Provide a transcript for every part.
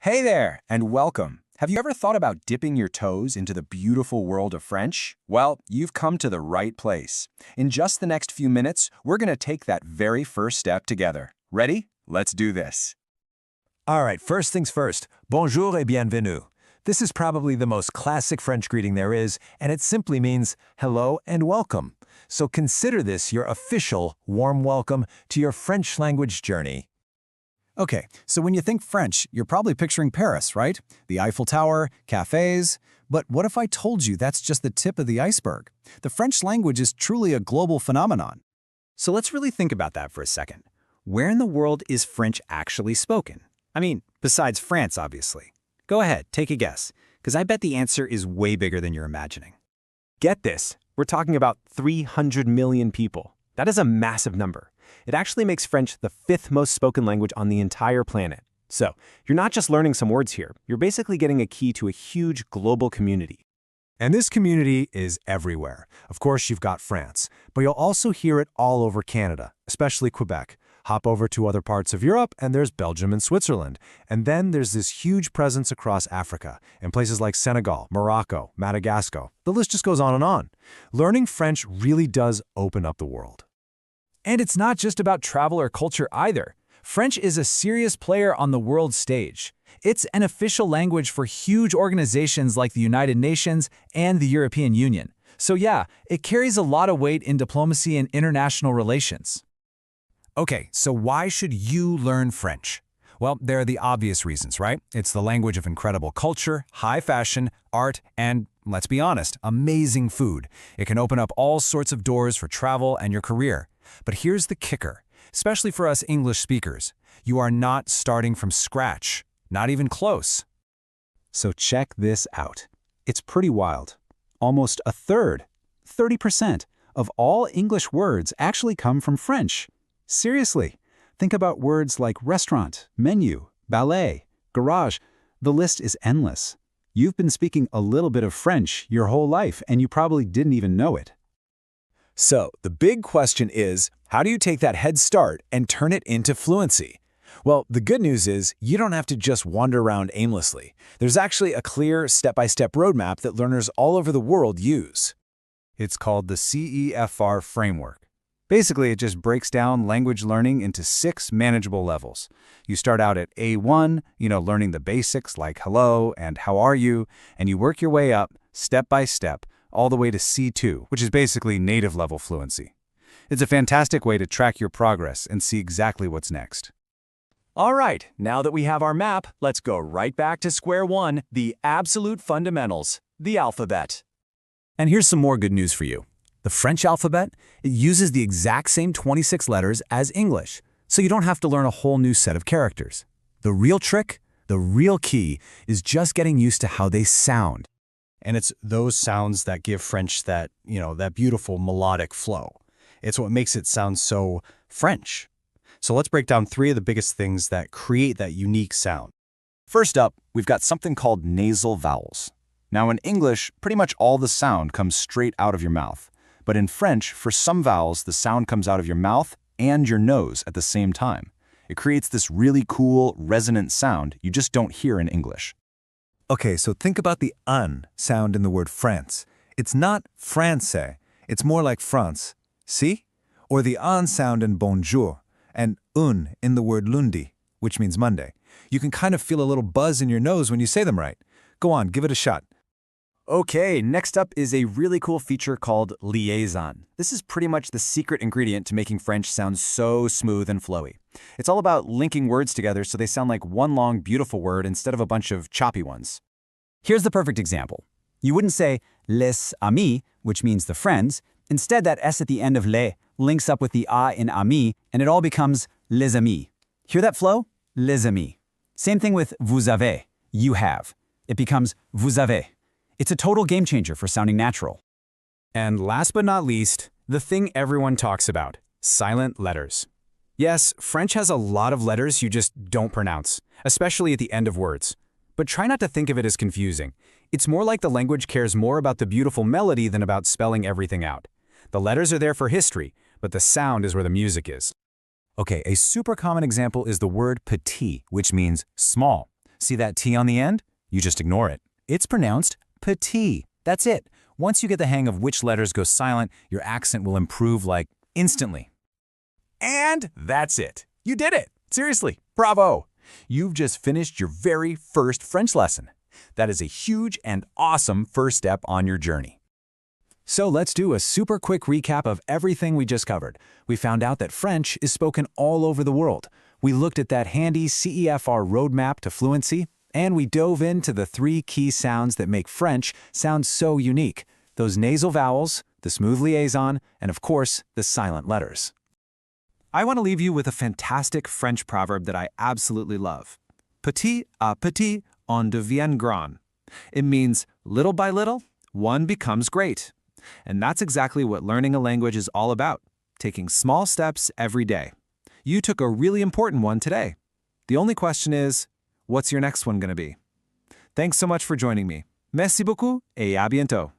Hey there, and welcome. Have you ever thought about dipping your toes into the beautiful world of French? Well, you've come to the right place. In just the next few minutes, we're going to take that very first step together. Ready? Let's do this. All right, first things first. Bonjour et bienvenue. This is probably the most classic French greeting there is, and it simply means hello and welcome. So consider this your official warm welcome to your French language journey. Okay, so when you think French, you're probably picturing Paris, right? The Eiffel Tower, cafes. But what if I told you that's just the tip of the iceberg? The French language is truly a global phenomenon. So let's really think about that for a second. Where in the world is French actually spoken? I mean, besides France, obviously. Go ahead, take a guess, because I bet the answer is way bigger than you're imagining. Get this, we're talking about 300 million people. That is a massive number. It actually makes French the fifth most spoken language on the entire planet. So, you're not just learning some words here, you're basically getting a key to a huge global community. And this community is everywhere. Of course, you've got France, but you'll also hear it all over Canada, especially Quebec. Hop over to other parts of Europe, and there's Belgium and Switzerland. And then there's this huge presence across Africa, in places like Senegal, Morocco, Madagascar. The list just goes on and on. Learning French really does open up the world. And it's not just about travel or culture either. French is a serious player on the world stage. It's an official language for huge organizations like the United Nations and the European Union. So yeah, it carries a lot of weight in diplomacy and international relations. Okay, so why should you learn French? Well, there are the obvious reasons, right? It's the language of incredible culture, high fashion, art, and, let's be honest, amazing food. It can open up all sorts of doors for travel and your career. But here's the kicker, especially for us English speakers. You are not starting from scratch, not even close. So check this out. It's pretty wild. Almost a third, 30%, of all English words actually come from French. Seriously, think about words like restaurant, menu, ballet, garage. The list is endless. You've been speaking a little bit of French your whole life, and you probably didn't even know it. So, the big question is, how do you take that head start and turn it into fluency? Well, the good news is you don't have to just wander around aimlessly. There's actually a clear step-by-step roadmap that learners all over the world use. It's called the CEFR framework. Basically, it just breaks down language learning into 6 manageable levels. You start out at A1, learning the basics like hello and how are you, and you work your way up, step by step, all the way to C2, which is basically native level fluency. It's a fantastic way to track your progress and see exactly what's next. All right, now that we have our map, let's go right back to square one, the absolute fundamentals, the alphabet. And here's some more good news for you. The French alphabet, it uses the exact same 26 letters as English, so you don't have to learn a whole new set of characters. The real trick, the real key, is just getting used to how they sound. And it's those sounds that give French that beautiful melodic flow. It's what makes it sound so French. So let's break down 3 of the biggest things that create that unique sound. First up, we've got something called nasal vowels. Now in English, pretty much all the sound comes straight out of your mouth. But in French, for some vowels, the sound comes out of your mouth and your nose at the same time. It creates this really cool, resonant sound you just don't hear in English. Okay, so think about the un sound in the word France. It's not français, it's more like France. See? Or the an sound in bonjour, and un in the word lundi, which means Monday. You can kind of feel a little buzz in your nose when you say them right. Go on, give it a shot. Okay, next up is a really cool feature called liaison. This is pretty much the secret ingredient to making French sound so smooth and flowy. It's all about linking words together so they sound like one long, beautiful word instead of a bunch of choppy ones. Here's the perfect example. You wouldn't say les amis, which means the friends. Instead, that S at the end of les links up with the A in ami, and it all becomes les amis. Hear that flow? Les amis. Same thing with vous avez, you have. It becomes vous avez. It's a total game changer for sounding natural. And last but not least, the thing everyone talks about, silent letters. Yes, French has a lot of letters you just don't pronounce, especially at the end of words. But try not to think of it as confusing. It's more like the language cares more about the beautiful melody than about spelling everything out. The letters are there for history, but the sound is where the music is. Okay, a super common example is the word petit, which means small. See that T on the end? You just ignore it. It's pronounced petit. That's it. Once you get the hang of which letters go silent, your accent will improve like instantly. And that's it. You did it. Seriously, bravo. You've just finished your very first French lesson. That is a huge and awesome first step on your journey. So let's do a super quick recap of everything we just covered. We found out that French is spoken all over the world. We looked at that handy CEFR roadmap to fluency, and we dove into the 3 key sounds that make French sound so unique. Those nasal vowels, the smooth liaison, and of course, the silent letters. I want to leave you with a fantastic French proverb that I absolutely love. Petit à petit, on devient grand. It means little by little, one becomes great. And that's exactly what learning a language is all about, taking small steps every day. You took a really important one today. The only question is, what's your next one going to be? Thanks so much for joining me. Merci beaucoup et à bientôt.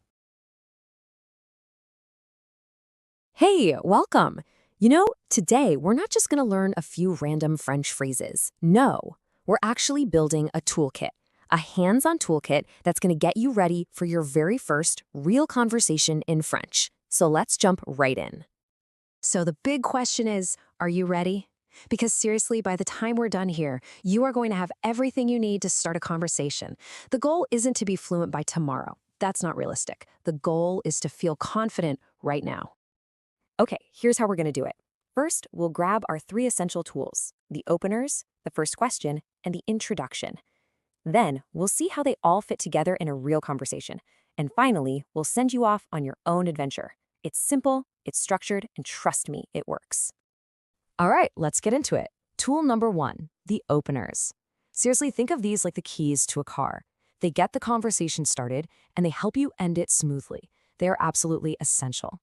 Hey, welcome. You know, today we're not just going to learn a few random French phrases. No, we're actually building a toolkit, a hands-on toolkit that's going to get you ready for your very first real conversation in French. So let's jump right in. So the big question is, are you ready? Because seriously, by the time we're done here, you are going to have everything you need to start a conversation. The goal isn't to be fluent by tomorrow. That's not realistic. The goal is to feel confident right now. Okay, here's how we're going to do it. First, we'll grab our 3 essential tools, the openers, the first question, and the introduction. Then, we'll see how they all fit together in a real conversation. And finally, we'll send you off on your own adventure. It's simple, it's structured, and trust me, it works. All right, let's get into it. Tool number 1, the openers. Seriously, think of these like the keys to a car. They get the conversation started, and they help you end it smoothly. They are absolutely essential.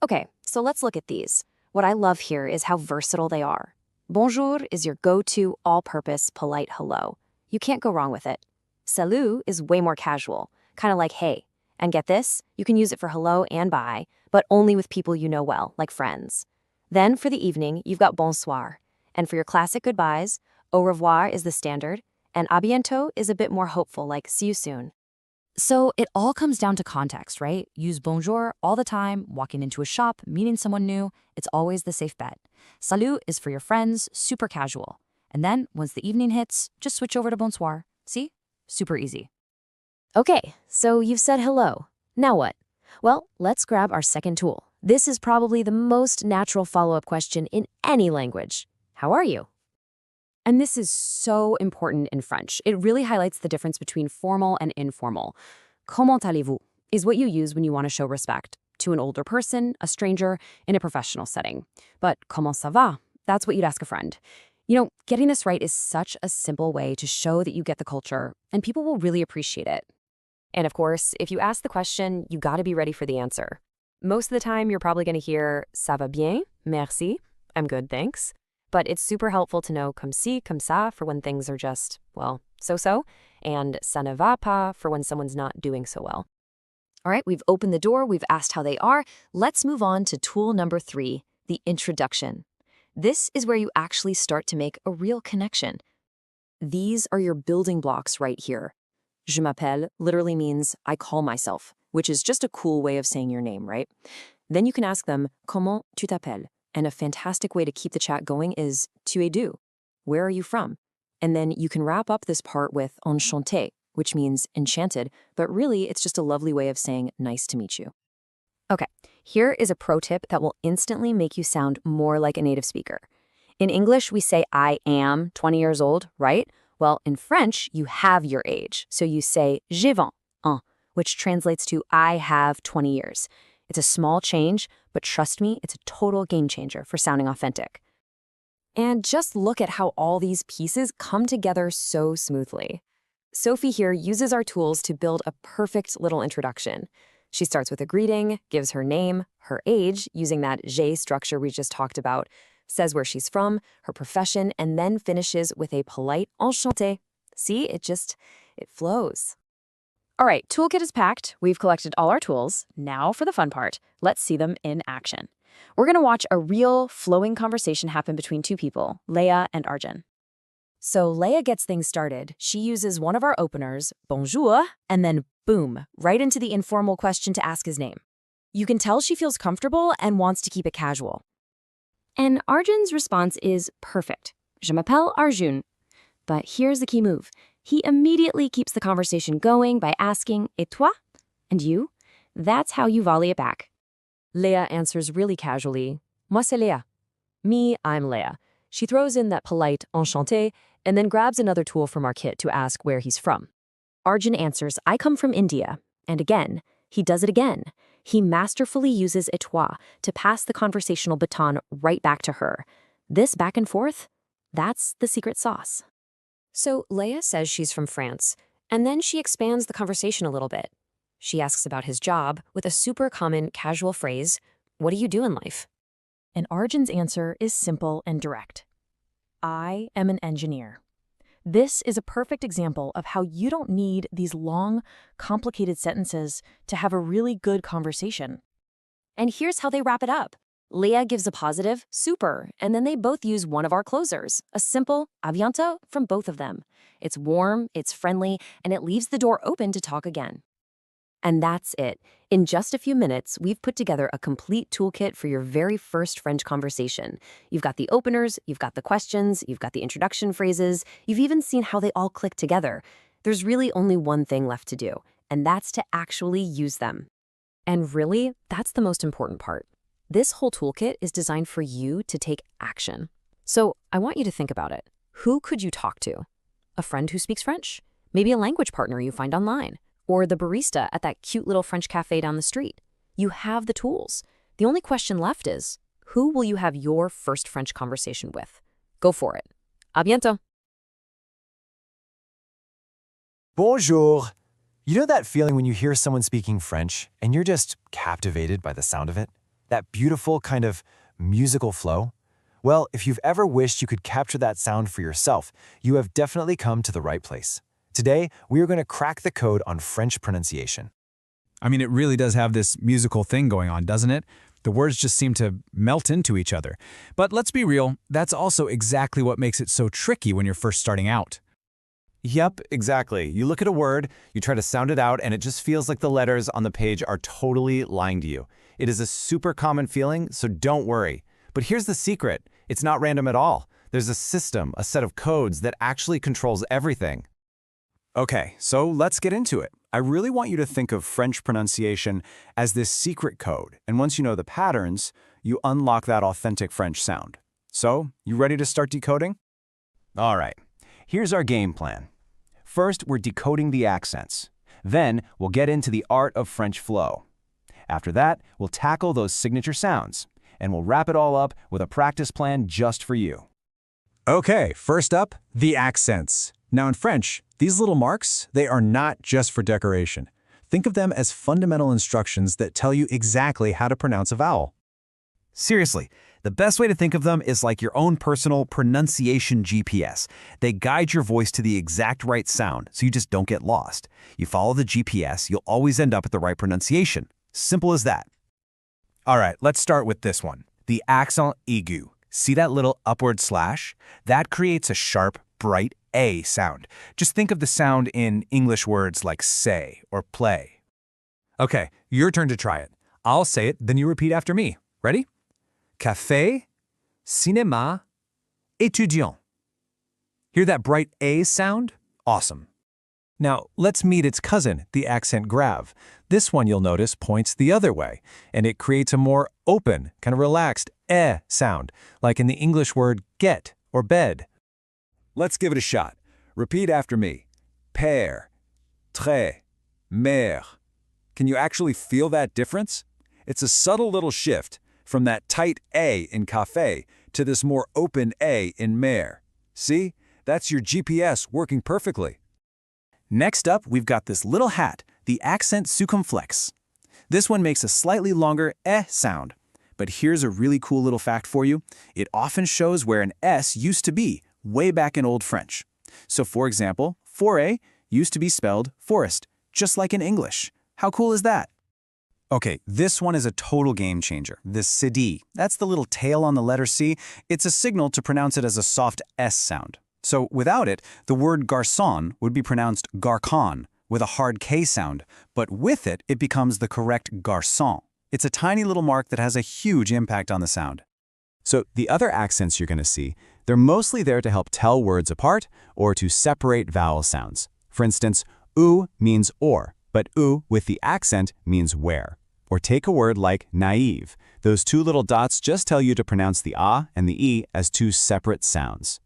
Okay, so let's look at these. What I love here is how versatile they are. Bonjour is your go-to, all-purpose, polite hello. You can't go wrong with it. Salut is way more casual, kind of like hey. And get this, you can use it for hello and bye, but only with people you know well, like friends. Then for the evening, you've got bonsoir. And for your classic goodbyes, au revoir is the standard, and à bientôt is a bit more hopeful, like see you soon. So it all comes down to context, right? Use bonjour all the time, walking into a shop, meeting someone new. It's always the safe bet. Salut is for your friends, super casual. And then, once the evening hits, just switch over to bonsoir. See? Super easy. Okay, so you've said hello. Now what? Well, let's grab our second tool. This is probably the most natural follow-up question in any language. How are you? And this is so important in French. It really highlights the difference between formal and informal. Comment allez-vous is what you use when you want to show respect to an older person, a stranger, in a professional setting. But comment ça va? That's what you'd ask a friend. You know, getting this right is such a simple way to show that you get the culture, and people will really appreciate it. And of course, if you ask the question, you got to be ready for the answer. Most of the time, you're probably going to hear ça va bien, merci, I'm good, thanks. But it's super helpful to know comme ci, comme ça for when things are just, well, so-so, and ça ne va pas for when someone's not doing so well. All right, we've opened the door, we've asked how they are. Let's move on to tool number 3, the introduction. This is where you actually start to make a real connection. These are your building blocks right here. Je m'appelle literally means I call myself, which is just a cool way of saying your name, right? Then you can ask them, comment tu t'appelles? And a fantastic way to keep the chat going is tu es d'où? Where are you from? And then you can wrap up this part with enchanté, which means enchanted, but really it's just a lovely way of saying nice to meet you. Okay, here is a pro tip that will instantly make you sound more like a native speaker. In English, we say I am 20 years old, right? Well, in French, you have your age. So you say j'ai 20 ans, which translates to I have 20 years. It's a small change, but trust me, it's a total game changer for sounding authentic. And just look at how all these pieces come together so smoothly. Sophie here uses our tools to build a perfect little introduction. She starts with a greeting, gives her name, her age, using that j'ai structure we just talked about, says where she's from, her profession, and then finishes with a polite enchanté. See, it flows. All right, toolkit is packed. We've collected all our tools. Now for the fun part. Let's see them in action. We're going to watch a real flowing conversation happen between 2 people, Leia and Arjun. So Leia gets things started. She uses one of our openers, bonjour, and then boom, right into the informal question to ask his name. You can tell she feels comfortable and wants to keep it casual. And Arjun's response is perfect. Je m'appelle Arjun. But here's the key move. He immediately keeps the conversation going by asking, et toi? And you? That's how you volley it back. Leia answers really casually, moi c'est Leia. Me, I'm Leia. She throws in that polite enchanté and then grabs another tool from our kit to ask where he's from. Arjun answers, I come from India. And again, he does it again. He masterfully uses et toi to pass the conversational baton right back to her. This back and forth, that's the secret sauce. So Leia says she's from France, and then she expands the conversation a little bit. She asks about his job with a super common casual phrase, what do you do in life? And Arjun's answer is simple and direct. I am an engineer. This is a perfect example of how you don't need these long, complicated sentences to have a really good conversation. And here's how they wrap it up. Leia gives a positive, super, and then they both use one of our closers, a simple à bientôt from both of them. It's warm, it's friendly, and it leaves the door open to talk again. And that's it. In just a few minutes, we've put together a complete toolkit for your very first French conversation. You've got the openers, you've got the questions, you've got the introduction phrases, you've even seen how they all click together. There's really only one thing left to do, and that's to actually use them. And really, that's the most important part. This whole toolkit is designed for you to take action. So I want you to think about it. Who could you talk to? A friend who speaks French? Maybe a language partner you find online? Or the barista at that cute little French cafe down the street? You have the tools. The only question left is, who will you have your first French conversation with? Go for it. À bientôt. Bonjour. You know that feeling when you hear someone speaking French and you're just captivated by the sound of it? That beautiful kind of musical flow? Well, if you've ever wished you could capture that sound for yourself, you have definitely come to the right place. Today, we are going to crack the code on French pronunciation. I mean, it really does have this musical thing going on, doesn't it? The words just seem to melt into each other. But let's be real, that's also exactly what makes it so tricky when you're first starting out. Yep, exactly. You look at a word, you try to sound it out, and it just feels like the letters on the page are totally lying to you. It is a super common feeling, so don't worry. But here's the secret. It's not random at all. There's a system, a set of codes that actually controls everything. Okay, so let's get into it. I really want you to think of French pronunciation as this secret code, and once you know the patterns, you unlock that authentic French sound. So, you ready to start decoding? All right, here's our game plan. First, we're decoding the accents. Then, we'll get into the art of French flow. After that, we'll tackle those signature sounds, and we'll wrap it all up with a practice plan just for you. Okay, first up, the accents. Now in French, these little marks, they are not just for decoration. Think of them as fundamental instructions that tell you exactly how to pronounce a vowel. Seriously, the best way to think of them is like your own personal pronunciation GPS. They guide your voice to the exact right sound, so you just don't get lost. You follow the GPS, you'll always end up at the right pronunciation. Simple as that. All right, let's start with this one. The accent aigu. See that little upward slash? That creates a sharp, bright A sound. Just think of the sound in English words like say or play. Okay, your turn to try it. I'll say it, then you repeat after me. Ready? Café, cinéma, étudiant. Hear that bright A sound? Awesome. Now, let's meet its cousin, the accent grave. This one, you'll notice, points the other way, and it creates a more open, kind of relaxed eh sound, like in the English word get or bed. Let's give it a shot. Repeat after me. Père, très, mère. Can you actually feel that difference? It's a subtle little shift from that tight A in café to this more open A in mère. See? That's your GPS working perfectly. Next up, we've got this little hat, the accent circumflex. This one makes a slightly longer eh sound. But here's a really cool little fact for you. It often shows where an S used to be, way back in Old French. So for example, forêt used to be spelled forest, just like in English. How cool is that? Okay, this one is a total game changer. This CD, that's the little tail on the letter C. It's a signal to pronounce it as a soft S sound. So without it, the word garçon would be pronounced garcon with a hard K sound, but with it, it becomes the correct garçon. It's a tiny little mark that has a huge impact on the sound. So the other accents you're going to see, they're mostly there to help tell words apart or to separate vowel sounds. For instance, u means or, but u with the accent means where. Or take a word like naive. Those two little dots just tell you to pronounce the a and the e as two separate sounds.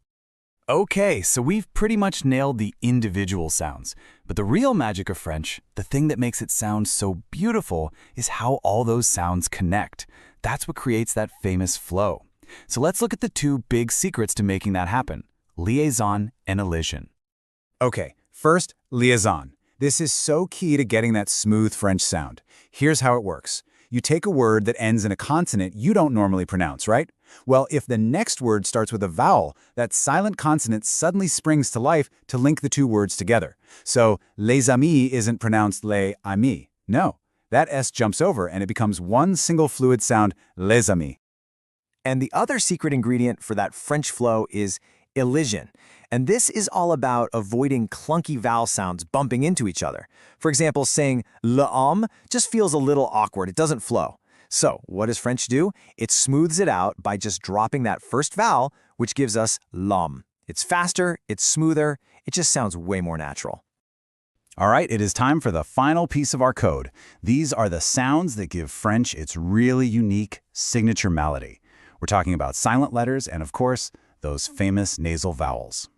Okay, so we've pretty much nailed the individual sounds. But the real magic of French, the thing that makes it sound so beautiful, is how all those sounds connect. That's what creates that famous flow. So let's look at the two big secrets to making that happen: liaison and elision. Okay, first, liaison. This is so key to getting that smooth French sound. Here's how it works. You take a word that ends in a consonant you don't normally pronounce, right? Well, if the next word starts with a vowel, that silent consonant suddenly springs to life to link the two words together. So, les amis isn't pronounced les amis. No, that S jumps over and it becomes one single fluid sound, les amis. And the other secret ingredient for that French flow is elision. And this is all about avoiding clunky vowel sounds bumping into each other. For example, saying l'homme just feels a little awkward. It doesn't flow. So what does French do? It smooths it out by just dropping that first vowel, which gives us l'homme. It's faster, it's smoother, it just sounds way more natural. All right, it is time for the final piece of our code. These are the sounds that give French its really unique signature melody. We're talking about silent letters and, of course, those famous nasal vowels.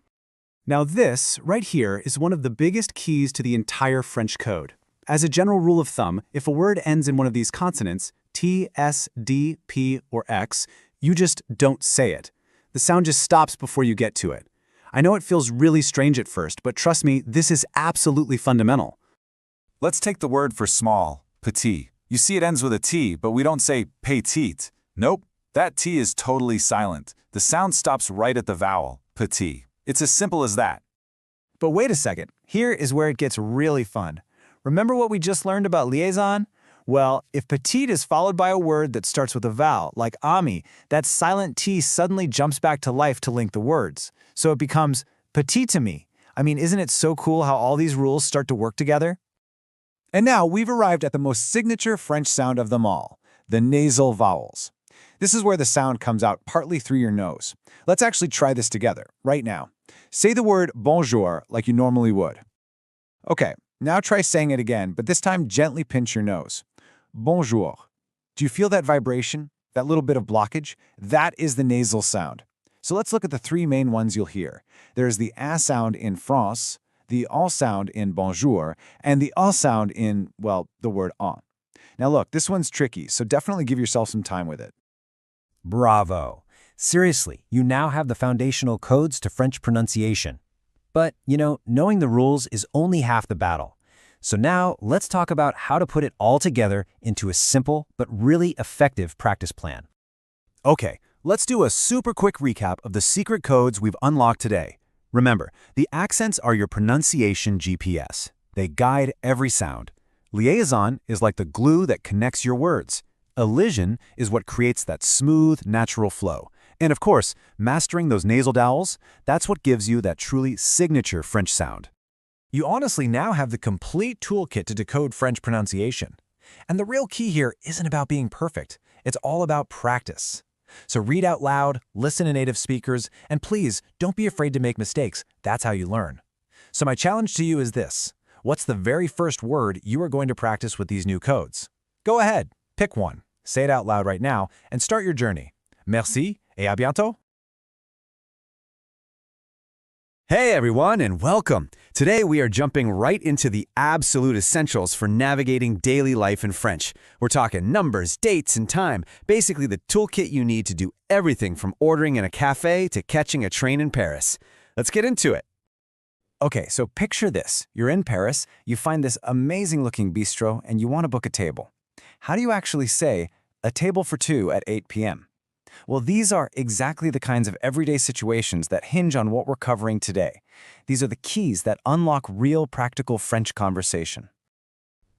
Now this, right here, is one of the biggest keys to the entire French code. As a general rule of thumb, if a word ends in one of these consonants, T, S, D, P, or X, you just don't say it. The sound just stops before you get to it. I know it feels really strange at first, but trust me, this is absolutely fundamental. Let's take the word for small, petit. You see it ends with a T, but we don't say petite. Nope, that T is totally silent. The sound stops right at the vowel, petit. It's as simple as that. But wait a second, here is where it gets really fun. Remember what we just learned about liaison? Well, if petite is followed by a word that starts with a vowel, like ami, that silent T suddenly jumps back to life to link the words. So it becomes petite-ami. I mean, isn't it so cool how all these rules start to work together? And now we've arrived at the most signature French sound of them all, the nasal vowels. This is where the sound comes out partly through your nose. Let's actually try this together, right now. Say the word bonjour like you normally would. Okay, now try saying it again, but this time gently pinch your nose. Bonjour. Do you feel that vibration? That little bit of blockage? That is the nasal sound. So let's look at the three main ones you'll hear. There's the A sound in France, the O sound in bonjour, and the O sound in, well, the word on. Now look, this one's tricky, so definitely give yourself some time with it. Bravo. Seriously, you now have the foundational codes to French pronunciation. But, knowing the rules is only half the battle. So now let's talk about how to put it all together into a simple but really effective practice plan. Okay, let's do a super quick recap of the secret codes we've unlocked today. Remember, the accents are your pronunciation GPS. They guide every sound. Liaison is like the glue that connects your words. Elision is what creates that smooth, natural flow. And of course, mastering those nasal vowels, that's what gives you that truly signature French sound. You honestly now have the complete toolkit to decode French pronunciation. And the real key here isn't about being perfect. It's all about practice. So read out loud, listen to native speakers, and please don't be afraid to make mistakes. That's how you learn. So my challenge to you is this. What's the very first word you are going to practice with these new codes? Go ahead, pick one. Say it out loud right now and start your journey. Merci et à bientôt. Hey everyone, and welcome. Today we are jumping right into the absolute essentials for navigating daily life in French. We're talking numbers, dates, and time. Basically the toolkit you need to do everything from ordering in a cafe to catching a train in Paris. Let's get into it. Okay, so picture this. You're in Paris, you find this amazing-looking bistro, and you want to book a table. How do you actually say, a table for two at 8 p.m.? Well, these are exactly the kinds of everyday situations that hinge on what we're covering today. These are the keys that unlock real practical French conversation.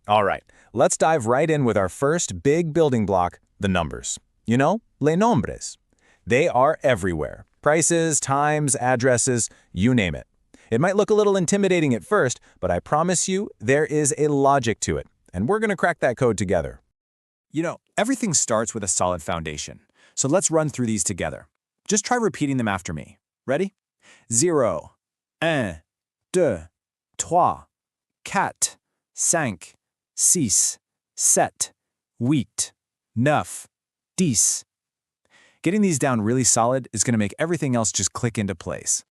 All right, let's dive right in with our first big building block, the numbers. Les nombres. They are everywhere. Prices, times, addresses, you name it. It might look a little intimidating at first, but I promise you there is a logic to it, and we're going to crack that code together. You know, everything starts with a solid foundation. So let's run through these together. Just try repeating them after me. Ready? 0, 1, 2, 3, 4, 5, 6, 7, 8, 9, 10. Getting these down really solid is going to make everything else just click into place.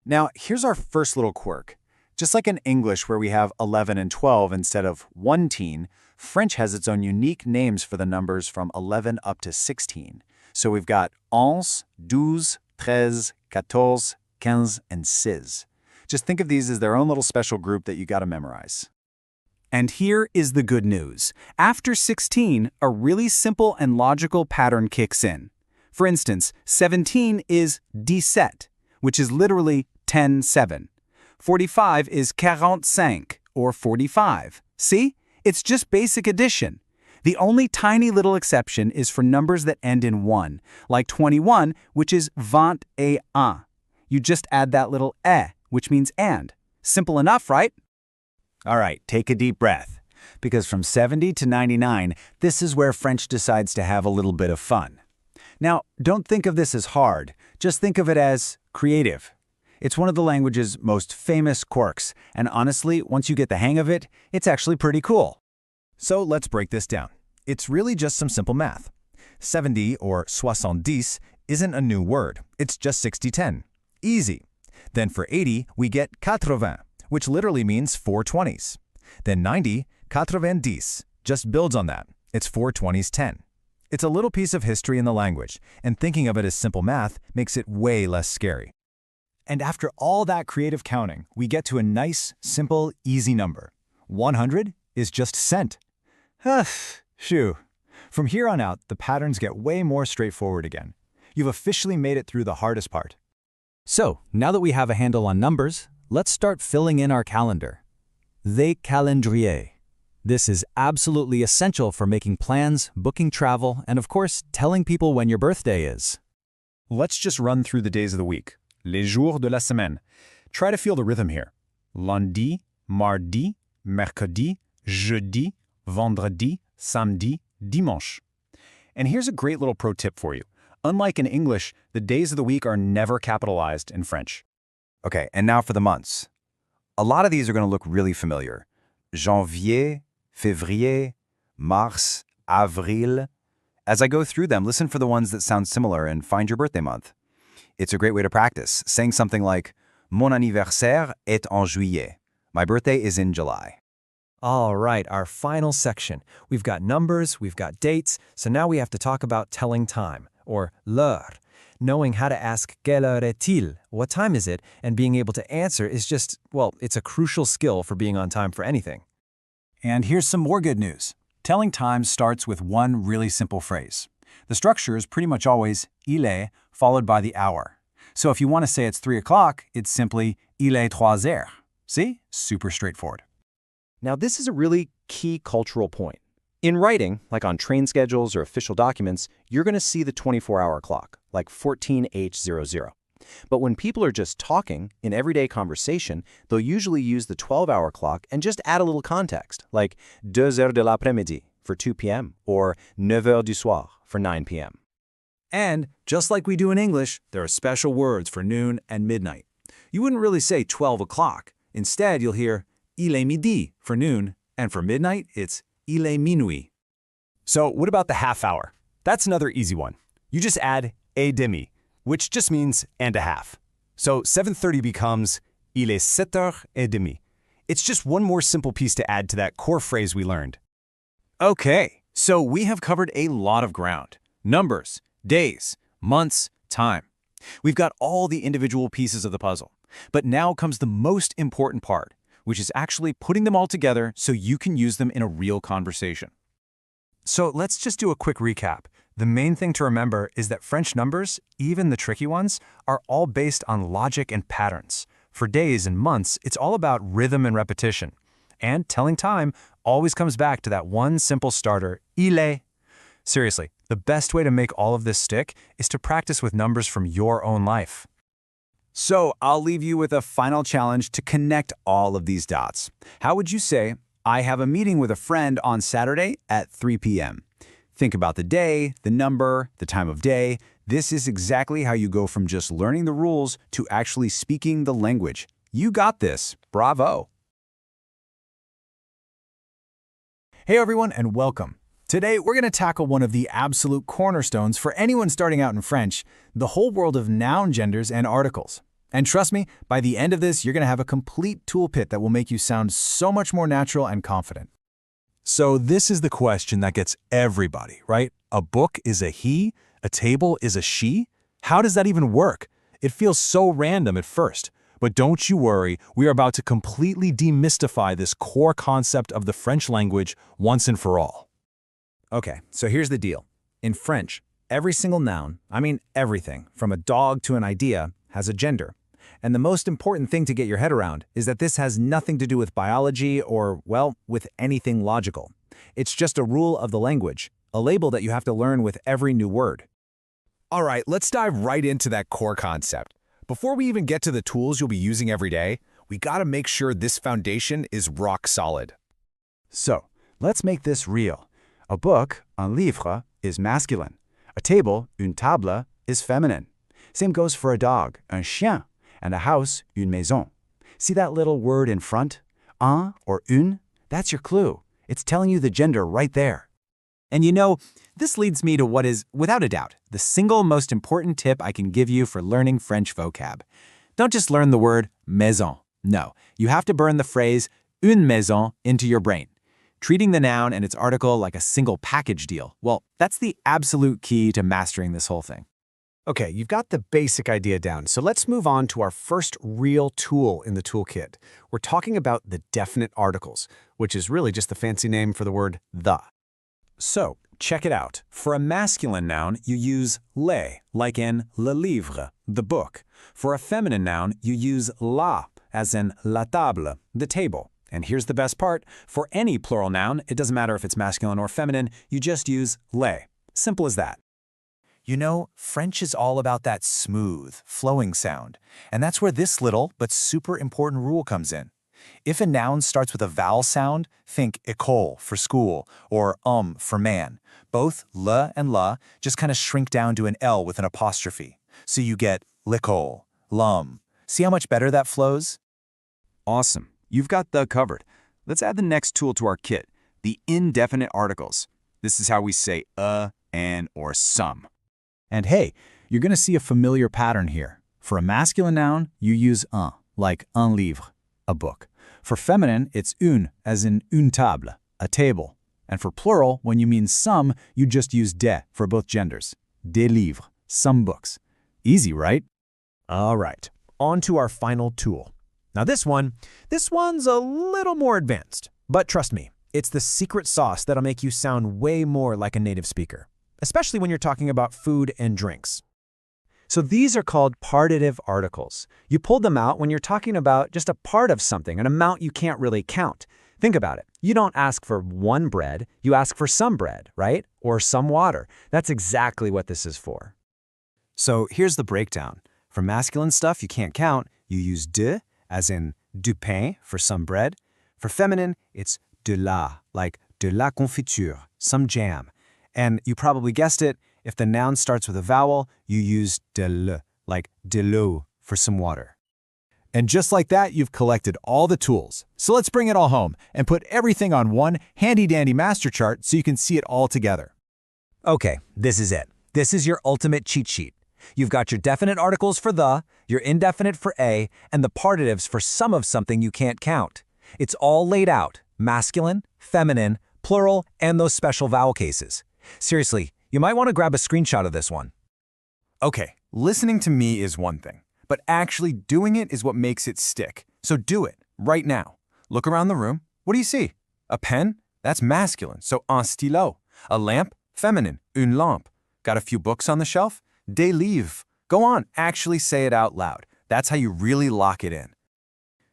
Now, here's our first little quirk. Just like in English where we have 11 and 12 instead of 1, French has its own unique names for the numbers from 11 up to 16. So we've got 11, 12, 13, 14, 15, and 16. Just think of these as their own little special group that you got to memorize. And here is the good news. After 16, a really simple and logical pattern kicks in. For instance, 17 is 17, which is literally 10-7. 45 is 45, or 45. See? It's just basic addition. The only tiny little exception is for numbers that end in 1, like 21, which is 21. You just add that little which means and. Simple enough, right? All right, take a deep breath. Because from 70 to 99, this is where French decides to have a little bit of fun. Now, don't think of this as hard. Just think of it as creative. It's one of the language's most famous quirks, and honestly, once you get the hang of it, it's actually pretty cool. So let's break this down. It's really just some simple math. 70 or 70 isn't a new word. It's just 60-10. Easy. Then for 80, we get 80, which literally means 4 20s. Then 90, 90, just builds on that. It's 4 20s 10. It's a little piece of history in the language, and thinking of it as simple math makes it way less scary. And after all that creative counting, we get to a nice, simple, easy number. 100 is just cent. Shoo. From here on out, the patterns get way more straightforward again. You've officially made it through the hardest part. So, now that we have a handle on numbers, let's start filling in our calendar. The calendrier. This is absolutely essential for making plans, booking travel, and of course, telling people when your birthday is. Let's just run through the days of the week. Les jours de la semaine. Try to feel the rhythm here. Lundi, mardi, mercredi, jeudi, vendredi, samedi, dimanche. And here's a great little pro tip for you. Unlike in English, the days of the week are never capitalized in French. Okay, and now for the months. A lot of these are going to look really familiar. Janvier, février, mars, avril. As I go through them, listen for the ones that sound similar and find your birthday month. It's a great way to practice, saying something like, Mon anniversaire est en juillet. My birthday is in July. All right, our final section. We've got numbers, we've got dates, so now we have to talk about telling time, or l'heure. Knowing how to ask quelle heure est-il, what time is it, and being able to answer is just, well, it's a crucial skill for being on time for anything. And here's some more good news. Telling time starts with one really simple phrase. The structure is pretty much always il est followed by the hour. So if you want to say it's 3 o'clock, it's simply il est 3 heures. See? Super straightforward. Now, this is a really key cultural point. In writing, like on train schedules or official documents, you're going to see the 24-hour clock, like 14H00. But when people are just talking, in everyday conversation, they'll usually use the 12-hour clock and just add a little context, like 2 heures de l'après-midi for 2 p.m. or 9 heures du soir for 9 p.m. And just like we do in English, there are special words for noon and midnight. You wouldn't really say 12 o'clock. Instead, you'll hear il est midi for noon, and for midnight, it's il est minuit. So what about the half hour? That's another easy one. You just add et demi, which just means and a half. So 7:30 becomes il est 7h30. It's just one more simple piece to add to that core phrase we learned. Okay, so we have covered a lot of ground. Numbers, days, months, time. We've got all the individual pieces of the puzzle. But now comes the most important part, which is actually putting them all together so you can use them in a real conversation. So let's just do a quick recap. The main thing to remember is that French numbers, even the tricky ones, are all based on logic and patterns. For days and months, it's all about rhythm and repetition. And telling time always comes back to that one simple starter, il est. Seriously, The best way to make all of this stick is to practice with numbers from your own life. So I'll leave you with a final challenge to connect all of these dots. How would you say, I have a meeting with a friend on Saturday at 3 p.m.? Think about the day, the number, the time of day. This is exactly how you go from just learning the rules to actually speaking the language. You got this. Bravo. Hey everyone, and welcome. Today, we're going to tackle one of the absolute cornerstones for anyone starting out in French, the whole world of noun genders and articles. And trust me, by the end of this, you're going to have a complete toolkit that will make you sound so much more natural and confident. So this is the question that gets everybody, right? A book is a he, a table is a she? How does that even work? It feels so random at first. But don't you worry, we are about to completely demystify this core concept of the French language once and for all. Okay, so here's the deal. In French, every single noun, I mean everything, from a dog to an idea, has a gender. And the most important thing to get your head around is that this has nothing to do with biology or, well, with anything logical. It's just a rule of the language, a label that you have to learn with every new word. All right, let's dive right into that core concept. Before we even get to the tools you'll be using every day, we gotta make sure this foundation is rock solid. So, let's make this real. A book, un livre, is masculine. A table, une table, is feminine. Same goes for a dog, un chien, and a house, une maison. See that little word in front? Un or une? That's your clue. It's telling you the gender right there. And you know, this leads me to what is, without a doubt, the single most important tip I can give you for learning French vocab. Don't just learn the word maison. No, you have to burn the phrase une maison into your brain. Treating the noun and its article like a single package deal, well, that's the absolute key to mastering this whole thing. Okay, you've got the basic idea down, so let's move on to our first real tool in the toolkit. We're talking about the definite articles, which is really just the fancy name for the word the. So, check it out. For a masculine noun, you use le, like in le livre, the book. For a feminine noun, you use la, as in la table, the table. And here's the best part. For any plural noun, it doesn't matter if it's masculine or feminine, you just use le. Simple as that. You know, French is all about that smooth, flowing sound. And that's where this little but super important rule comes in. If a noun starts with a vowel sound, think école for school or for man. Both le and la just kind of shrink down to an L with an apostrophe. So you get l'école, l'homme. See how much better that flows? Awesome. You've got the covered. Let's add the next tool to our kit, the indefinite articles. This is how we say an, or some. And hey, you're going to see a familiar pattern here. For a masculine noun, you use un, like un livre, a book. For feminine, it's une, as in une table, a table. And for plural, when you mean some, you just use de for both genders. Des livres, some books. Easy, right? All right, on to our final tool. Now this one's a little more advanced, but trust me, it's the secret sauce that'll make you sound way more like a native speaker, especially when you're talking about food and drinks. So these are called partitive articles. You pull them out when you're talking about just a part of something, an amount you can't really count. Think about it. You don't ask for one bread, you ask for some bread, right? Or some water. That's exactly what this is for. So here's the breakdown. For masculine stuff you can't count, you use de, as in du pain for some bread. For feminine, it's de la, like de la confiture, some jam. And you probably guessed it, if the noun starts with a vowel, you use de le, like de l'eau for some water. And just like that, you've collected all the tools. So let's bring it all home and put everything on one handy-dandy master chart so you can see it all together. Okay, this is it. This is your ultimate cheat sheet. You've got your definite articles for the, your indefinite for a, and the partitives for some of something you can't count. It's all laid out, masculine, feminine, plural, and those special vowel cases. Seriously, you might want to grab a screenshot of this one. Okay, listening to me is one thing, but actually doing it is what makes it stick. So do it, right now. Look around the room. What do you see? A pen? That's masculine, so un stylo. A lamp? Feminine, une lampe. Got a few books on the shelf? Des livres. Go on, actually say it out loud. That's how you really lock it in.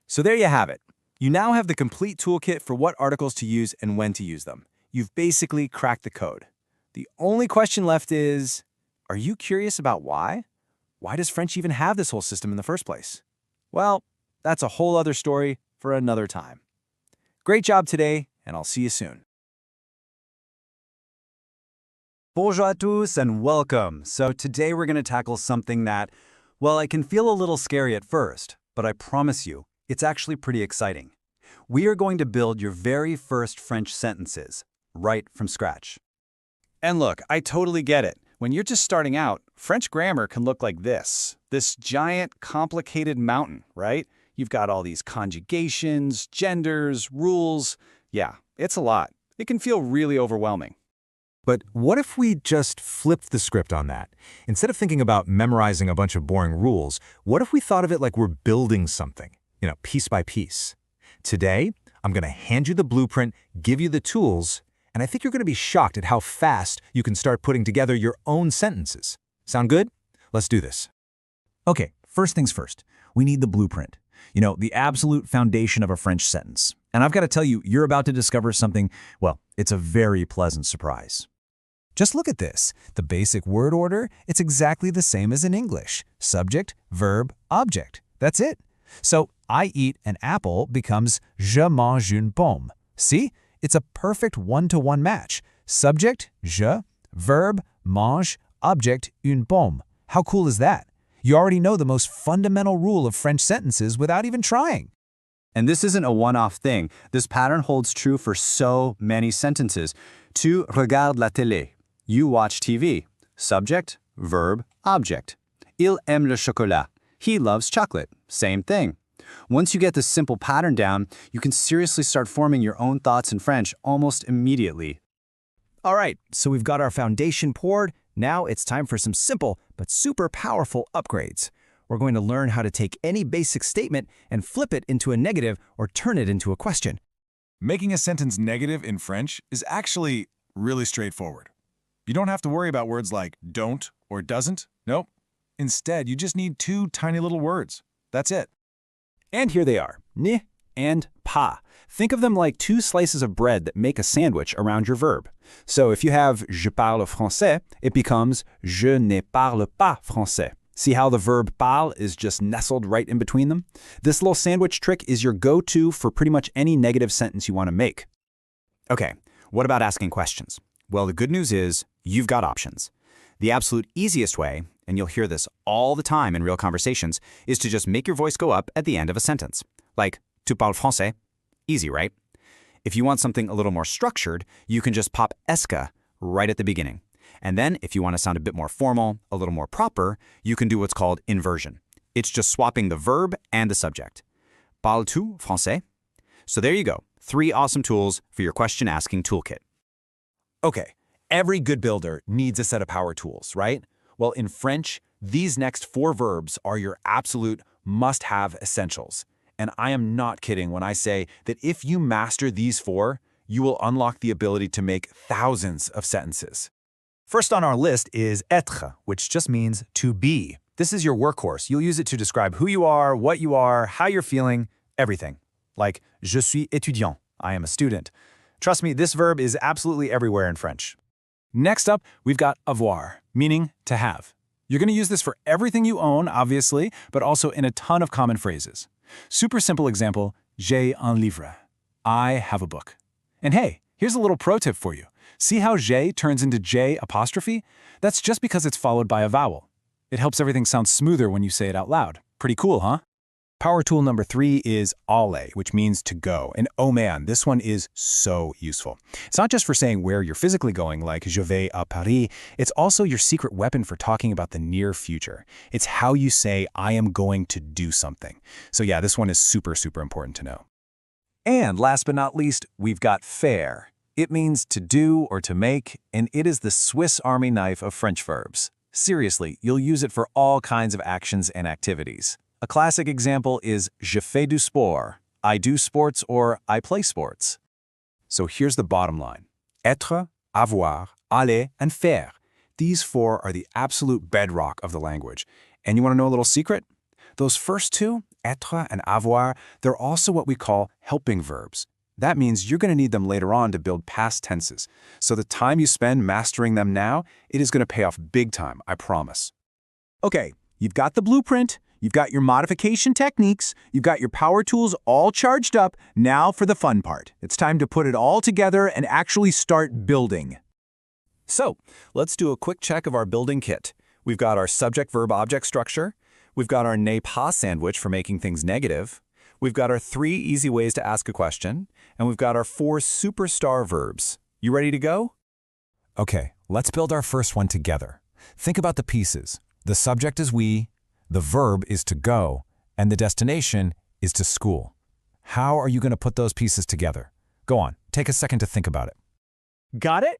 So there you have it. You now have the complete toolkit for what articles to use and when to use them. You've basically cracked the code. The only question left is, are you curious about why? Why does French even have this whole system in the first place? Well, that's a whole other story for another time. Great job today, and I'll see you soon. Bonjour à tous and welcome. So today we're going to tackle something that, well, it can feel a little scary at first, but I promise you, it's actually pretty exciting. We are going to build your very first French sentences, right from scratch. And look, I totally get it. When you're just starting out, French grammar can look like this giant, complicated mountain, right? You've got all these conjugations, genders, rules. Yeah, it's a lot. It can feel really overwhelming. But what if we just flipped the script on that? Instead of thinking about memorizing a bunch of boring rules, what if we thought of it like we're building something, piece by piece? Today, I'm going to hand you the blueprint, give you the tools, and I think you're going to be shocked at how fast you can start putting together your own sentences. Sound good? Let's do this. Okay, first things first. We need the blueprint. The absolute foundation of a French sentence. And I've got to tell you, you're about to discover something, well, it's a very pleasant surprise. Just look at this. The basic word order, it's exactly the same as in English. Subject, verb, object. That's it. So, I eat an apple becomes je mange une pomme. See? It's a perfect one-to-one match. Subject, je, verb, mange, object, une pomme. How cool is that? You already know the most fundamental rule of French sentences without even trying. And this isn't a one-off thing. This pattern holds true for so many sentences. Tu regardes la télé. You watch TV. Subject, verb, object. Il aime le chocolat. He loves chocolate. Same thing. Once you get this simple pattern down, you can seriously start forming your own thoughts in French almost immediately. All right, so we've got our foundation poured. Now it's time for some simple but super powerful upgrades. We're going to learn how to take any basic statement and flip it into a negative or turn it into a question. Making a sentence negative in French is actually really straightforward. You don't have to worry about words like don't or doesn't. Nope. Instead, you just need two tiny little words. That's it. And here they are, ne and pas. Think of them like two slices of bread that make a sandwich around your verb. So if you have je parle français, it becomes je ne parle pas français. See how the verb parle is just nestled right in between them? This little sandwich trick is your go-to for pretty much any negative sentence you want to make. Okay, what about asking questions? Well, the good news is you've got options. The absolute easiest way, and you'll hear this all the time in real conversations, is to just make your voice go up at the end of a sentence. Like, tu parles français? Easy, right? If you want something a little more structured, you can just pop esca right at the beginning. And then, if you want to sound a bit more formal, a little more proper, you can do what's called inversion. It's just swapping the verb and the subject. Parles-tu français? So there you go, 3 awesome tools for your question-asking toolkit. Okay, every good builder needs a set of power tools, right? Well, in French, these next 4 verbs are your absolute must-have essentials. And I am not kidding when I say that if you master these 4, you will unlock the ability to make thousands of sentences. First on our list is être, which just means to be. This is your workhorse. You'll use it to describe who you are, what you are, how you're feeling, everything. Like, je suis étudiant. I am a student. Trust me, this verb is absolutely everywhere in French. Next up, we've got avoir, meaning to have. You're going to use this for everything you own, obviously, but also in a ton of common phrases. Super simple example, j'ai un livre. I have a book. And hey, here's a little pro tip for you. See how j'ai turns into j apostrophe? That's just because it's followed by a vowel. It helps everything sound smoother when you say it out loud. Pretty cool, huh? Power tool number 3 is aller, which means to go. And oh man, this one is so useful. It's not just for saying where you're physically going, like je vais à Paris. It's also your secret weapon for talking about the near future. It's how you say, I am going to do something. So yeah, this one is super, super important to know. And last but not least, we've got faire. It means to do or to make, and it is the Swiss Army knife of French verbs. Seriously, you'll use it for all kinds of actions and activities. A classic example is je fais du sport, I do sports or I play sports. So here's the bottom line. Être, avoir, aller, and faire. These 4 are the absolute bedrock of the language. And you want to know a little secret? Those first 2, être and avoir, they're also what we call helping verbs. That means you're going to need them later on to build past tenses. So the time you spend mastering them now, it is going to pay off big time, I promise. Okay, you've got the blueprint, you've got your modification techniques, you've got your power tools all charged up. Now for the fun part. It's time to put it all together and actually start building. So, let's do a quick check of our building kit. We've got our subject-verb-object structure. We've got our ne pas sandwich for making things negative. We've got our 3 easy ways to ask a question. And we've got our 4 superstar verbs. You ready to go? Okay, let's build our first one together. Think about the pieces. The subject is we, the verb is to go, and the destination is to school. How are you going to put those pieces together? Go on, take a second to think about it. Got it?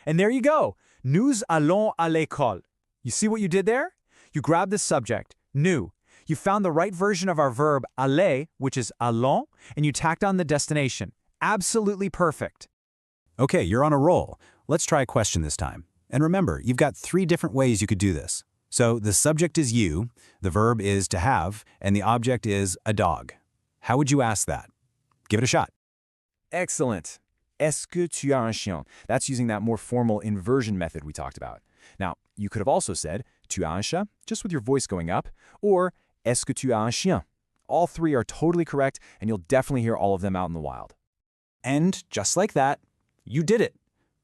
And there you go. Nous allons à l'école. You see what you did there? You grabbed the subject, nous. You found the right version of our verb aller, which is allons, and you tacked on the destination. Absolutely perfect. Okay, you're on a roll. Let's try a question this time. And remember, you've got 3 different ways you could do this. So the subject is you, the verb is to have, and the object is a dog. How would you ask that? Give it a shot. Excellent. Est-ce que tu as un chien? That's using that more formal inversion method we talked about. Now, you could have also said tu as un chat, just with your voice going up, or est-ce que tu as un chien? All 3 are totally correct, and you'll definitely hear all of them out in the wild. And just like that, you did it.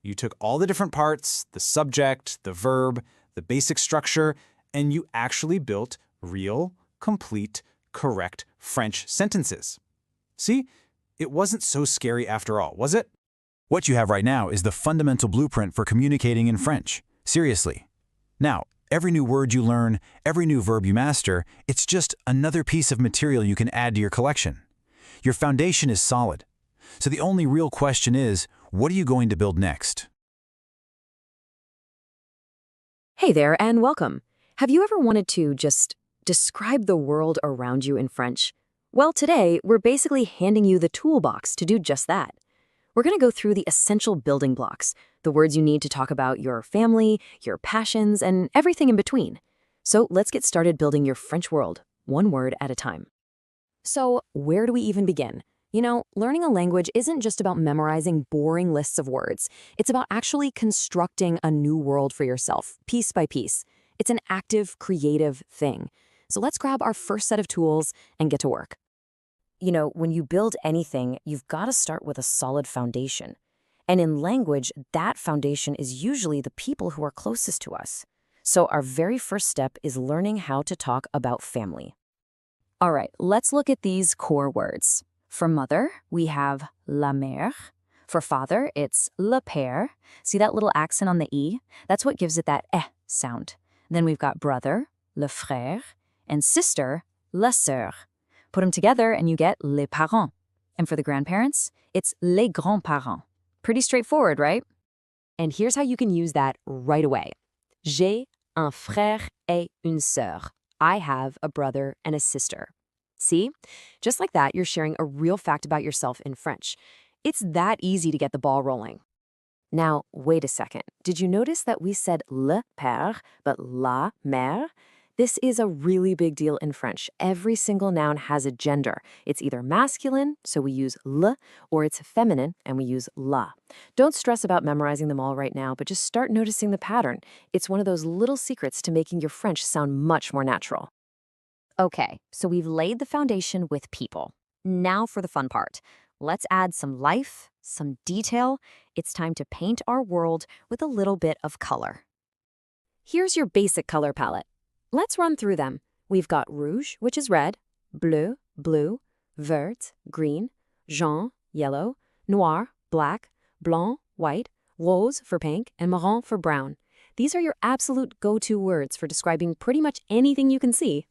You took all the different parts, the subject, the verb, the basic structure, and you actually built real, complete, correct French sentences. See? It wasn't so scary after all, was it? What you have right now is the fundamental blueprint for communicating in French. Seriously. Now, every new word you learn, every new verb you master, it's just another piece of material you can add to your collection. Your foundation is solid. So the only real question is, what are you going to build next? Hey there, and welcome. Have you ever wanted to just describe the world around you in French? Well, today, we're basically handing you the toolbox to do just that. We're going to go through the essential building blocks, the words you need to talk about your family, your passions, and everything in between. So let's get started building your French world, one word at a time. So where do we even begin? You know, learning a language isn't just about memorizing boring lists of words. It's about actually constructing a new world for yourself, piece by piece. It's an active, creative thing. So let's grab our first set of tools and get to work. You know, when you build anything, you've got to start with a solid foundation. And in language, that foundation is usually the people who are closest to us. So our very first step is learning how to talk about family. All right, let's look at these core words. For mother, we have la mère. For father, it's le père. See that little accent on the E? That's what gives it that eh sound. Then we've got brother, le frère, and sister, la sœur. Put them together and you get les parents. And for the grandparents, it's les grands-parents. Pretty straightforward, right? And here's how you can use that right away. J'ai un frère et une sœur. I have a brother and a sister. See? Just like that, you're sharing a real fact about yourself in French. It's that easy to get the ball rolling. Now, wait a second. Did you notice that we said le père, but la mère? This is a really big deal in French. Every single noun has a gender. It's either masculine, so we use le, or it's feminine, and we use la. Don't stress about memorizing them all right now, but just start noticing the pattern. It's one of those little secrets to making your French sound much more natural. Okay, so we've laid the foundation with people. Now for the fun part. Let's add some life, some detail. It's time to paint our world with a little bit of color. Here's your basic color palette. Let's run through them. We've got rouge, which is red, bleu, blue, vert, green, jaune, yellow, noir, black, blanc, white, rose for pink, and marron for brown. These are your absolute go-to words for describing pretty much anything you can see.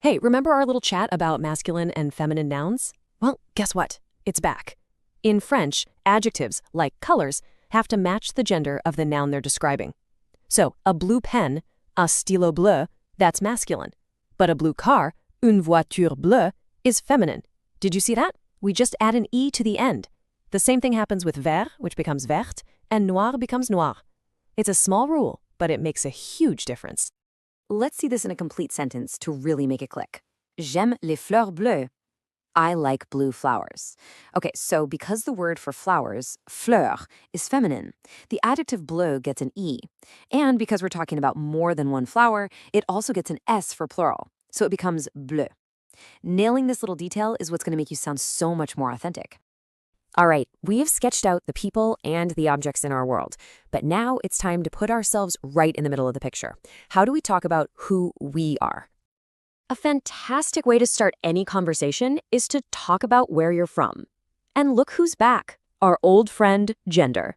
Hey, remember our little chat about masculine and feminine nouns? Well, guess what? It's back. In French, adjectives, like colors, have to match the gender of the noun they're describing. So, a blue pen, un stylo bleu, that's masculine. But a blue car, une voiture bleue, is feminine. Did you see that? We just add an E to the end. The same thing happens with vert, which becomes verte, and noir becomes noir. It's a small rule, but it makes a huge difference. Let's see this in a complete sentence to really make it click. J'aime les fleurs bleues. I like blue flowers. Okay, so because the word for flowers, fleur, is feminine, the adjective bleu gets an E. And because we're talking about more than one flower, it also gets an S for plural. So it becomes bleu. Nailing this little detail is what's going to make you sound so much more authentic. All right, we have sketched out the people and the objects in our world, but now it's time to put ourselves right in the middle of the picture. How do we talk about who we are? A fantastic way to start any conversation is to talk about where you're from. And look who's back, our old friend, gender.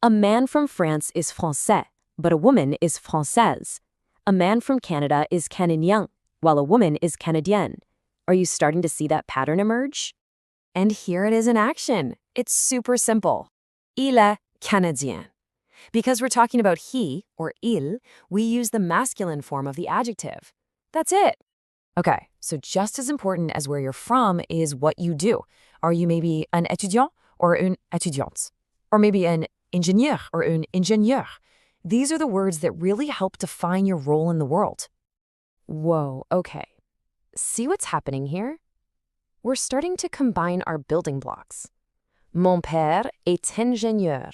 A man from France is français, but a woman is française. A man from Canada is canadien, while a woman is canadienne. Are you starting to see that pattern emerge? And here it is in action. It's super simple. Il est canadien. Because we're talking about he, or il, we use the masculine form of the adjective. That's it. Okay, so just as important as where you're from is what you do. Are you maybe un étudiant or une étudiante? Or maybe an ingénieur or une ingénieure? These are the words that really help define your role in the world. Whoa, okay. See what's happening here? We're starting to combine our building blocks. Mon père est ingénieur.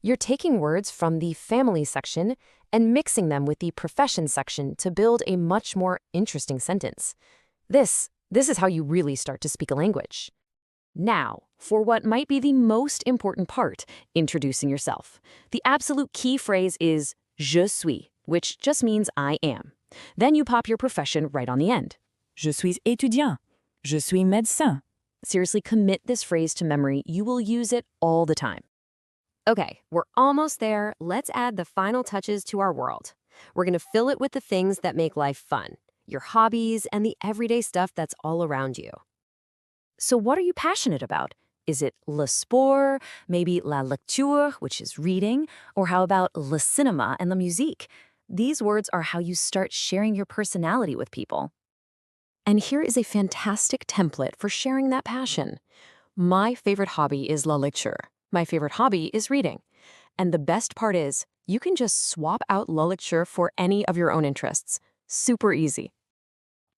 You're taking words from the family section and mixing them with the profession section to build a much more interesting sentence. This is how you really start to speak a language. Now, for what might be the most important part, introducing yourself. The absolute key phrase is je suis, which just means I am. Then you pop your profession right on the end. Je suis étudiant. Je suis médecin. Seriously, commit this phrase to memory. You will use it all the time. Okay, we're almost there. Let's add the final touches to our world. We're going to fill it with the things that make life fun, your hobbies, and the everyday stuff that's all around you. So what are you passionate about? Is it le sport, maybe la lecture, which is reading, or how about le cinéma and la musique? These words are how you start sharing your personality with people. And here is a fantastic template for sharing that passion. My favorite hobby is la lecture. My favorite hobby is reading. And the best part is, you can just swap out la lecture for any of your own interests. Super easy.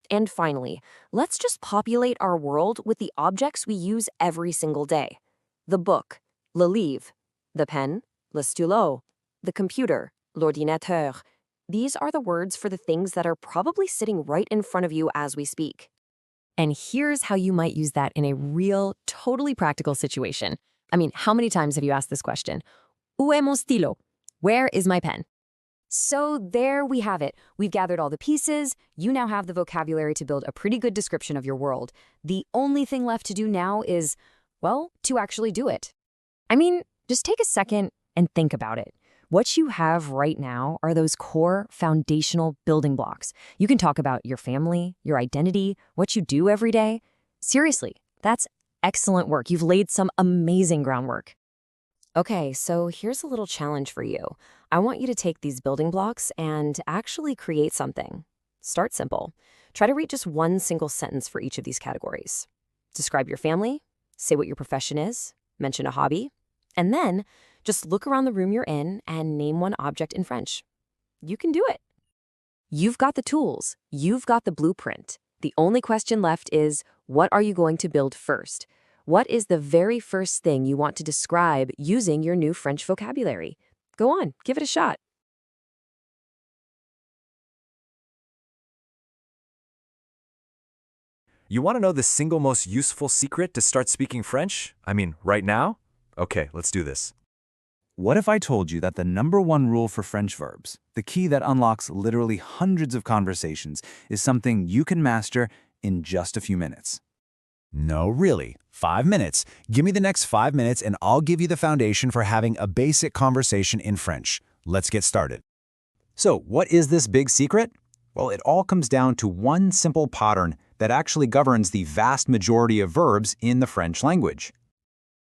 And finally, let's just populate our world with the objects we use every single day. The book, le livre. The pen, le stylo. The computer, l'ordinateur. These are the words for the things that are probably sitting right in front of you as we speak. And here's how you might use that in a real, totally practical situation. I mean, how many times have you asked this question? Où est mon stylo? Where is my pen? So there we have it. We've gathered all the pieces. You now have the vocabulary to build a pretty good description of your world. The only thing left to do now is, well, to actually do it. I mean, just take a second and think about it. What you have right now are those core foundational building blocks. You can talk about your family, your identity, what you do every day. Seriously, that's excellent work. You've laid some amazing groundwork. Okay, so here's a little challenge for you. I want you to take these building blocks and actually create something. Start simple. Try to read just one single sentence for each of these categories. Describe your family, say what your profession is, mention a hobby, and then just look around the room you're in and name one object in French. You can do it. You've got the tools. You've got the blueprint. The only question left is, what are you going to build first? What is the very first thing you want to describe using your new French vocabulary? Go on, give it a shot. You want to know the single most useful secret to start speaking French? I mean, right now? Okay, let's do this. What if I told you that the #1 rule for French verbs, the key that unlocks literally hundreds of conversations, is something you can master in just a few minutes? No, really. 5 minutes. Give me the next 5 minutes and I'll give you the foundation for having a basic conversation in French. Let's get started. So, what is this big secret? Well, it all comes down to one simple pattern that actually governs the vast majority of verbs in the French language.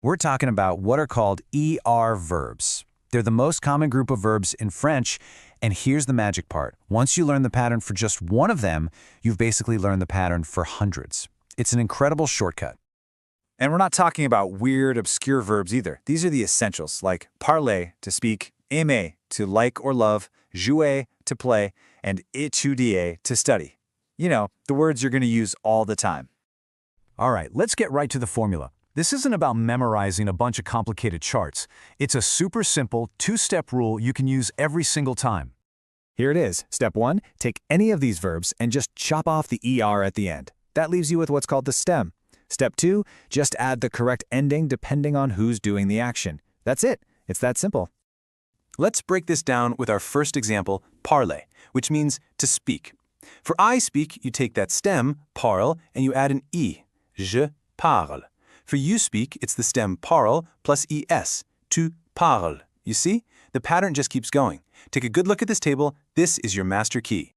We're talking about what are called ER verbs. They're the most common group of verbs in French, and here's the magic part. Once you learn the pattern for just one of them, you've basically learned the pattern for hundreds. It's an incredible shortcut. And we're not talking about weird, obscure verbs either. These are the essentials, like parler, to speak, aimer, to like or love, jouer, to play, and étudier, to study. You know, the words you're going to use all the time. All right, let's get right to the formula. This isn't about memorizing a bunch of complicated charts. It's a super simple two-step rule you can use every single time. Here it is. Step 1, take any of these verbs and just chop off the ER at the end. That leaves you with what's called the stem. Step 2, just add the correct ending depending on who's doing the action. That's it. It's that simple. Let's break this down with our first example, parler, which means to speak. For I speak, you take that stem, parle, and you add an I, je parle. For you speak, it's the stem parle plus es, tu parles. You see? The pattern just keeps going. Take a good look at this table. This is your master key.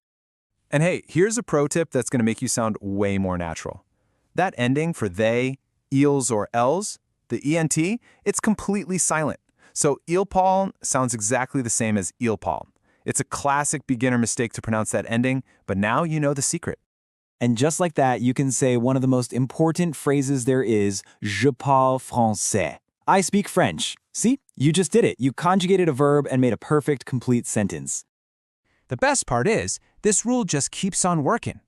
And hey, here's a pro tip that's going to make you sound way more natural. That ending for they, ils, or els, the ENT, it's completely silent. So ilpal sounds exactly the same as ilpal. It's a classic beginner mistake to pronounce that ending, but now you know the secret. And just like that, you can say one of the most important phrases there is, je parle français. I speak French. See? You just did it. You conjugated a verb and made a perfect, complete sentence. The best part is, this rule just keeps on working.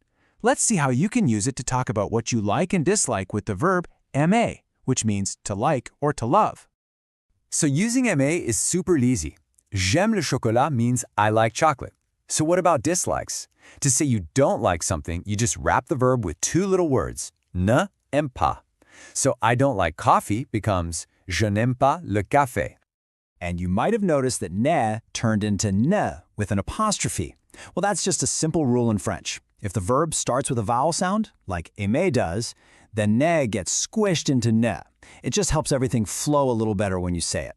Let's see how you can use it to talk about what you like and dislike with the verb aimer, which means to like or to love. So using aimer is super easy. J'aime le chocolat means I like chocolate. So what about dislikes? To say you don't like something, you just wrap the verb with two little words, ne aime pas. So I don't like coffee becomes je n'aime pas le café. And you might have noticed that ne turned into ne with an apostrophe. Well, that's just a simple rule in French. If the verb starts with a vowel sound, like aimer does, then ne gets squished into ne. It just helps everything flow a little better when you say it.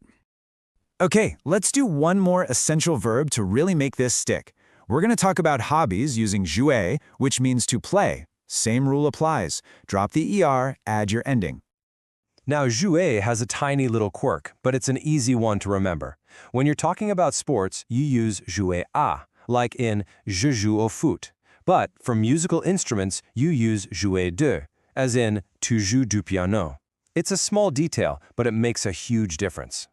Okay, let's do one more essential verb to really make this stick. We're going to talk about hobbies using jouer, which means to play. Same rule applies. Drop the ER, add your ending. Now, jouer has a tiny little quirk, but it's an easy one to remember. When you're talking about sports, you use jouer à, like in je joue au foot. But for musical instruments, you use jouer de, as in tu joues du piano. It's a small detail, but it makes a huge difference.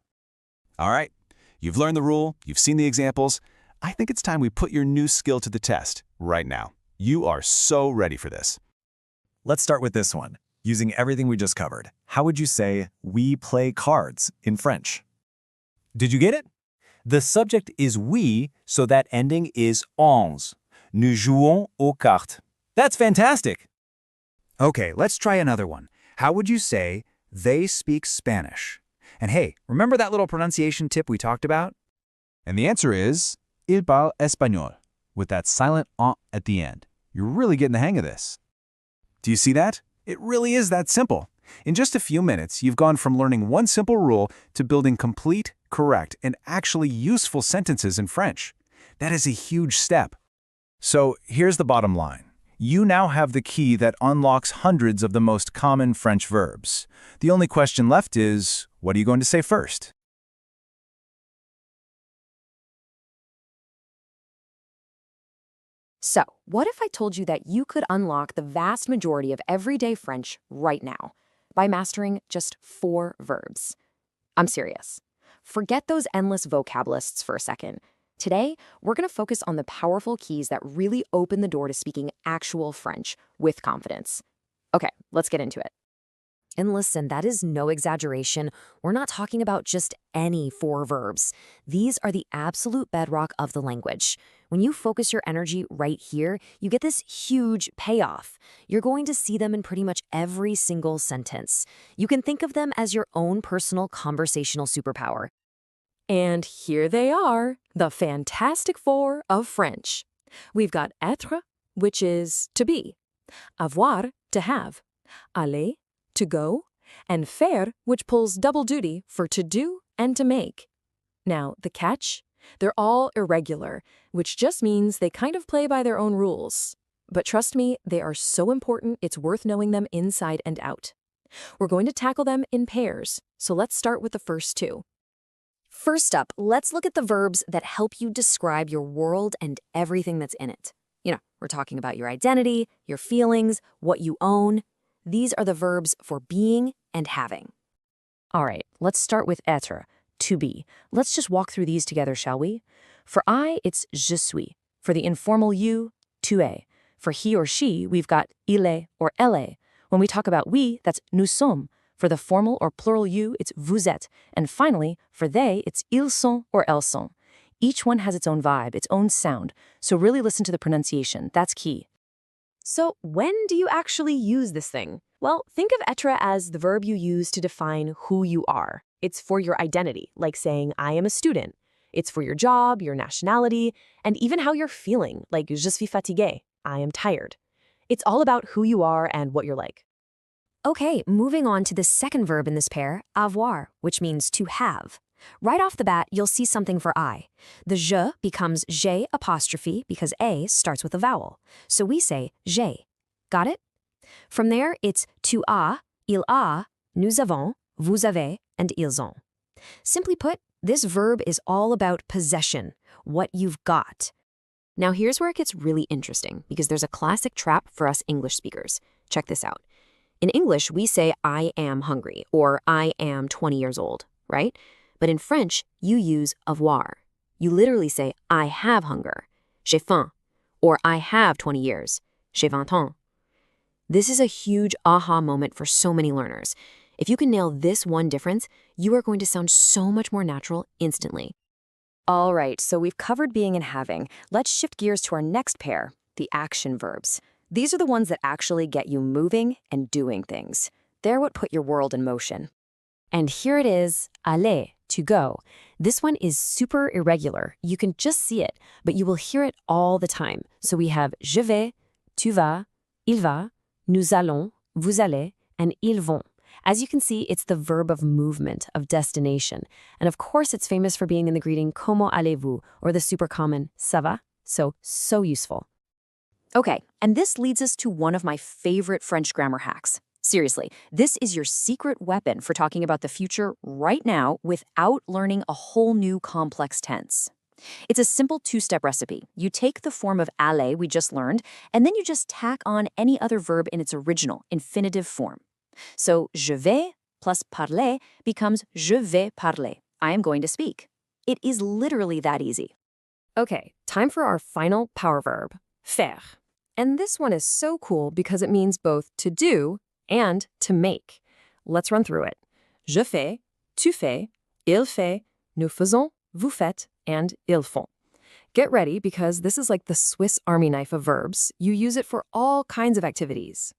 All right, you've learned the rule, you've seen the examples. I think it's time we put your new skill to the test right now. You are so ready for this. Let's start with this one. Using everything we just covered, how would you say we play cards in French? Did you get it? The subject is we, so that ending is ons. Nous jouons aux cartes. That's fantastic. Okay, let's try another one. How would you say they speak Spanish? And hey, remember that little pronunciation tip we talked about? And the answer is, il parle espagnol, with that silent en at the end. You're really getting the hang of this. Do you see that? It really is that simple. In just a few minutes, you've gone from learning one simple rule to building complete, correct, and actually useful sentences in French. That is a huge step. So here's the bottom line. You now have the key that unlocks hundreds of the most common French verbs. The only question left is, what are you going to say first? So, what if I told you that you could unlock the vast majority of everyday French right now by mastering just 4 verbs? I'm serious. Forget those endless vocab lists for a second. Today, we're going to focus on the powerful keys that really open the door to speaking actual French with confidence. Okay, let's get into it. And listen, that is no exaggeration. We're not talking about just any 4 verbs. These are the absolute bedrock of the language. When you focus your energy right here, you get this huge payoff. You're going to see them in pretty much every single sentence. You can think of them as your own personal conversational superpower. And here they are, the Fantastic Four of French. We've got être, which is to be, avoir, to have, aller, to go, and faire, which pulls double duty for to do and to make. Now, the catch? They're all irregular, which just means they kind of play by their own rules. But trust me, they are so important, it's worth knowing them inside and out. We're going to tackle them in pairs, so let's start with the first 2. First up, let's look at the verbs that help you describe your world and everything that's in it. You know, we're talking about your identity, your feelings, what you own. These are the verbs for being and having. All right, let's start with être, to be. Let's just walk through these together, shall we? For I, it's je suis. For the informal you, tu es. For he or she, we've got il est or elle est. When we talk about we, that's nous sommes. For the formal or plural you, it's vous êtes. And finally, for they, it's ils sont or elles sont. Each one has its own vibe, its own sound. So really listen to the pronunciation. That's key. So when do you actually use this thing? Well, think of être as the verb you use to define who you are. It's for your identity, like saying, I am a student. It's for your job, your nationality, and even how you're feeling, like je suis fatigué, I am tired. It's all about who you are and what you're like. Okay, moving on to the second verb in this pair, avoir, which means to have. Right off the bat, you'll see something for I. The je becomes j'ai apostrophe because A starts with a vowel. So we say j'ai. Got it? From there, it's tu as, il a, nous avons, vous avez, and ils ont. Simply put, this verb is all about possession, what you've got. Now here's where it gets really interesting because there's a classic trap for us English speakers. Check this out. In English, we say I am hungry or I am 20 years old, right? But in French, you use avoir. You literally say I have hunger, j'ai faim, or I have 20 years, j'ai 20 ans. This is a huge aha moment for so many learners. If you can nail this one difference, you are going to sound so much more natural instantly. All right, so we've covered being and having. Let's shift gears to our next pair, the action verbs. These are the ones that actually get you moving and doing things. They're what put your world in motion. And here it is, aller, to go. This one is super irregular. You can just see it, but you will hear it all the time. So we have je vais, tu vas, il va, nous allons, vous allez, and ils vont. As you can see, it's the verb of movement, of destination. And of course, it's famous for being in the greeting comment allez-vous, or the super common ça va? So useful. Okay, and this leads us to one of my favorite French grammar hacks. Seriously, this is your secret weapon for talking about the future right now without learning a whole new complex tense. It's a simple two-step recipe. You take the form of aller we just learned, and then you just tack on any other verb in its original, infinitive form. So je vais plus parler becomes je vais parler. I am going to speak. It is literally that easy. Okay, time for our final power verb, faire. And this one is so cool because it means both to do and to make. Let's run through it. Je fais, tu fais, il fait, nous faisons, vous faites, and ils font. Get ready because this is like the Swiss Army knife of verbs. You use it for all kinds of activities.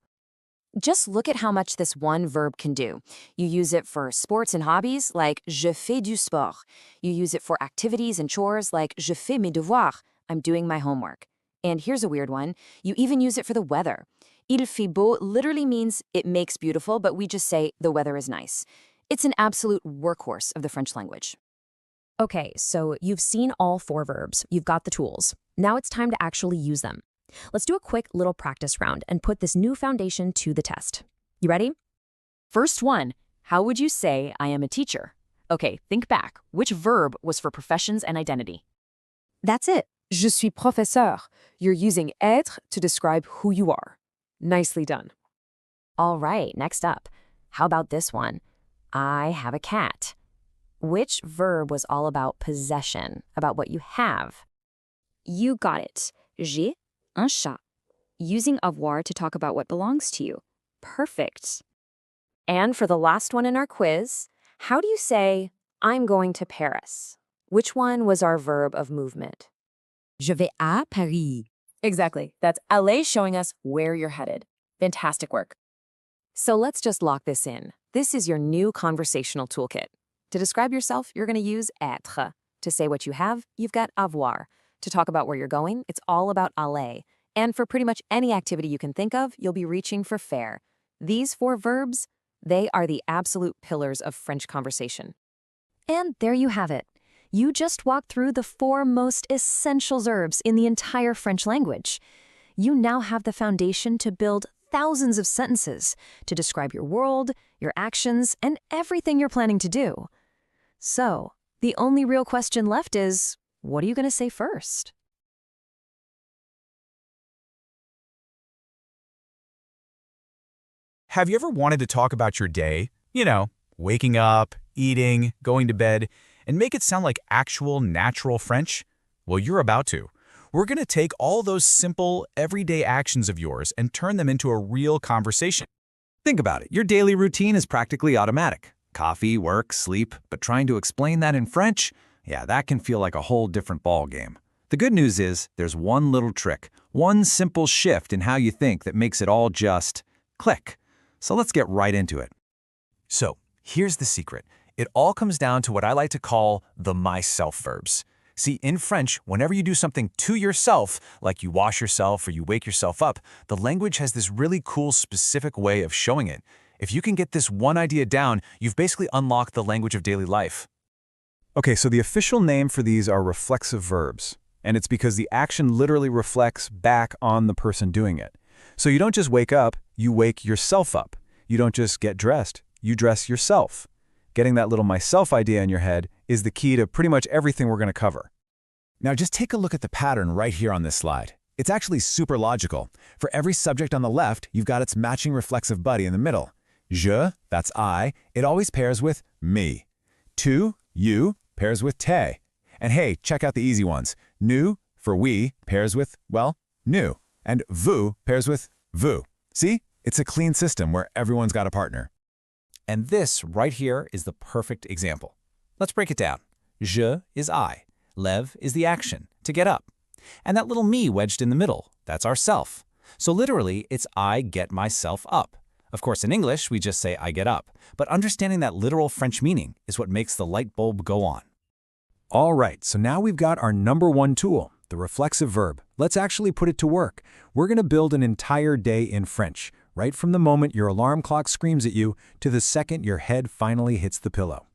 Just look at how much this one verb can do. You use it for sports and hobbies, like je fais du sport. You use it for activities and chores, like je fais mes devoirs. I'm doing my homework. And here's a weird one. You even use it for the weather. Il fait beau literally means it makes beautiful, but we just say the weather is nice. It's an absolute workhorse of the French language. Okay, so you've seen all four verbs. You've got the tools. Now it's time to actually use them. Let's do a quick little practice round and put this new foundation to the test. You ready? First one, how would you say I am a teacher? Okay, think back. Which verb was for professions and identity? That's it. Je suis professeur. You're using être to describe who you are. Nicely done. All right, next up. How about this one? I have a cat. Which verb was all about possession, about what you have? You got it. J'ai un chat. Using avoir to talk about what belongs to you. Perfect. And for the last one in our quiz, how do you say, I'm going to Paris? Which one was our verb of movement? Je vais à Paris. Exactly. That's aller showing us where you're headed. Fantastic work. So let's just lock this in. This is your new conversational toolkit. To describe yourself, you're going to use être. To say what you have, you've got avoir. To talk about where you're going, it's all about aller. And for pretty much any activity you can think of, you'll be reaching for faire. These four verbs, they are the absolute pillars of French conversation. And there you have it. You just walked through the four most essential verbs in the entire French language. You now have the foundation to build thousands of sentences to describe your world, your actions, and everything you're planning to do. So, the only real question left is, what are you going to say first? Have you ever wanted to talk about your day? You know, waking up, eating, going to bed, and make it sound like actual natural French? Well, you're about to. We're going to take all those simple, everyday actions of yours and turn them into a real conversation. Think about it. Your daily routine is practically automatic. Coffee, work, sleep, but trying to explain that in French, yeah, that can feel like a whole different ball game. The good news is there's one little trick, one simple shift in how you think that makes it all just click. So let's get right into it. So here's the secret. It all comes down to what I like to call the myself verbs. See, in French, whenever you do something to yourself, like you wash yourself or you wake yourself up, the language has this really cool specific way of showing it. If you can get this one idea down, you've basically unlocked the language of daily life. Okay, so the official name for these are reflexive verbs, and it's because the action literally reflects back on the person doing it. So you don't just wake up, you wake yourself up. You don't just get dressed, you dress yourself. Getting that little myself idea in your head is the key to pretty much everything we're going to cover. Now just take a look at the pattern right here on this slide. It's actually super logical. For every subject on the left, you've got its matching reflexive buddy in the middle. Je, that's I, it always pairs with me. Tu, you, pairs with te. And hey, check out the easy ones. Nous, for we, pairs with, well, nous. And vous pairs with vous. See? It's a clean system where everyone's got a partner. And this right here is the perfect example. Let's break it down. Je is I. Lève is the action, to get up. And that little me wedged in the middle, that's our self. So literally, it's I get myself up. Of course, in English, we just say I get up. But understanding that literal French meaning is what makes the light bulb go on. All right, so now we've got our number one tool, the reflexive verb. Let's actually put it to work. We're going to build an entire day in French, right from the moment your alarm clock screams at you to the second your head finally hits the pillow.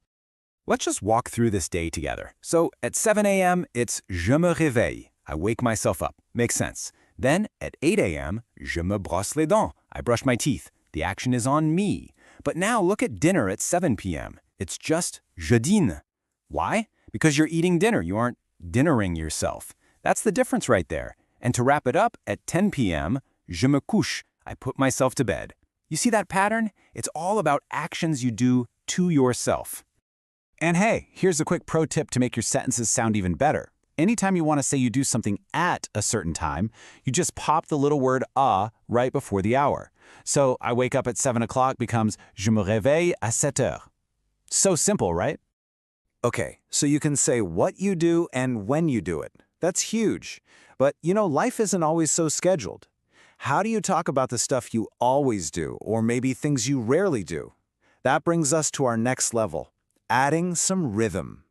Let's just walk through this day together. So at 7 a.m., it's je me réveille. I wake myself up. Makes sense. Then at 8 a.m., je me brosse les dents. I brush my teeth. The action is on me. But now look at dinner at 7 p.m. It's just je dîne. Why? Because you're eating dinner. You aren't dinnering yourself. That's the difference right there. And to wrap it up, at 10 p.m., je me couche. I put myself to bed. You see that pattern? It's all about actions you do to yourself. And hey, here's a quick pro tip to make your sentences sound even better. Anytime you want to say you do something at a certain time, you just pop the little word right before the hour. So I wake up at 7 o'clock becomes je me réveille à 7 heures. So simple, right? Okay, so you can say what you do and when you do it. That's huge. But, life isn't always so scheduled. How do you talk about the stuff you always do, or maybe things you rarely do? That brings us to our next level, adding some rhythm.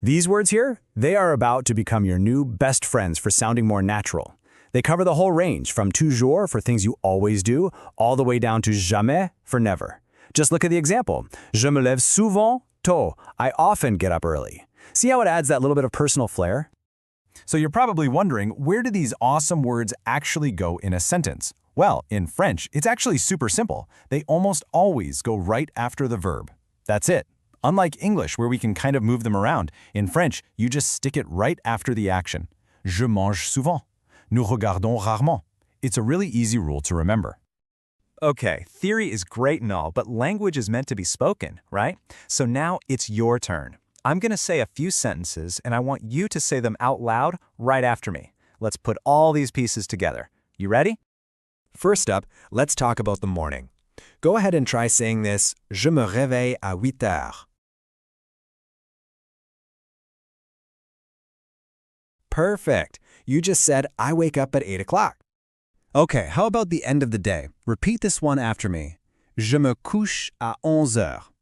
These words here, they are about to become your new best friends for sounding more natural. They cover the whole range from toujours for things you always do, all the way down to jamais for never. Just look at the example. Je me lève souvent tôt. I often get up early. See how it adds that little bit of personal flair? So you're probably wondering, where do these awesome words actually go in a sentence? Well, in French, it's actually super simple. They almost always go right after the verb. That's it. Unlike English, where we can kind of move them around, in French, you just stick it right after the action. Je mange souvent. Nous regardons rarement. It's a really easy rule to remember. Okay, theory is great and all, but language is meant to be spoken, right? So now it's your turn. I'm going to say a few sentences, and I want you to say them out loud right after me. Let's put all these pieces together. You ready? First up, let's talk about the morning. Go ahead and try saying this, je me réveille à 8 heures. Perfect. You just said, I wake up at 8 o'clock. Okay, how about the end of the day? Repeat this one after me. Je me couche à 11 heures.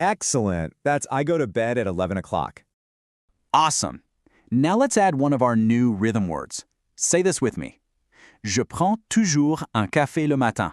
Excellent. That's I go to bed at 11 o'clock. Awesome. Now let's add one of our new rhythm words. Say this with me. Je prends toujours un café le matin.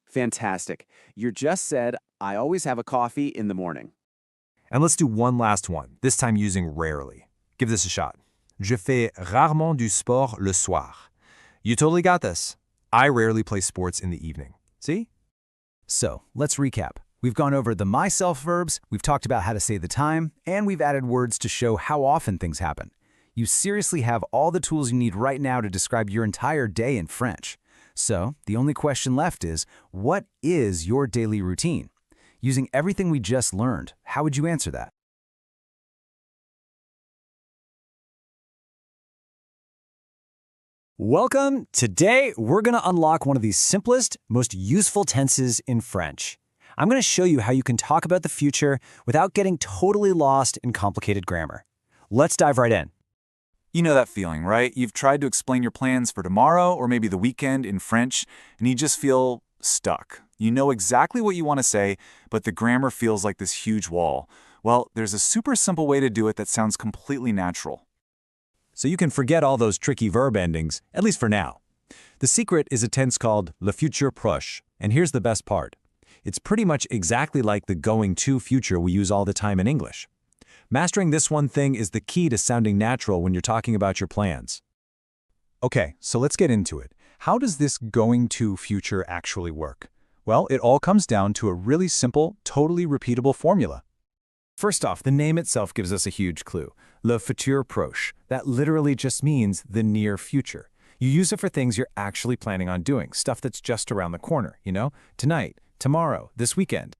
Fantastic. You just said, I always have a coffee in the morning. And let's do one last one, this time using rarely. Give this a shot. Je fais rarement du sport le soir. You totally got this. I rarely play sports in the evening. See? So, let's recap. We've gone over the myself verbs, we've talked about how to say the time, and we've added words to show how often things happen. You seriously have all the tools you need right now to describe your entire day in French. So, the only question left is, what is your daily routine? Using everything we just learned, how would you answer that? Welcome! Today, we're going to unlock one of the simplest, most useful tenses in French. I'm going to show you how you can talk about the future without getting totally lost in complicated grammar. Let's dive right in. You know that feeling, right? You've tried to explain your plans for tomorrow or maybe the weekend in French, and you just feel stuck. You know exactly what you want to say, but the grammar feels like this huge wall. Well, there's a super simple way to do it that sounds completely natural. So you can forget all those tricky verb endings, at least for now. The secret is a tense called le futur proche, and here's the best part. It's pretty much exactly like the going to future we use all the time in English. Mastering this one thing is the key to sounding natural when you're talking about your plans. Okay, so let's get into it. How does this going to future actually work? Well, it all comes down to a really simple, totally repeatable formula. First off, the name itself gives us a huge clue. Le futur proche. That literally just means the near future. You use it for things you're actually planning on doing, stuff that's just around the corner, tonight, tomorrow, this weekend.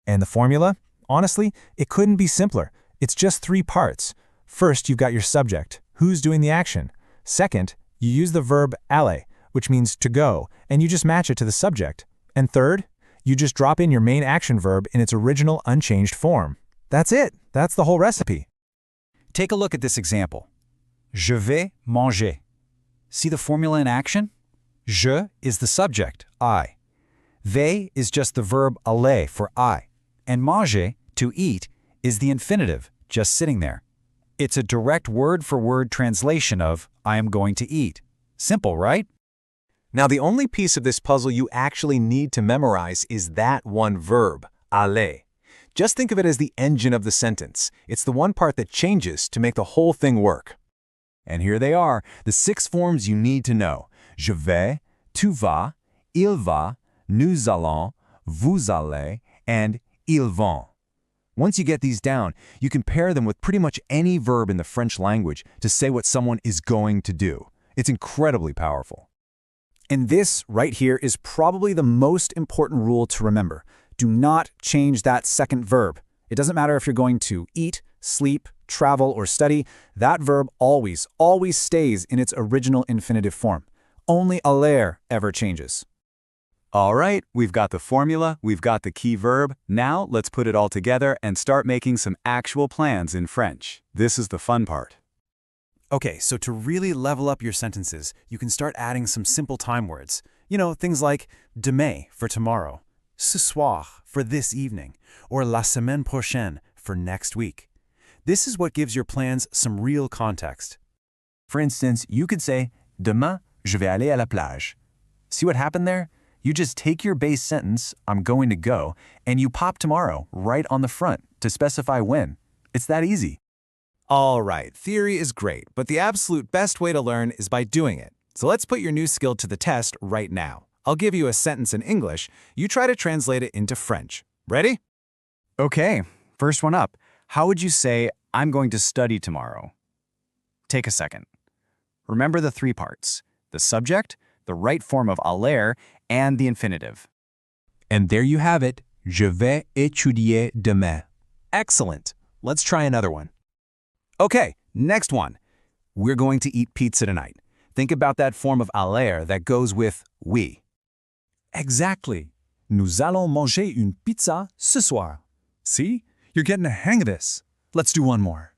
And the formula? Honestly, it couldn't be simpler. It's just 3 parts. First, you've got your subject, who's doing the action. Second, you use the verb aller, which means to go, and you just match it to the subject. And third, you just drop in your main action verb in its original unchanged form. That's it. That's the whole recipe. Take a look at this example. Je vais manger. See the formula in action? Je is the subject, I. Vais is just the verb aller for I. And manger, to eat, is the infinitive, just sitting there. It's a direct word-for-word translation of I am going to eat. Simple, right? Now, the only piece of this puzzle you actually need to memorize is that one verb, aller. Just think of it as the engine of the sentence. It's the one part that changes to make the whole thing work. And here they are, the 6 forms you need to know. Je vais, tu vas, il va, nous allons, vous allez, and ils vont. Once you get these down, you can pair them with pretty much any verb in the French language to say what someone is going to do. It's incredibly powerful. And this right here is probably the most important rule to remember. Do not change that second verb. It doesn't matter if you're going to eat, sleep, travel, or study. That verb always stays in its original infinitive form. Only aller ever changes. All right, we've got the formula, we've got the key verb. Now let's put it all together and start making some actual plans in French. This is the fun part. Okay, so to really level up your sentences, you can start adding some simple time words. Things like demain for tomorrow, ce soir for this evening, or la semaine prochaine for next week. This is what gives your plans some real context. For instance, you could say, demain, je vais aller à la plage. See what happened there? You just take your base sentence, I'm going to go, and you pop tomorrow right on the front to specify when. It's that easy. All right, theory is great, but the absolute best way to learn is by doing it. So let's put your new skill to the test right now. I'll give you a sentence in English. You try to translate it into French. Ready? Okay, first one up. How would you say, I'm going to study tomorrow? Take a second. Remember the three parts: the subject, the right form of aller, and the infinitive. And there you have it. Je vais étudier demain. Excellent. Let's try another one. Okay, next one. We're going to eat pizza tonight. Think about that form of aller that goes with we. Exactly. Nous allons manger une pizza ce soir. See? You're getting the hang of this. Let's do one more.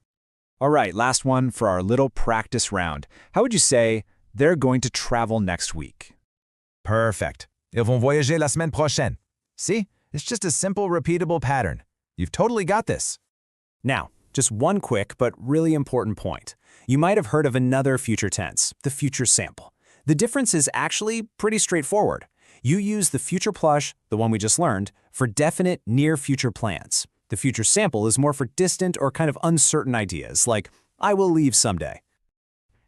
All right, last one for our little practice round. How would you say, they're going to travel next week? Perfect. Ils vont voyager la semaine prochaine. See? It's just a simple, repeatable pattern. You've totally got this. Now, just one quick but really important point. You might have heard of another future tense, the future sample. The difference is actually pretty straightforward. You use the future plush, the one we just learned, for definite near future plans. The future sample is more for distant or kind of uncertain ideas, like, I will leave someday.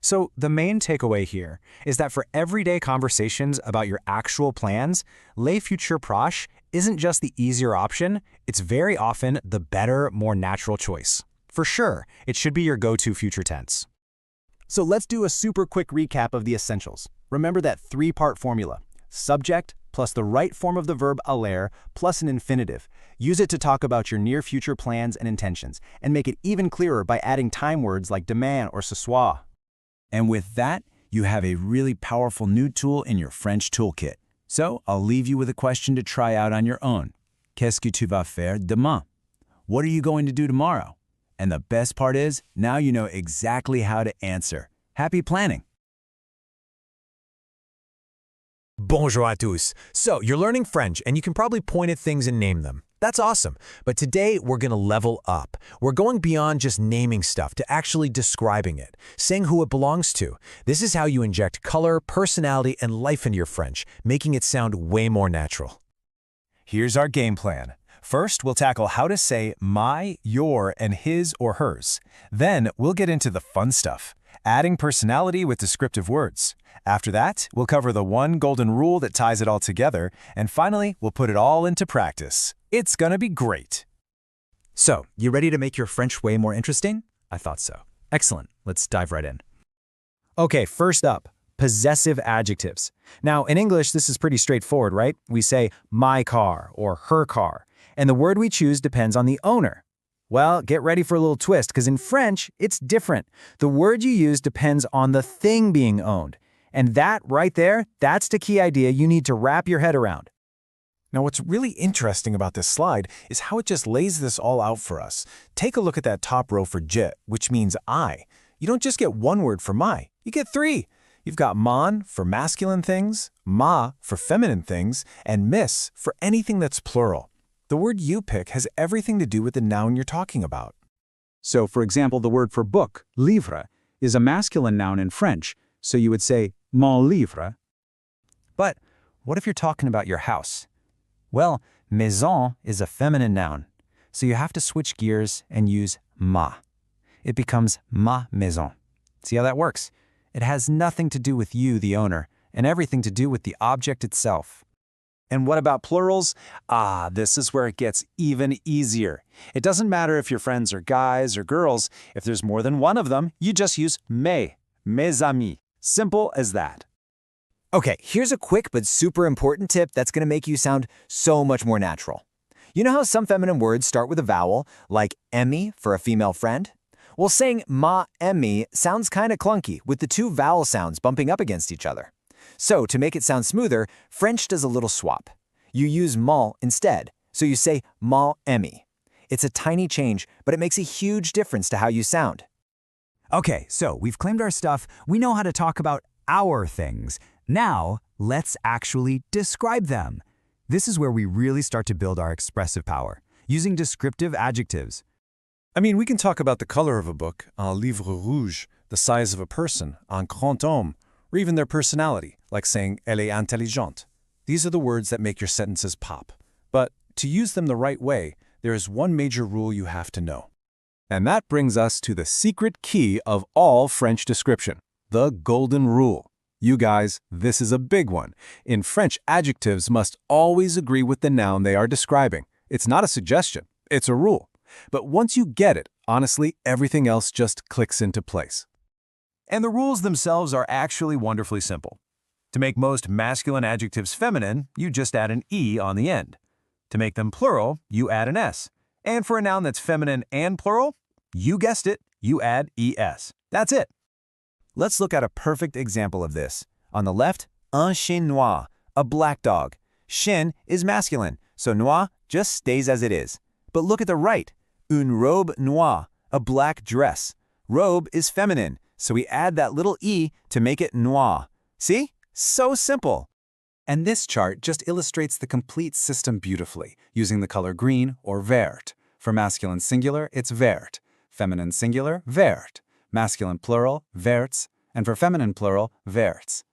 So the main takeaway here is that for everyday conversations about your actual plans, les futurs proches isn't just the easier option, it's very often the better, more natural choice. For sure, it should be your go-to future tense. So let's do a super quick recap of the essentials. Remember that three-part formula: subject plus the right form of the verb aller plus an infinitive. Use it to talk about your near future plans and intentions, and make it even clearer by adding time words like demain or ce soir. And with that, you have a really powerful new tool in your French toolkit. So I'll leave you with a question to try out on your own. Qu'est-ce que tu vas faire demain? What are you going to do tomorrow? And the best part is, now you know exactly how to answer. Happy planning! Bonjour à tous. So, you're learning French, and you can probably point at things and name them. That's awesome. But today, we're going to level up. We're going beyond just naming stuff to actually describing it, saying who it belongs to. This is how you inject color, personality, and life into your French, making it sound way more natural. Here's our game plan. First, we'll tackle how to say my, your, and his or hers. Then, we'll get into the fun stuff, adding personality with descriptive words. After that, we'll cover the one golden rule that ties it all together, and finally, we'll put it all into practice. It's gonna be great. So, you ready to make your French way more interesting? I thought so. Excellent. Let's dive right in. Okay, first up, possessive adjectives. Now, in English, this is pretty straightforward, right? We say my car or her car, and the word we choose depends on the owner. Well, get ready for a little twist, because in French, it's different. The word you use depends on the thing being owned. And that right there, that's the key idea you need to wrap your head around. Now, what's really interesting about this slide is how it just lays this all out for us. Take a look at that top row for je, which means I. You don't just get one word for my, you get three. You've got mon for masculine things, ma for feminine things, and miss for anything that's plural. The word you pick has everything to do with the noun you're talking about. So, for example, the word for book, livre, is a masculine noun in French, so you would say mon livre. But what if you're talking about your house? Well, maison is a feminine noun, so you have to switch gears and use ma. It becomes ma maison. See how that works? It has nothing to do with you, the owner, and everything to do with the object itself. And what about plurals? This is where it gets even easier. It doesn't matter if your friends are guys or girls. If there's more than one of them, you just use mes amis. Simple as that. Okay, here's a quick but super important tip that's going to make you sound so much more natural. You know how some feminine words start with a vowel, like emi for a female friend? Well, saying ma emi sounds kind of clunky with the two vowel sounds bumping up against each other. So, to make it sound smoother, French does a little swap. You use mal instead, so you say mal emi. It's a tiny change, but it makes a huge difference to how you sound. Okay, so we've claimed our stuff. We know how to talk about our things. Now, let's actually describe them. This is where we really start to build our expressive power, using descriptive adjectives. I mean, we can talk about the color of a book, un livre rouge, the size of a person, un grand homme, or even their personality, like saying elle est intelligente. These are the words that make your sentences pop. But to use them the right way, there is one major rule you have to know. And that brings us to the secret key of all French description, the golden rule. You guys, this is a big one. In French, adjectives must always agree with the noun they are describing. It's not a suggestion, it's a rule. But once you get it, honestly, everything else just clicks into place. And the rules themselves are actually wonderfully simple. To make most masculine adjectives feminine, you just add an E on the end. To make them plural, you add an S. And for a noun that's feminine and plural, you guessed it, you add ES. That's it. Let's look at a perfect example of this. On the left, un chien noir, a black dog. Chien is masculine, so noir just stays as it is. But look at the right, une robe noire, a black dress. Robe is feminine, so we add that little E to make it noir. See? So simple. And this chart just illustrates the complete system beautifully, using the color green or vert. For masculine singular, it's vert. Feminine singular, vert. Masculine plural, verts. And for feminine plural, verts.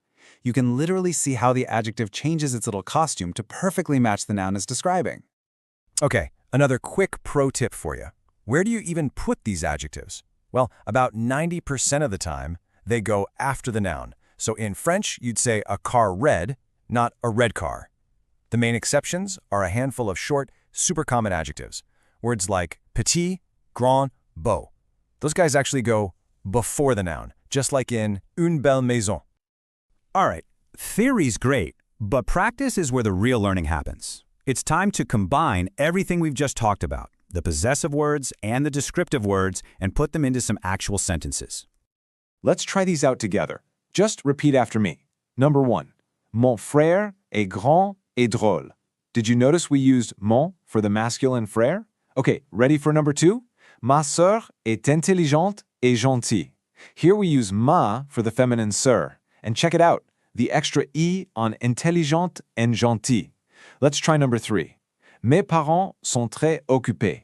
You can literally see how the adjective changes its little costume to perfectly match the noun it's describing. Okay, another quick pro tip for you. Where do you even put these adjectives? Well, about 90% of the time, they go after the noun. So in French, you'd say a car red, not a red car. The main exceptions are a handful of short, super common adjectives. Words like petit, grand, beau. Those guys actually go before the noun, just like in une belle maison. All right, theory's great, but practice is where the real learning happens. It's time to combine everything we've just talked about, the possessive words and the descriptive words, and put them into some actual sentences. Let's try these out together. Just repeat after me. Number 1. Mon frère est grand et drôle. Did you notice we used mon for the masculine frère? Okay, ready for number 2? Ma sœur est intelligente et gentille. Here we use ma for the feminine sœur. And check it out, the extra E on intelligente and gentille. Let's try number 3. Mes parents sont très occupés.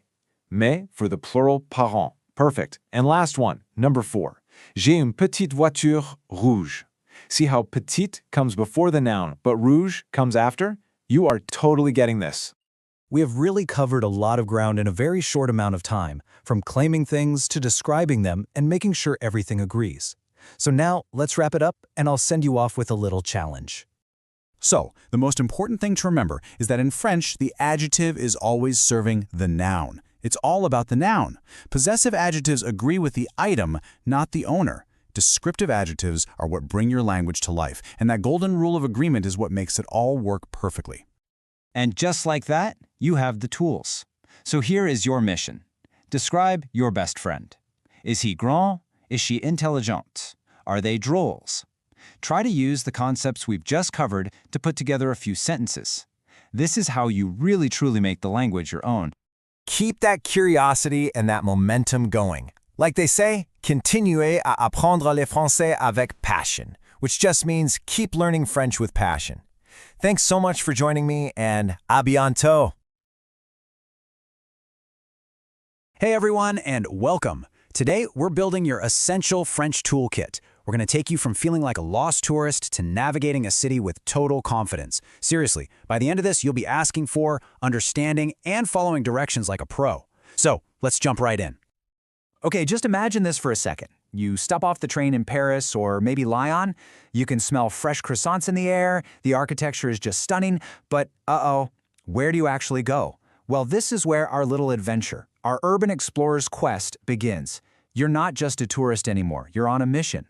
Mes for the plural parents. Perfect. And last one, number 4. J'ai une petite voiture rouge. See how petite comes before the noun, but rouge comes after? You are totally getting this. We have really covered a lot of ground in a very short amount of time, from claiming things to describing them and making sure everything agrees. So now, let's wrap it up, and I'll send you off with a little challenge. So, the most important thing to remember is that in French, the adjective is always serving the noun. It's all about the noun. Possessive adjectives agree with the item, not the owner. Descriptive adjectives are what bring your language to life, and that golden rule of agreement is what makes it all work perfectly. And just like that, you have the tools. So here is your mission. Describe your best friend. Is he grand? Is she intelligente? Are they drôles? Try to use the concepts we've just covered to put together a few sentences. This is how you really truly make the language your own. Keep that curiosity and that momentum going. Like they say, continuez à apprendre le français avec passion, which just means keep learning French with passion. Thanks so much for joining me, and à bientôt. Hey everyone, and welcome. Today, we're building your essential French toolkit. We're going to take you from feeling like a lost tourist to navigating a city with total confidence. Seriously, by the end of this, you'll be asking for, understanding, and following directions like a pro. So, let's jump right in. Okay, just imagine this for a second. You step off the train in Paris or maybe Lyon. You can smell fresh croissants in the air. The architecture is just stunning. But, where do you actually go? Well, this is where our little adventure, our urban explorer's quest, begins. You're not just a tourist anymore. You're on a mission.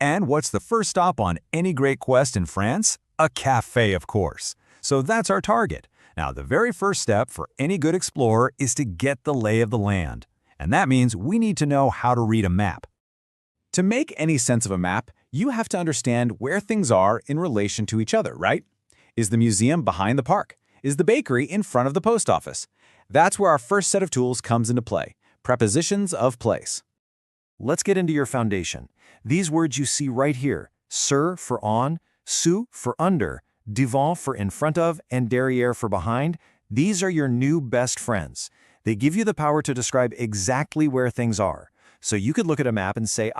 And what's the first stop on any great quest in France? A cafe, of course. So that's our target. Now, the very first step for any good explorer is to get the lay of the land. And that means we need to know how to read a map. To make any sense of a map, you have to understand where things are in relation to each other, right? Is the museum behind the park? Is the bakery in front of the post office? That's where our first set of tools comes into play, prepositions of place. Let's get into your foundation. These words you see right here, sur for on, sous for under, devant for in front of, and derrière for behind, these are your new best friends. They give you the power to describe exactly where things are. So you could look at a map and say,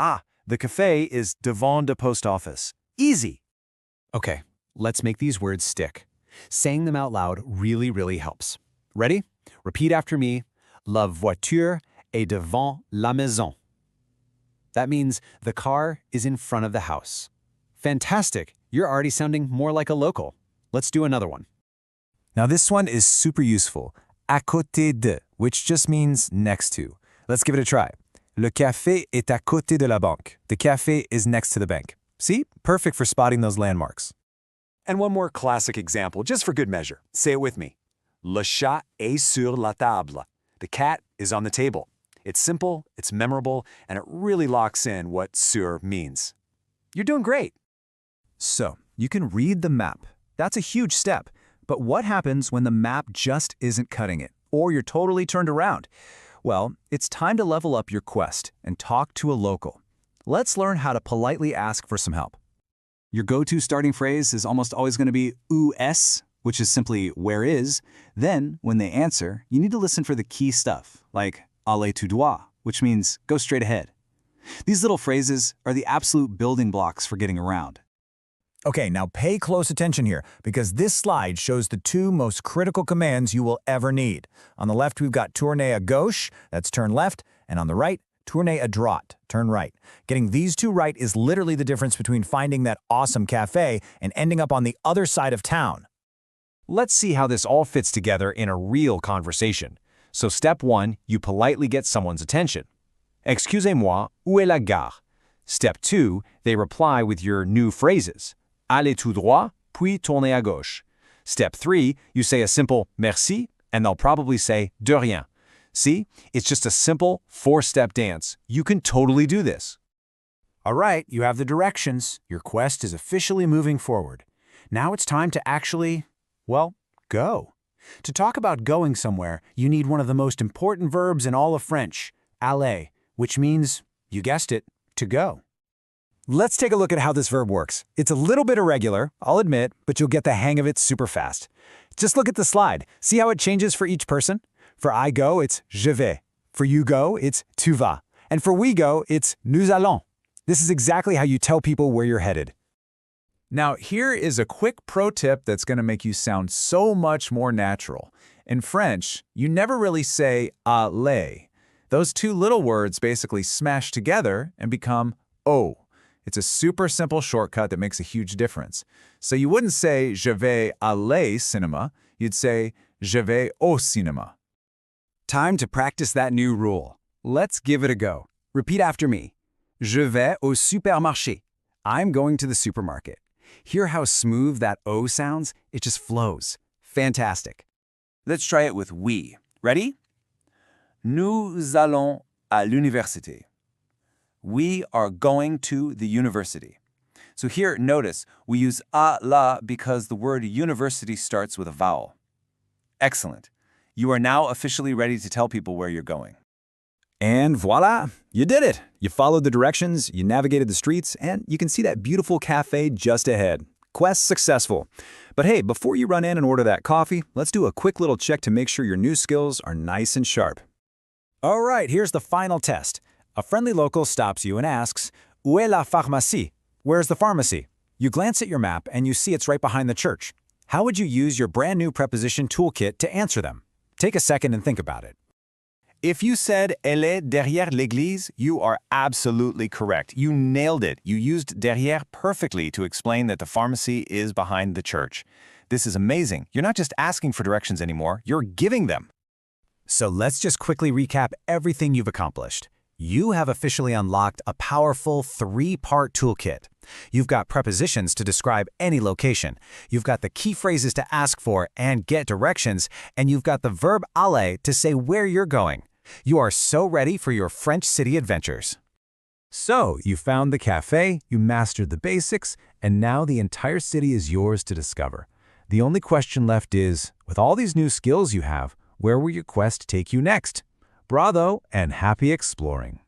the café is devant the post office. Easy. Okay, let's make these words stick. Saying them out loud really helps. Ready? Repeat after me. La voiture est devant la maison. That means the car is in front of the house. Fantastic! You're already sounding more like a local. Let's do another one. Now this one is super useful. à côté de, which just means next to. Let's give it a try. Le café est à côté de la banque. The café is next to the bank. See? Perfect for spotting those landmarks. And one more classic example, just for good measure. Say it with me. Le chat est sur la table. The cat is on the table. It's simple, it's memorable, and it really locks in what sur means. You're doing great. So, you can read the map. That's a huge step. But what happens when the map just isn't cutting it, or you're totally turned around? Well, it's time to level up your quest and talk to a local. Let's learn how to politely ask for some help. Your go-to starting phrase is almost always going to be où est, which is simply where is. Then, when they answer, you need to listen for the key stuff, like aller tout droit, which means go straight ahead. These little phrases are the absolute building blocks for getting around. Okay, now pay close attention here, because this slide shows the two most critical commands you will ever need. On the left, we've got tourner à gauche, that's turn left, and on the right, tourner à droite, turn right. Getting these two right is literally the difference between finding that awesome cafe and ending up on the other side of town. Let's see how this all fits together in a real conversation. So step 1, you politely get someone's attention. Excusez-moi, où est la gare? Step 2, they reply with your new phrases. Allez tout droit, puis tournez à gauche. Step 3, you say a simple merci, and they'll probably say de rien. See, it's just a simple 4-step dance. You can totally do this. All right, you have the directions. Your quest is officially moving forward. Now it's time to actually, well, go. To talk about going somewhere, you need one of the most important verbs in all of French, aller, which means, you guessed it, to go. Let's take a look at how this verb works. It's a little bit irregular, I'll admit, but you'll get the hang of it super fast. Just look at the slide. See how it changes for each person? For I go, it's je vais. For you go, it's tu vas. And for we go, it's nous allons. This is exactly how you tell people where you're headed. Now, here is a quick pro tip that's going to make you sound so much more natural. In French, you never really say aller. Those two little words basically smash together and become o. It's a super simple shortcut that makes a huge difference. So you wouldn't say je vais aller cinéma, you'd say je vais au cinéma. Time to practice that new rule. Let's give it a go. Repeat after me. Je vais au supermarché. I'm going to the supermarket. Hear how smooth that O sounds? It just flows. Fantastic. Let's try it with we. Ready? Nous allons à l'université. We are going to the university. So here, notice, we use à la because the word university starts with a vowel. Excellent. You are now officially ready to tell people where you're going. And voila, you did it. You followed the directions, you navigated the streets, and you can see that beautiful cafe just ahead. Quest successful. But hey, before you run in and order that coffee, let's do a quick little check to make sure your new skills are nice and sharp. All right, here's the final test. A friendly local stops you and asks, où est la pharmacie? Where's the pharmacy? You glance at your map and you see it's right behind the church. How would you use your brand new preposition toolkit to answer them? Take a second and think about it. If you said elle est derrière l'église, you are absolutely correct. You nailed it. You used derrière perfectly to explain that the pharmacy is behind the church. This is amazing. You're not just asking for directions anymore, you're giving them. So let's just quickly recap everything you've accomplished. You have officially unlocked a powerful 3-part toolkit. You've got prepositions to describe any location. You've got the key phrases to ask for and get directions. And you've got the verb aller to say where you're going. You are so ready for your French city adventures. So, you found the cafe, you mastered the basics, and now the entire city is yours to discover. The only question left is, with all these new skills you have, where will your quest take you next? Bravo and happy exploring.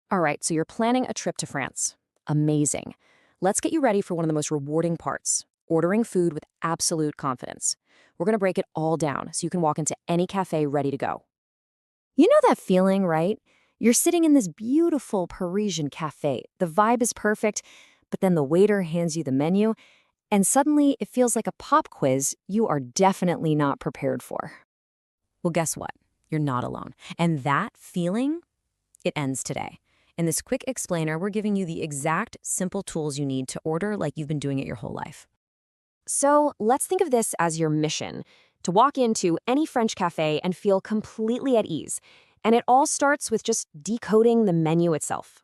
All right, so you're planning a trip to France. Amazing. Let's get you ready for one of the most rewarding parts, ordering food with absolute confidence. We're going to break it all down so you can walk into any cafe ready to go. You know that feeling, right? You're sitting in this beautiful Parisian cafe. The vibe is perfect, but then the waiter hands you the menu, and suddenly it feels like a pop quiz you are definitely not prepared for. Well, guess what? You're not alone. And that feeling, it ends today. In this quick explainer, we're giving you the exact simple tools you need to order like you've been doing it your whole life. So let's think of this as your mission, to walk into any French cafe and feel completely at ease. And it all starts with just decoding the menu itself.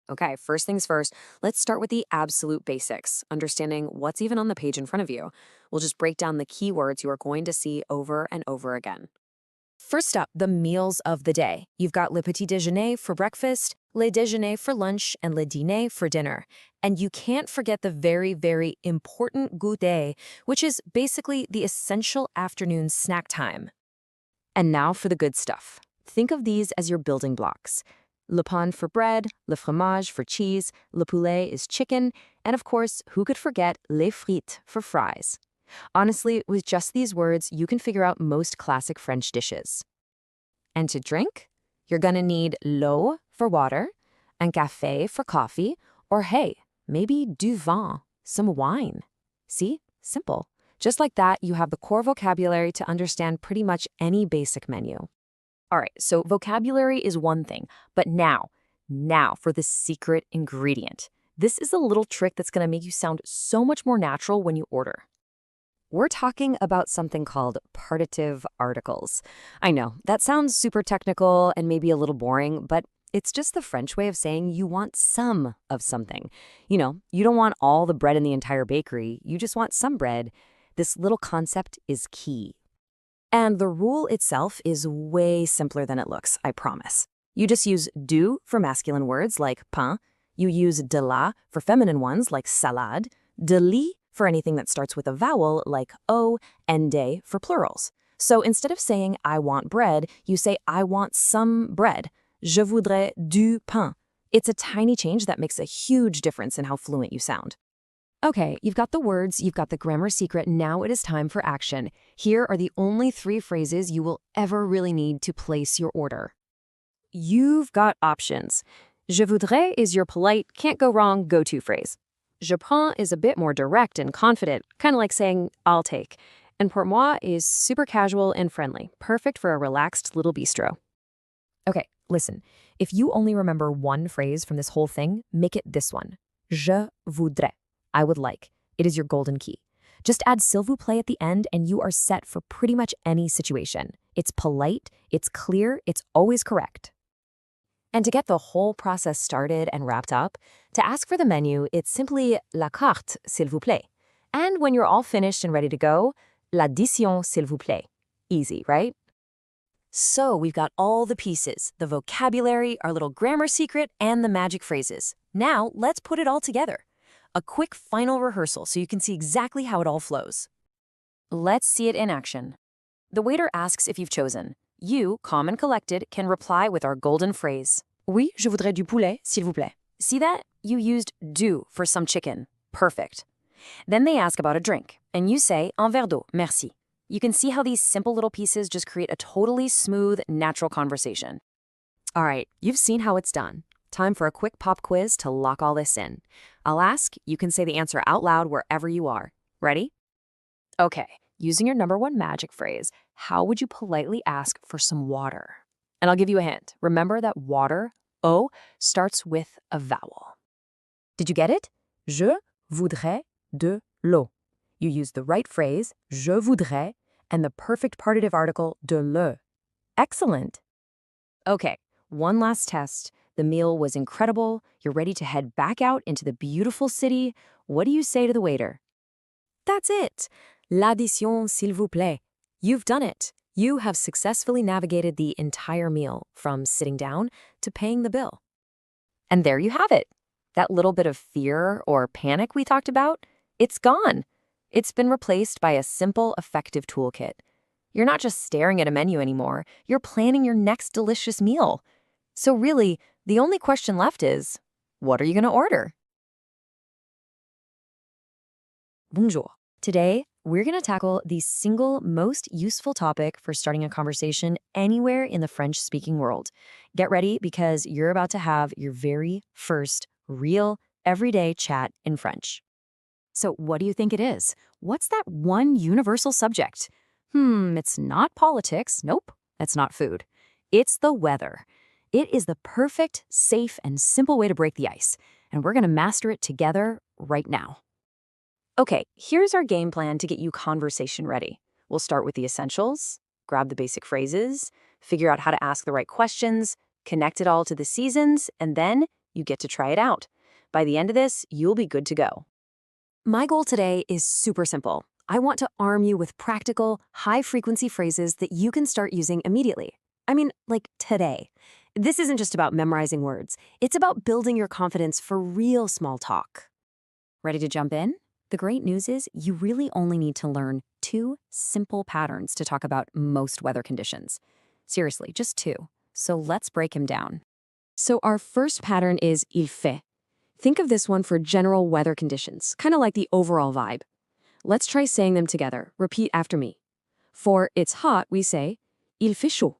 Okay, first things first, let's start with the absolute basics, understanding what's even on the page in front of you. We'll just break down the keywords you are going to see over and over again. First up, the meals of the day. You've got le petit déjeuner for breakfast, le déjeuner for lunch, and le dîner for dinner. And you can't forget the very, very important goûter, which is basically the essential afternoon snack time. And now for the good stuff. Think of these as your building blocks. Le pain for bread, le fromage for cheese, le poulet is chicken, and of course, who could forget les frites for fries? Honestly, with just these words, you can figure out most classic French dishes. And to drink, you're gonna need l'eau for water, un café for coffee, or hey, maybe du vin, some wine. See? Simple. Just like that, you have the core vocabulary to understand pretty much any basic menu. All right, so vocabulary is one thing, but now for the secret ingredient. This is a little trick that's gonna make you sound so much more natural when you order. We're talking about something called partitive articles. I know, that sounds super technical and maybe a little boring, but it's just the French way of saying you want some of something. You know, you don't want all the bread in the entire bakery, you just want some bread. This little concept is key. And the rule itself is way simpler than it looks, I promise. You just use du for masculine words like pain, you use de la for feminine ones like salade, de lit for anything that starts with a vowel like o, and de for plurals. So instead of saying I want bread, you say I want some bread. Je voudrais du pain. It's a tiny change that makes a huge difference in how fluent you sound. Okay, you've got the words, you've got the grammar secret, now it is time for action. Here are the only 3 phrases you will ever really need to place your order. You've got options. Je voudrais is your polite, can't go wrong go-to phrase. Je prends is a bit more direct and confident, kind of like saying, I'll take. And pour moi is super casual and friendly, perfect for a relaxed little bistro. Okay, listen, if you only remember one phrase from this whole thing, make it this one. Je voudrais. I would like. It is your golden key. Just add s'il vous plaît at the end and you are set for pretty much any situation. It's polite, it's clear, it's always correct. And to get the whole process started and wrapped up, to ask for the menu, it's simply la carte, s'il vous plaît. And when you're all finished and ready to go, l'addition, s'il vous plaît. Easy, right? So we've got all the pieces, the vocabulary, our little grammar secret, and the magic phrases. Now let's put it all together. A quick final rehearsal so you can see exactly how it all flows. Let's see it in action. The waiter asks if you've chosen. You, calm and collected, can reply with our golden phrase. Oui, je voudrais du poulet, s'il vous plaît. See that? You used du for some chicken. Perfect. Then they ask about a drink, and you say un verre d'eau, merci. You can see how these simple little pieces just create a totally smooth, natural conversation. All right, you've seen how it's done. Time for a quick pop quiz to lock all this in. I'll ask, you can say the answer out loud wherever you are. Ready? Okay, using your number 1 magic phrase, how would you politely ask for some water? And I'll give you a hint. Remember that water, O, starts with a vowel. Did you get it? Je voudrais de l'eau. You used the right phrase, je voudrais, and the perfect partitive article, de le. Excellent. Okay, one last test. The meal was incredible. You're ready to head back out into the beautiful city. What do you say to the waiter? That's it. L'addition, s'il vous plaît. You've done it. You have successfully navigated the entire meal, from sitting down to paying the bill. And there you have it. That little bit of fear or panic we talked about, it's gone. It's been replaced by a simple, effective toolkit. You're not just staring at a menu anymore. You're planning your next delicious meal. So really, the only question left is, what are you going to order? Bonjour. Today, we're going to tackle the single most useful topic for starting a conversation anywhere in the French-speaking world. Get ready because you're about to have your very first real, everyday chat in French. So what do you think it is? What's that one universal subject? It's not politics. Nope, that's not food. It's the weather. It is the perfect, safe, and simple way to break the ice, and we're going to master it together right now. Okay, here's our game plan to get you conversation ready. We'll start with the essentials, grab the basic phrases, figure out how to ask the right questions, connect it all to the seasons, and then you get to try it out. By the end of this, you'll be good to go. My goal today is super simple. I want to arm you with practical, high-frequency phrases that you can start using immediately. I mean, like today. This isn't just about memorizing words. It's about building your confidence for real small talk. Ready to jump in? The great news is you really only need to learn 2 simple patterns to talk about most weather conditions. Seriously, just 2. So let's break them down. So our first pattern is il fait. Think of this one for general weather conditions, kind of like the overall vibe. Let's try saying them together. Repeat after me. For it's hot, we say il fait chaud.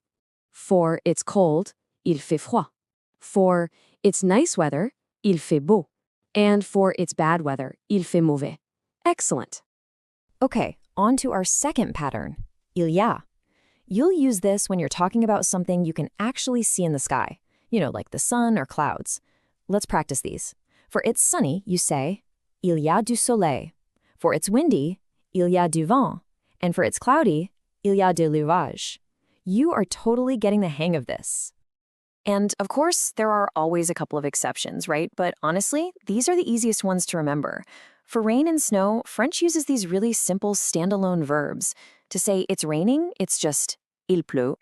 For it's cold, il fait froid. For it's nice weather, il fait beau. And for it's bad weather, il fait mauvais. Excellent. Okay, on to our second pattern, il y a. You'll use this when you're talking about something you can actually see in the sky, like the sun or clouds. Let's practice these. For it's sunny, you say, il y a du soleil. For it's windy, il y a du vent. And for it's cloudy, il y a de l'orage. You are totally getting the hang of this. And of course, there are always a couple of exceptions, right? But honestly, these are the easiest ones to remember. For rain and snow, French uses these really simple standalone verbs. To say it's raining, it's just il pleut.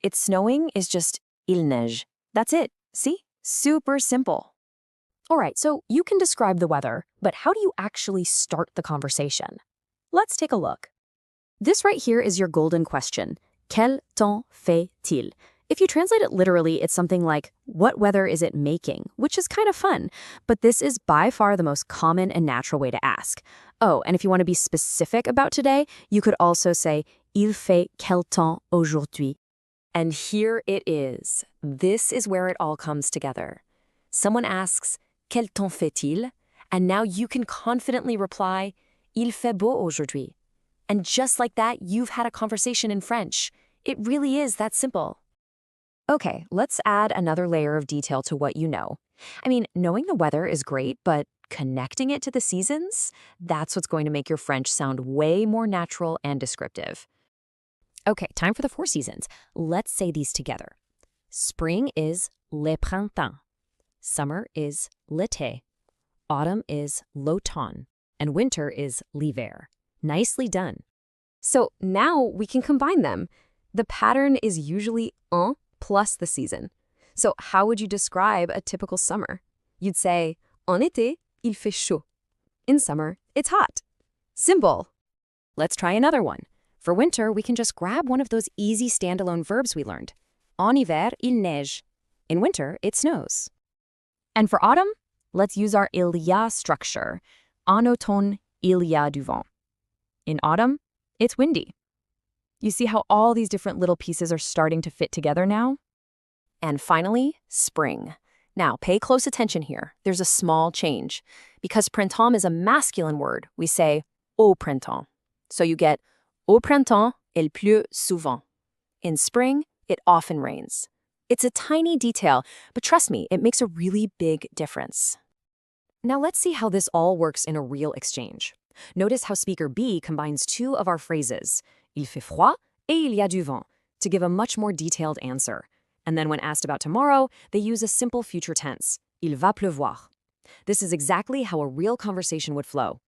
It's snowing is just il neige. That's it. See? Super simple. All right, so you can describe the weather, but how do you actually start the conversation? Let's take a look. This right here is your golden question. Quel temps fait-il? If you translate it literally, it's something like, what weather is it making? Which is kind of fun, but this is by far the most common and natural way to ask. Oh, and if you want to be specific about today, you could also say, il fait quel temps aujourd'hui? And here it is. This is where it all comes together. Someone asks, quel temps fait-il? And now you can confidently reply, il fait beau aujourd'hui. And just like that, you've had a conversation in French. It really is that simple. Okay, let's add another layer of detail to what you know. I mean, knowing the weather is great, but connecting it to the seasons, that's what's going to make your French sound way more natural and descriptive. Okay, time for the 4 seasons. Let's say these together. Spring is le printemps. Summer is l'été. Autumn is l'automne. And winter is l'hiver. Nicely done. So now we can combine them. The pattern is usually un plus the season. So how would you describe a typical summer? You'd say, en été, il fait chaud. In summer, it's hot. Simple. Let's try another one. For winter, we can just grab one of those easy standalone verbs we learned. En hiver, il neige. In winter, it snows. And for autumn, let's use our il y a structure. En automne, il y a du vent. In autumn, it's windy. You see how all these different little pieces are starting to fit together now? And finally, spring. Now, pay close attention here. There's a small change. Because printemps is a masculine word, we say au printemps. So you get au printemps, il pleut souvent. In spring, it often rains. It's a tiny detail, but trust me, it makes a really big difference. Now let's see how this all works in a real exchange. Notice how speaker B combines 2 of our phrases, il fait froid et il y a du vent, to give a much more detailed answer. And then when asked about tomorrow, they use a simple future tense, il va pleuvoir. This is exactly how a real conversation would flow.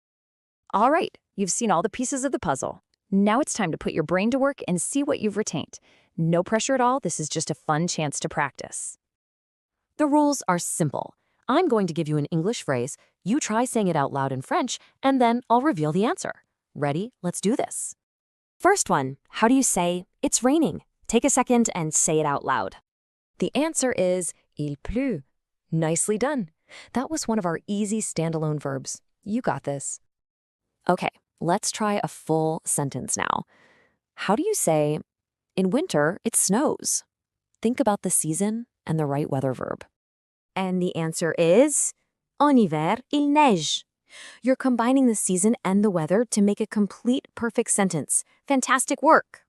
All right, you've seen all the pieces of the puzzle. Now it's time to put your brain to work and see what you've retained. No pressure at all, this is just a fun chance to practice. The rules are simple. I'm going to give you an English phrase, you try saying it out loud in French, and then I'll reveal the answer. Ready? Let's do this. First one, how do you say, it's raining? Take a second and say it out loud. The answer is, il pleut. Nicely done. That was one of our easy standalone verbs. You got this. Okay, let's try a full sentence now. How do you say, in winter, it snows? Think about the season and the right weather verb. And the answer is, en hiver, il neige. You're combining the season and the weather to make a complete, perfect sentence. Fantastic work!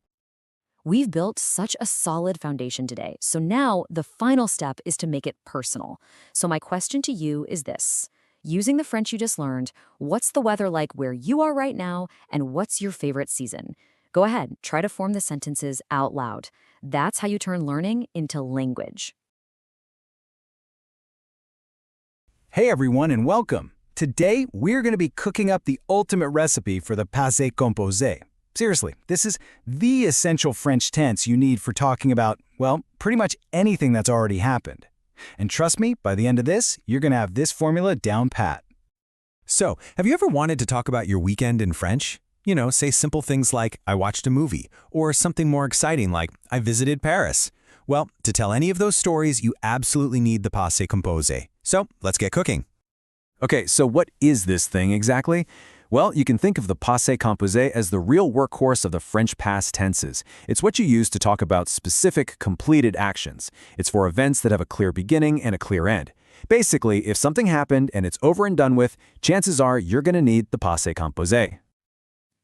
We've built such a solid foundation today, so now the final step is to make it personal. So my question to you is this. Using the French you just learned, what's the weather like where you are right now, and what's your favorite season? Go ahead, try to form the sentences out loud. That's how you turn learning into language. Hey everyone and welcome. Today we're going to be cooking up the ultimate recipe for the passé composé. Seriously, this is the essential French tense you need for talking about, well, pretty much anything that's already happened. And trust me, by the end of this, you're going to have this formula down pat. So, have you ever wanted to talk about your weekend in French? You know, say simple things like, I watched a movie, or something more exciting like, I visited Paris. Well, to tell any of those stories, you absolutely need the passé composé. So, let's get cooking. Okay, so what is this thing exactly? Well, you can think of the passé composé as the real workhorse of the French past tenses. It's what you use to talk about specific, completed actions. It's for events that have a clear beginning and a clear end. Basically, if something happened and it's over and done with, chances are you're going to need the passé composé.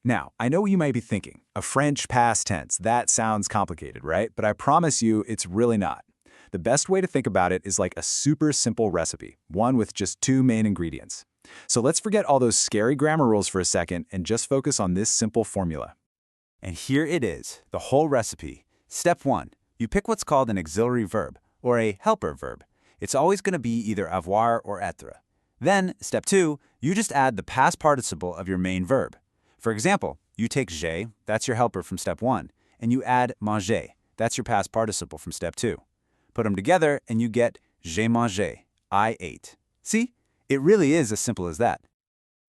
Now, I know what you might be thinking, a French past tense, that sounds complicated, right? But I promise you, it's really not. The best way to think about it is like a super simple recipe, one with just two main ingredients. So let's forget all those scary grammar rules for a second and just focus on this simple formula. And here it is, the whole recipe. Step 1. You pick what's called an auxiliary verb, or a helper verb. It's always going to be either avoir or être. Then, step 2, you just add the past participle of your main verb. For example, you take j'ai, that's your helper from step 1, and you add manger, that's your past participle from step 2. Put them together and you get j'ai mangé, I ate. See? It really is as simple as that.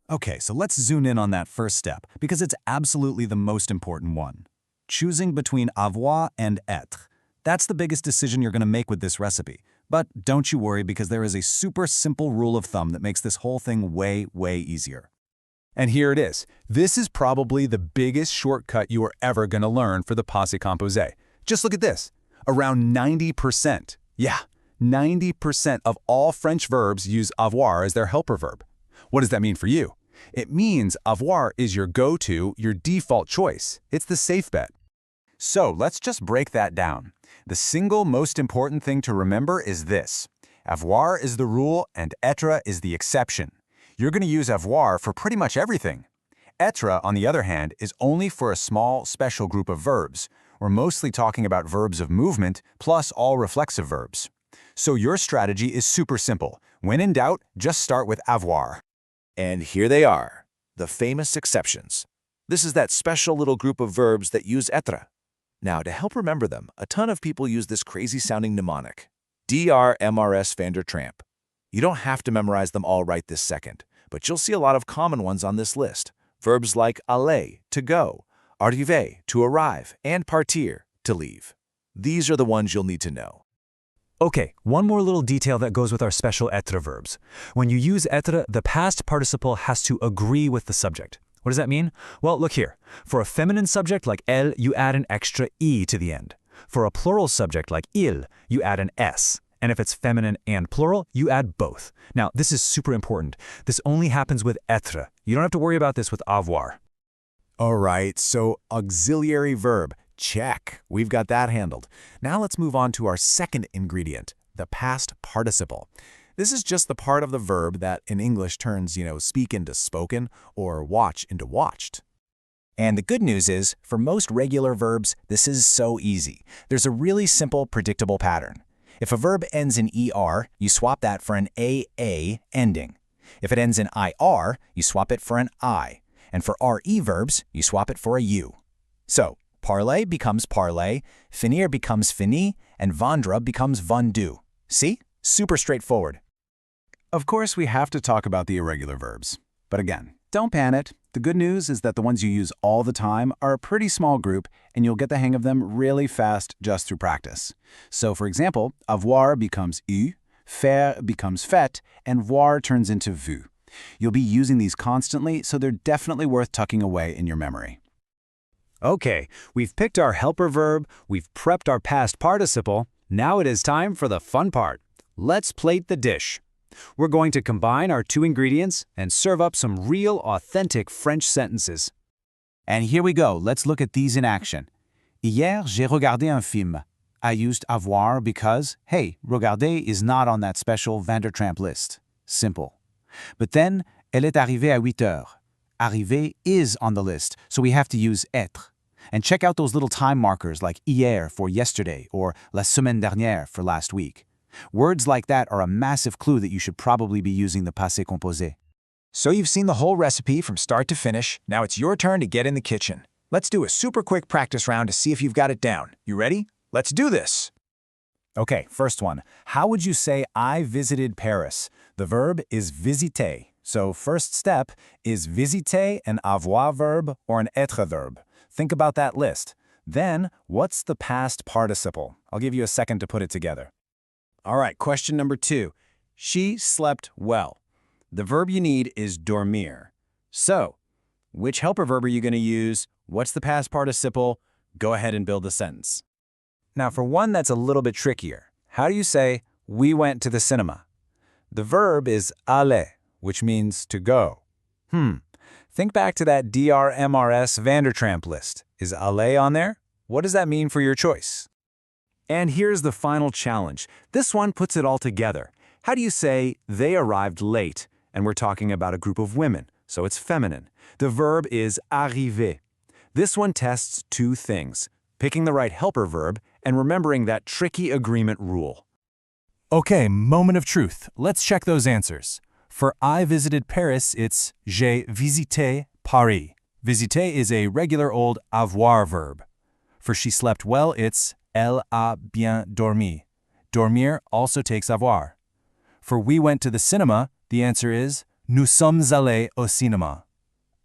Okay, so let's zoom in on that first step, because it's absolutely the most important one. Choosing between avoir and être. That's the biggest decision you're going to make with this recipe. But don't you worry, because there is a super simple rule of thumb that makes this whole thing way, way easier. And here it is. This is probably the biggest shortcut you are ever going to learn for the passé composé. Just look at this. Around 90%. Yeah. 90% of all French verbs use avoir as their helper verb. What does that mean for you? It means avoir is your go-to, your default choice. It's the safe bet. So let's just break that down. The single most important thing to remember is this. Avoir is the rule and être is the exception. You're going to use avoir for pretty much everything. Être, on the other hand, is only for a small, special group of verbs. We're mostly talking about verbs of movement plus all reflexive verbs. So your strategy is super simple. When in doubt, just start with avoir. And here they are, the famous exceptions. This is that special little group of verbs that use être. Now, to help remember them, a ton of people use this crazy-sounding mnemonic, DRMRS van der Tramp. You don't have to memorize them all right this second, but you'll see a lot of common ones on this list. Verbs like aller, to go, arriver, to arrive, and partir, to leave. These are the ones you'll need to know. Okay, one more little detail that goes with our special être verbs. When you use être, the past participle has to agree with the subject. What does that mean? Well, look here. For a feminine subject like elle, you add an extra e to the end. For a plural subject like il, you add an s. And if it's feminine and plural, you add both. Now, this is super important. This only happens with être. You don't have to worry about this with avoir. All right, so auxiliary verb. Check. We've got that handled. Now let's move on to our second ingredient, the past participle. This is just the part of the verb that in English turns, speak into spoken or watch into watched. And the good news is, for most regular verbs, this is so easy. There's a really simple, predictable pattern. If a verb ends in er, you swap that for an aa ending. If it ends in ir, you swap it for an I. And for re verbs, you swap it for a u. So, parler becomes parler, finir becomes fini, and vendre becomes vendu. See? Super straightforward. Of course, we have to talk about the irregular verbs. But again, don't panic. The good news is that the ones you use all the time are a pretty small group, and you'll get the hang of them really fast just through practice. So for example, avoir becomes eu, faire becomes fait, and voir turns into vu. You'll be using these constantly, so they're definitely worth tucking away in your memory. Okay, we've picked our helper verb, we've prepped our past participle. Now it is time for the fun part. Let's plate the dish. We're going to combine our two ingredients and serve up some real, authentic French sentences. And here we go. Let's look at these in action. Hier, j'ai regardé un film. I used avoir because, hey, regarder is not on that special Van der Tramp list. Simple. But then, elle est arrivée à 8 heures. Arrivée is on the list, so we have to use être. And check out those little time markers like hier for yesterday or la semaine dernière for last week. Words like that are a massive clue that you should probably be using the passé composé. So you've seen the whole recipe from start to finish. Now it's your turn to get in the kitchen. Let's do a super quick practice round to see if you've got it down. You ready? Let's do this! Okay, first one. How would you say I visited Paris? The verb is visiter. So first step, is visiter an avoir verb or an être verb? Think about that list. Then, what's the past participle? I'll give you a second to put it together. All right, question number 2. She slept well. The verb you need is dormir. So, which helper verb are you going to use? What's the past participle? Go ahead and build the sentence. Now for one that's a little bit trickier, how do you say, we went to the cinema? The verb is aller, which means to go. Think back to that DRMRS Vandertramp list. Is aller on there? What does that mean for your choice? And here's the final challenge. This one puts it all together. How do you say, they arrived late? And we're talking about a group of women, so it's feminine. The verb is arriver. This one tests 2 things, picking the right helper verb and remembering that tricky agreement rule. Okay, moment of truth. Let's check those answers. For I visited Paris, it's j'ai visité Paris. Visiter is a regular old avoir verb. For she slept well, it's elle a bien dormi. Dormir also takes avoir. For we went to the cinema, the answer is nous sommes allés au cinéma.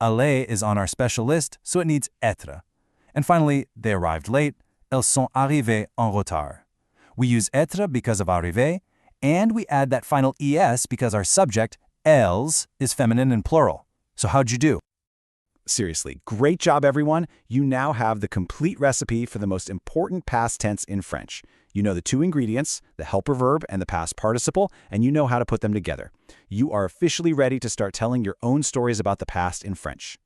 Aller is on our special list, so it needs être. And finally, they arrived late. Elles sont arrivées en retard. We use être because of arriver, and we add that final es because our subject, elles, is feminine and plural. So how'd you do? Seriously, great job, everyone. You now have the complete recipe for the most important past tense in French. You know the 2 ingredients, the helper verb and the past participle, and you know how to put them together. You are officially ready to start telling your own stories about the past in French.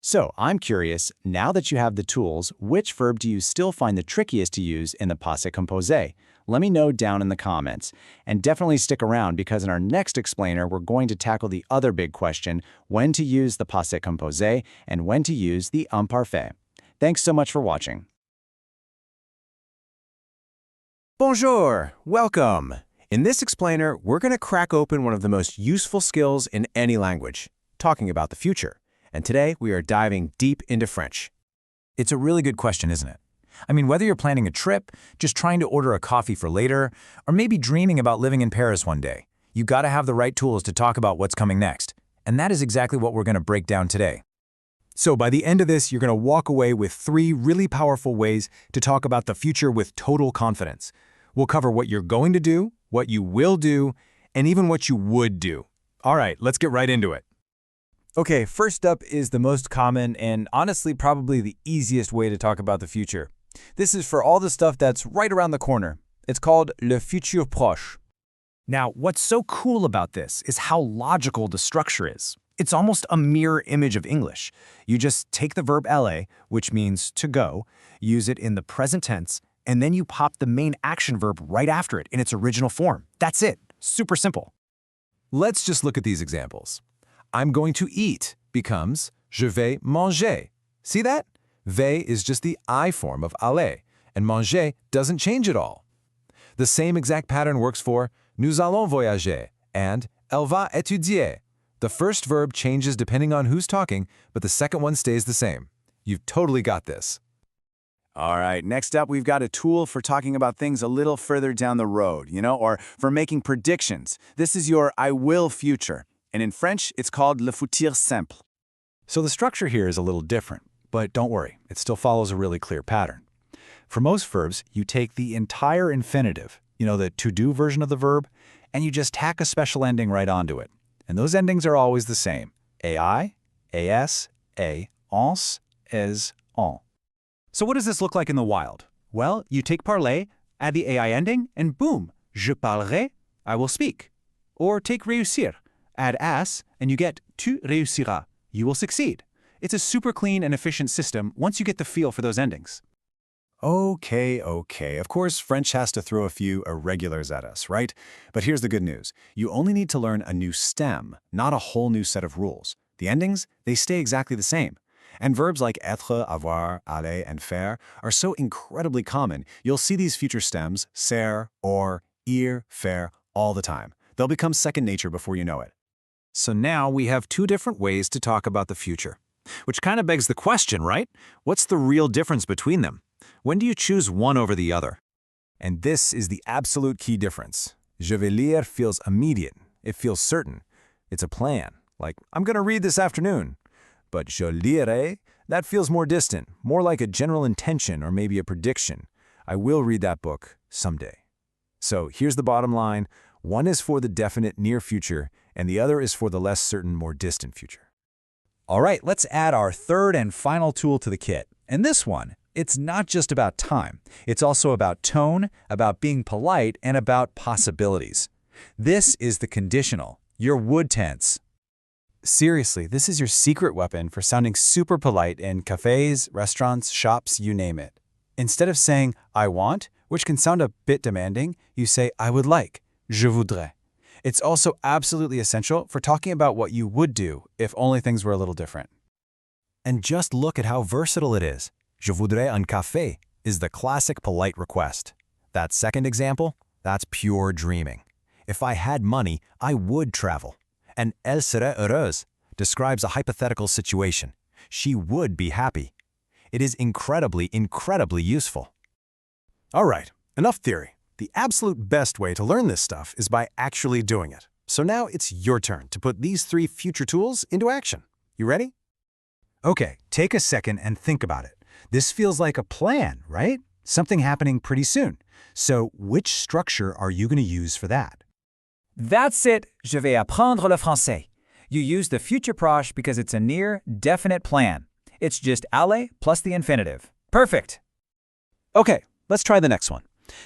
So, I'm curious, now that you have the tools, which verb do you still find the trickiest to use in the passé composé? Let me know down in the comments. And definitely stick around because in our next explainer, we're going to tackle the other big question, when to use the passé composé and when to use the imparfait. Thanks so much for watching. Bonjour! Welcome! In this explainer, we're going to crack open one of the most useful skills in any language, talking about the future. And today, we are diving deep into French. It's a really good question, isn't it? I mean, whether you're planning a trip, just trying to order a coffee for later, or maybe dreaming about living in Paris one day, you gotta have the right tools to talk about what's coming next. And that is exactly what we're gonna break down today. So by the end of this, you're going to walk away with 3 really powerful ways to talk about the future with total confidence. We'll cover what you're going to do, what you will do, and even what you would do. All right, let's get right into it. Okay, first up is the most common and honestly probably the easiest way to talk about the future. This is for all the stuff that's right around the corner. It's called le futur proche. Now, what's so cool about this is how logical the structure is. It's almost a mirror image of English. You just take the verb aller, which means to go, use it in the present tense, and then you pop the main action verb right after it in its original form. That's it. Super simple. Let's just look at these examples. I'm going to eat becomes je vais manger. See that? Vais is just the I form of aller, and manger doesn't change at all. The same exact pattern works for nous allons voyager and elle va étudier. The first verb changes depending on who's talking, but the second one stays the same. You've totally got this. All right, next up, we've got a tool for talking about things a little further down the road, or for making predictions. This is your I will future. And in French, it's called le futur simple. So the structure here is a little different, but don't worry, it still follows a really clear pattern. For most verbs, you take the entire infinitive, the to-do version of the verb, and you just tack a special ending right onto it. And those endings are always the same. ai, as, a, ons, es, on. So what does this look like in the wild? Well, you take parler, add the AI ending, and boom, je parlerai, I will speak. Or take réussir, add as, and you get tu réussiras, you will succeed. It's a super clean and efficient system once you get the feel for those endings. Okay. Of course, French has to throw a few irregulars at us, right? But here's the good news. You only need to learn a new stem, not a whole new set of rules. The endings, they stay exactly the same. And verbs like être, avoir, aller, and faire are so incredibly common, you'll see these future stems, ser, or, ir, faire, all the time. They'll become second nature before you know it. So now we have two different ways to talk about the future. Which kind of begs the question, right? What's the real difference between them? When do you choose one over the other? And this is the absolute key difference. Je vais lire feels immediate. It feels certain. It's a plan. Like, I'm going to read this afternoon. But je lirai, that feels more distant, more like a general intention or maybe a prediction. I will read that book someday. So here's the bottom line. One is for the definite near future, and the other is for the less certain, more distant future. All right, let's add our third and final tool to the kit. And this one, it's not just about time. It's also about tone, about being polite, and about possibilities. This is the conditional, your would tense. Seriously, this is your secret weapon for sounding super polite in cafes, restaurants, shops, you name it. Instead of saying, I want, which can sound a bit demanding, you say, I would like, je voudrais. It's also absolutely essential for talking about what you would do if only things were a little different. And just look at how versatile it is. Je voudrais un café is the classic polite request. That second example, that's pure dreaming. If I had money, I would travel. And elle serait heureuse describes a hypothetical situation. She would be happy. It is incredibly useful. All right, enough theory. The absolute best way to learn this stuff is by actually doing it. So now it's your turn to put these three future tools into action. You ready? Okay, take a second and think about it. This feels like a plan, right? Something happening pretty soon. So which structure are you going to use for that? That's it. Je vais apprendre le français. You use the future proche because it's a near, definite plan. It's just aller plus the infinitive. Perfect. Okay, let's try the next one.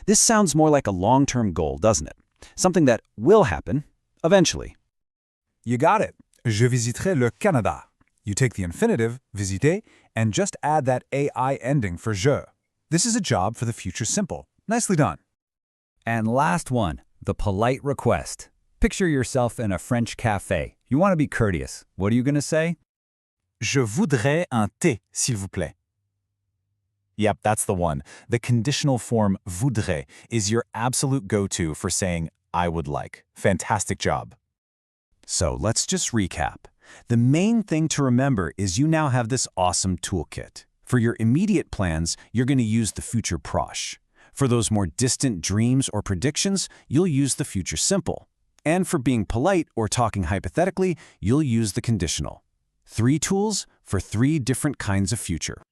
This sounds more like a long-term goal, doesn't it? Something that will happen eventually. You got it. Je visiterai le Canada. You take the infinitive, visiter, and just add that AI ending for je. This is a job for the future simple. Nicely done. And last one, the polite request. Picture yourself in a French cafe. You want to be courteous. What are you going to say? Je voudrais un thé, s'il vous plaît. Yep, that's the one. The conditional form voudrais is your absolute go-to for saying I would like. Fantastic job. So let's just recap. The main thing to remember is you now have this awesome toolkit. For your immediate plans, you're going to use the future proche. For those more distant dreams or predictions, you'll use the future simple. And for being polite or talking hypothetically, you'll use the conditional. 3 tools for 3 different kinds of future.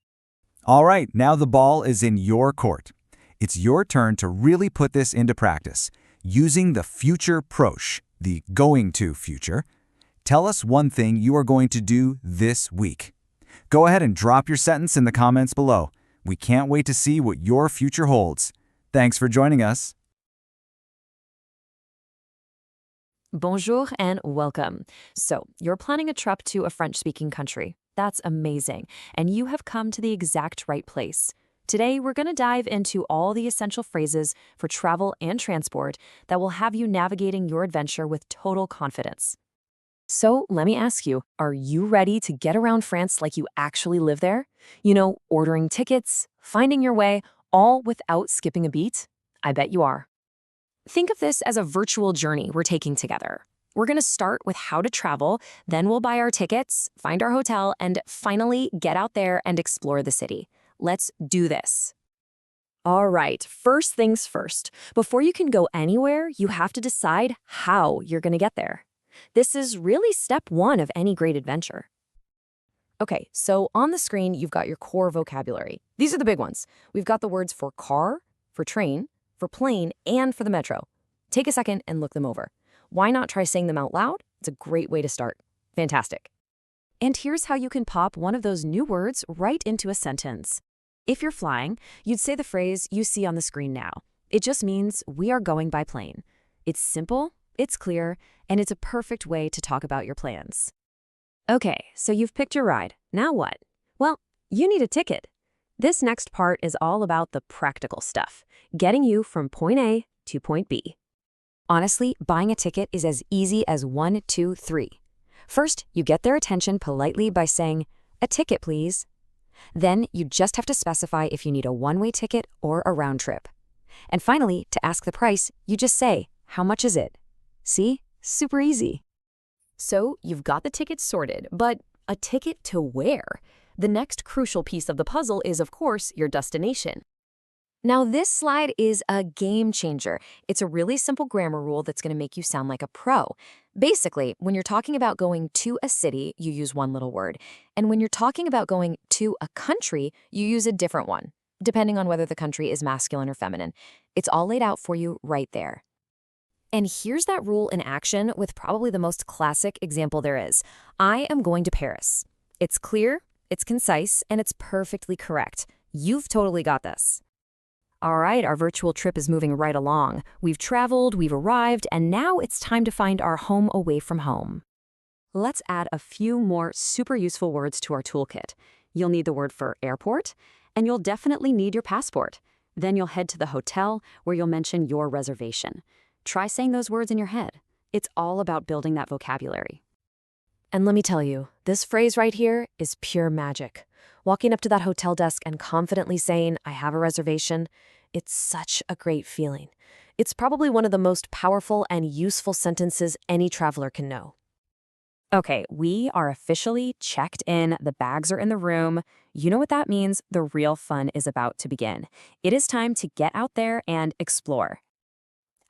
All right, now the ball is in your court. It's your turn to really put this into practice. Using the future proche, the going to future, tell us one thing you are going to do this week. Go ahead and drop your sentence in the comments below. We can't wait to see what your future holds. Thanks for joining us. Bonjour and welcome. So, you're planning a trip to a French-speaking country. That's amazing, and you have come to the exact right place. Today, we're going to dive into all the essential phrases for travel and transport that will have you navigating your adventure with total confidence. So, let me ask you, are you ready to get around France like you actually live there? You know, ordering tickets, finding your way, all without skipping a beat? I bet you are. Think of this as a virtual journey we're taking together. We're going to start with how to travel, then we'll buy our tickets, find our hotel, and finally get out there and explore the city. Let's do this. All right, first things first. Before you can go anywhere, you have to decide how you're going to get there. This is really step 1 of any great adventure. Okay, so on the screen, you've got your core vocabulary. These are the big ones. We've got the words for car, for train, for plane, and for the metro. Take a second and look them over. Why not try saying them out loud? It's a great way to start. Fantastic. And here's how you can pop one of those new words right into a sentence. If you're flying, you'd say the phrase you see on the screen now. It just means we are going by plane. It's simple, it's clear, and it's a perfect way to talk about your plans. Okay, so you've picked your ride. Now what? Well, you need a ticket. This next part is all about the practical stuff, getting you from point A to point B. Honestly, buying a ticket is as easy as 1, 2, 3. First, you get their attention politely by saying, "A ticket, please." Then, you just have to specify if you need a one-way ticket or a round trip. And finally, to ask the price, you just say, "How much is it?" See? Super easy. So, you've got the tickets sorted, but a ticket to where? The next crucial piece of the puzzle is, of course, your destination. Now, this slide is a game changer. It's a really simple grammar rule that's going to make you sound like a pro. Basically, when you're talking about going to a city, you use one little word. And when you're talking about going to a country, you use a different one, depending on whether the country is masculine or feminine. It's all laid out for you right there. And here's that rule in action with probably the most classic example there is. I am going to Paris. It's clear, it's concise, and it's perfectly correct. You've totally got this. All right, our virtual trip is moving right along. We've traveled, we've arrived, and now it's time to find our home away from home. Let's add a few more super useful words to our toolkit. You'll need the word for airport, and you'll definitely need your passport. Then you'll head to the hotel where you'll mention your reservation. Try saying those words in your head. It's all about building that vocabulary. And let me tell you, this phrase right here is pure magic. Walking up to that hotel desk and confidently saying, "I have a reservation," it's such a great feeling. It's probably one of the most powerful and useful sentences any traveler can know. Okay, we are officially checked in. The bags are in the room. You know what that means? The real fun is about to begin. It is time to get out there and explore.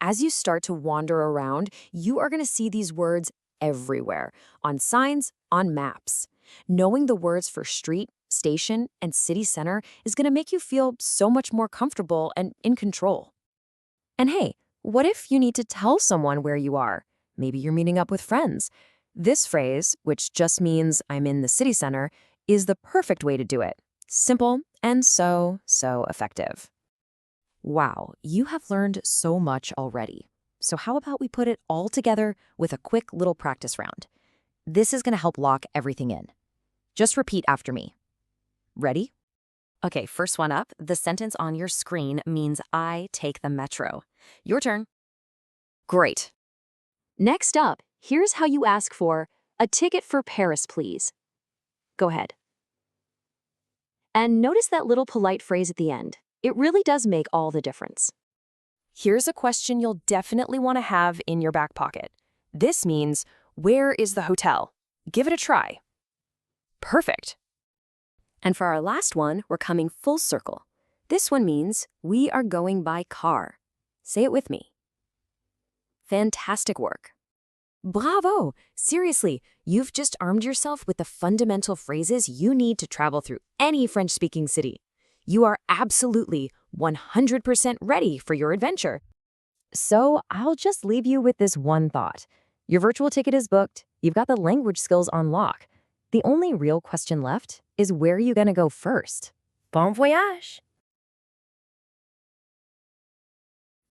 As you start to wander around, you are going to see these words everywhere, on signs, on maps. Knowing the words for street, station, and city center is going to make you feel so much more comfortable and in control. And hey, what if you need to tell someone where you are? Maybe you're meeting up with friends. This phrase, which just means "I'm in the city center," is the perfect way to do it. Simple and so effective. Wow, you have learned so much already. So how about we put it all together with a quick little practice round? This is going to help lock everything in. Just repeat after me. Ready? Okay, first one up. The sentence on your screen means "I take the metro." Your turn. Great. Next up, here's how you ask for "a ticket for Paris, please." Go ahead. And notice that little polite phrase at the end. It really does make all the difference. Here's a question you'll definitely want to have in your back pocket. This means, "Where is the hotel?" Give it a try. Perfect. And for our last one, we're coming full circle. This one means, "We are going by car." Say it with me. Fantastic work. Bravo! Seriously, you've just armed yourself with the fundamental phrases you need to travel through any French-speaking city. You are absolutely 100% ready for your adventure. So I'll just leave you with this one thought. Your virtual ticket is booked. You've got the language skills on lock. The only real question left is where you're going to go first. Bon voyage!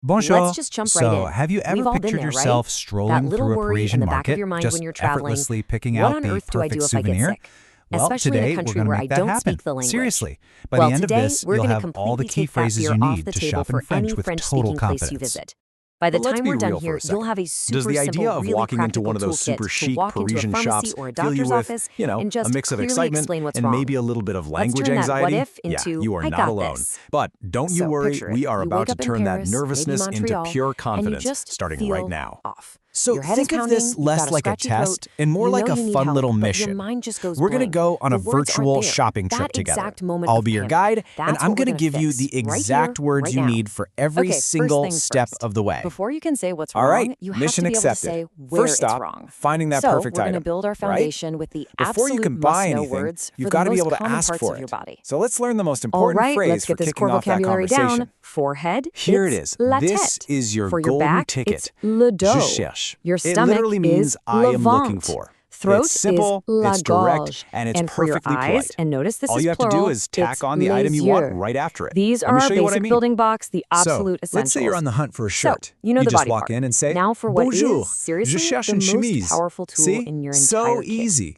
Bonjour. Let's just jump right in. So, have you ever We've all been pictured there, yourself right? strolling That little through a worry Parisian in the back market, of your mind just when you're traveling. effortlessly picking What out on the earth do I perfect do if I get souvenir? sick? Well, Especially in a today we're country going to where make I that don't happen. speak the language. Seriously, by Well, the end of today, this, we're you'll gonna have all the completely key take that phrases fear you off need the to table shop in for French any with French-speaking total place you confidence. visit. By the But let's time be we're done real for here, a second. you'll have a super Does the idea simple, of really walking into one of practical those toolkit super to chic walk into a Parisian pharmacy shops or a fill you doctor's with, office you know, and just a mix of clearly excitement explain what's and wrong? maybe a little bit of Let's language turn that anxiety? what if Yeah, into you are "I not got alone. this." But don't you So worry, picture it. we are You about wake to up in turn that Paris, maybe nervousness into Montreal, pure and you confidence just starting feel right now. off. So Your head think is of this pounding, you've less got a like a scratchy test throat, and more you like know a you need fun help, little but mission. your mind just goes We're going to blank. go on The a words aren't virtual there. shopping trip That together. exact moment I'll of be your panic. guide, and That's I'm what we're going to gonna give you fix the right exact here, words right you now. need for every Okay, first single things step first. of the way. Before you can say what's All wrong, right, you have mission to be able to accepted. say where First it's stop, wrong. finding that So perfect we're going to item, build our right? foundation with the Before you absolute can buy must-know anything, words you've for got the to be most able to common ask parts for of your it. body. So let's learn the most All important right, phrase let's for get this kicking core off that vocabulary conversation. down. Forehead, Here it it's is. la This tête. is your For your golden back, ticket. it's le dos. Je cherche. Your It stomach literally means is I le am looking ventre. for. Throat It's simple, is la it's direct, gorge. and it's for your perfectly eyes, polite. and notice this All is you have plural, to do is tack it's on the item you want les yeux. right after it. These Let are me our show you what I basic mean. building blocks, the absolute So, essentials. let's say you're on the hunt for a shirt. So, you know the just body walk part. in and say, Now for what Bonjour, is seriously je cherche the une most chemise. powerful tool See? in your So entire kit. easy.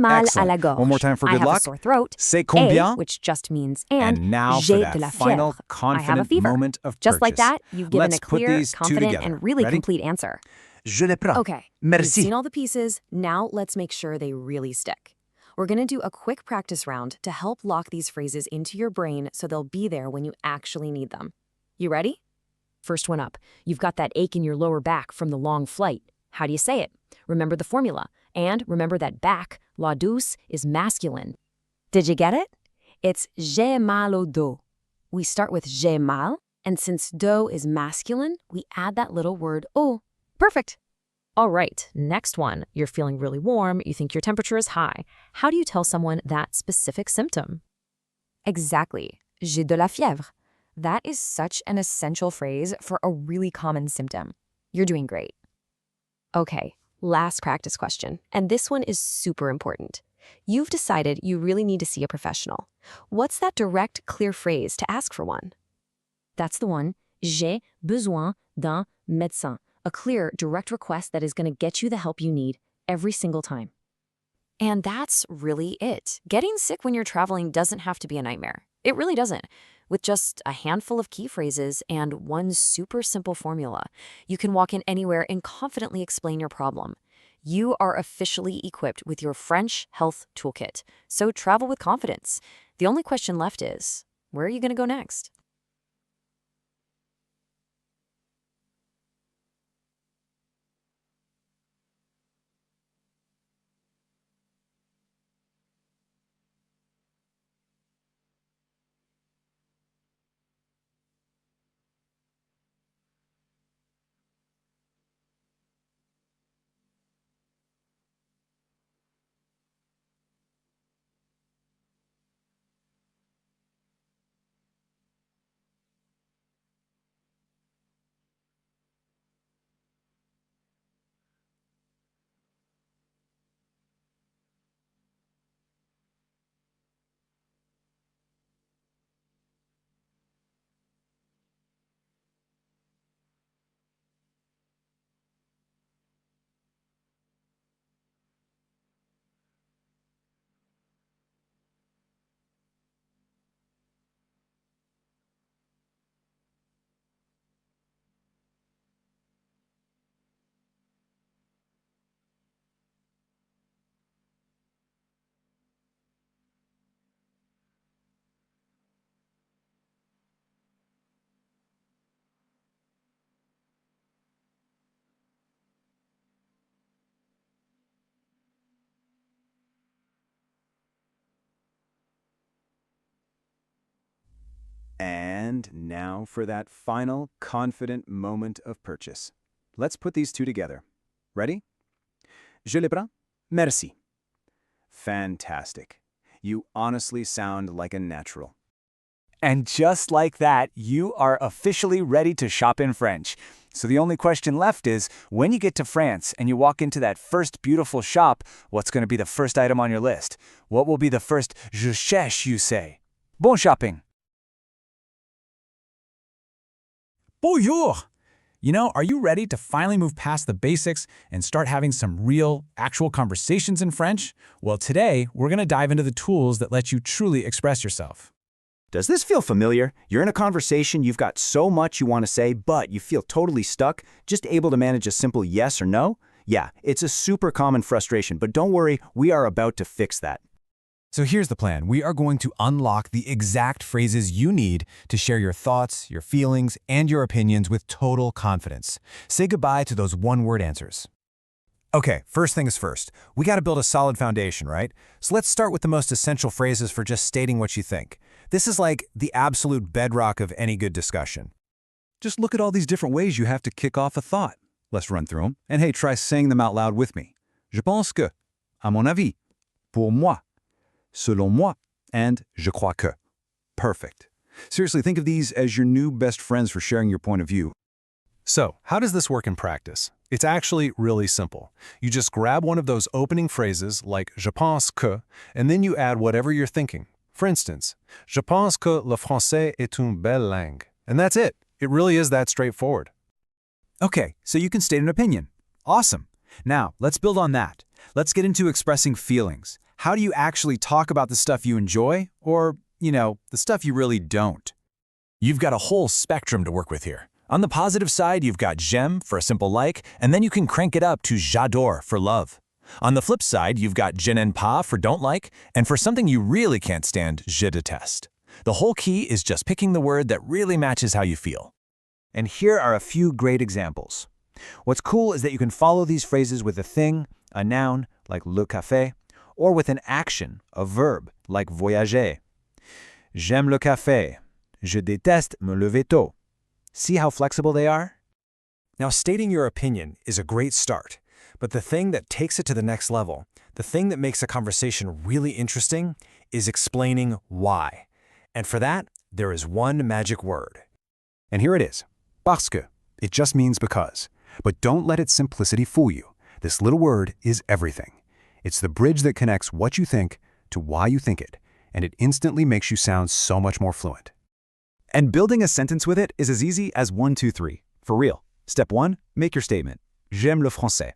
mal à Excellent. la gorge. One more time for I good have luck. a sore throat. C'est combien? A, which just means and. And now for J'ai that de la final fièvre. I have a confident fever. moment of Just like purchase. that, you've given Let's a put clear, these two confident, together. and really Ready? complete answer. Je les prends. Okay, Merci. you've seen all the pieces. Now let's make sure they really stick. We're going to do a quick practice round to help lock these phrases into your brain so they'll be there when you actually need them. You ready? First one up. You've got that ache in your lower back from the long flight. How do you say it? Remember the formula. And remember that back, la douce, is masculine. Did you get it? It's j'ai mal au dos. We start with j'ai mal, and since dos is masculine, we add that little word au. Perfect. All right, next one. You're feeling really warm, you think your temperature is high. How do you tell someone that specific symptom? Exactly. J'ai de la fièvre. That is such an essential phrase for a really common symptom. You're doing great. Okay, last practice question, and this one is super important. You've decided you really need to see a professional. What's that direct, clear phrase to ask for one? That's the one. J'ai besoin d'un médecin. A clear, direct request that is going to get you the help you need every single time. And that's really it. Getting sick when you're traveling doesn't have to be a nightmare. It really doesn't. With just a handful of key phrases and one super simple formula, you can walk in anywhere and confidently explain your problem. You are officially equipped with your French health toolkit, so travel with confidence. The only question left is, where are you going to go next? And now for that final, confident moment of purchase. Let's put these two together. Ready? Je les prends. Merci. Fantastic. You honestly sound like a natural. And just like that, you are officially ready to shop in French. So the only question left is, when you get to France and you walk into that first beautiful shop, what's going to be the first item on your list? What will be the first je cherche you say? Bon shopping! Bonjour! You know, are you ready to finally move past the basics and start having some real, actual conversations in French? Well, today, we're going to dive into the tools that let you truly express yourself. Does this feel familiar? You're in a conversation, you've got so much you want to say, but you feel totally stuck, just able to manage a simple yes or no? Yeah, it's a super common frustration, but don't worry, we are about to fix that. So here's the plan. We are going to unlock the exact phrases you need to share your thoughts, your feelings, and your opinions with total confidence. Say goodbye to those one-word answers. Okay, first things first. We got to build a solid foundation, right? So let's start with the most essential phrases for just stating what you think. This is like the absolute bedrock of any good discussion. Just look at all these different ways you have to kick off a thought. Let's run through them. And hey, try saying them out loud with me. Je pense que, à mon avis, pour moi, selon moi, and je crois que. Perfect. Seriously, think of these as your new best friends for sharing your point of view. So, how does this work in practice? It's actually really simple. You just grab one of those opening phrases like je pense que, and then you add whatever you're thinking. For instance, je pense que le français est une belle langue. And that's it. It really is that straightforward. Okay, so you can state an opinion. Awesome. Now, let's build on that. Let's get into expressing feelings. How do you actually talk about the stuff you enjoy or, the stuff you really don't? You've got a whole spectrum to work with here. On the positive side, you've got j'aime for a simple like, and then you can crank it up to j'adore for love. On the flip side, you've got je n'aime pas for don't like, and for something you really can't stand, je déteste. The whole key is just picking the word that really matches how you feel. And here are a few great examples. What's cool is that you can follow these phrases with a thing, a noun, like le café, or with an action, a verb, like voyager. J'aime le café. Je déteste me lever tôt. See how flexible they are? Now, stating your opinion is a great start, but the thing that takes it to the next level, the thing that makes a conversation really interesting, is explaining why. And for that, there is one magic word. And here it is, parce que. It just means because. But don't let its simplicity fool you. This little word is everything. It's the bridge that connects what you think to why you think it, and it instantly makes you sound so much more fluent. And building a sentence with it is as easy as 1, 2, 3. For real. Step 1, make your statement. J'aime le français.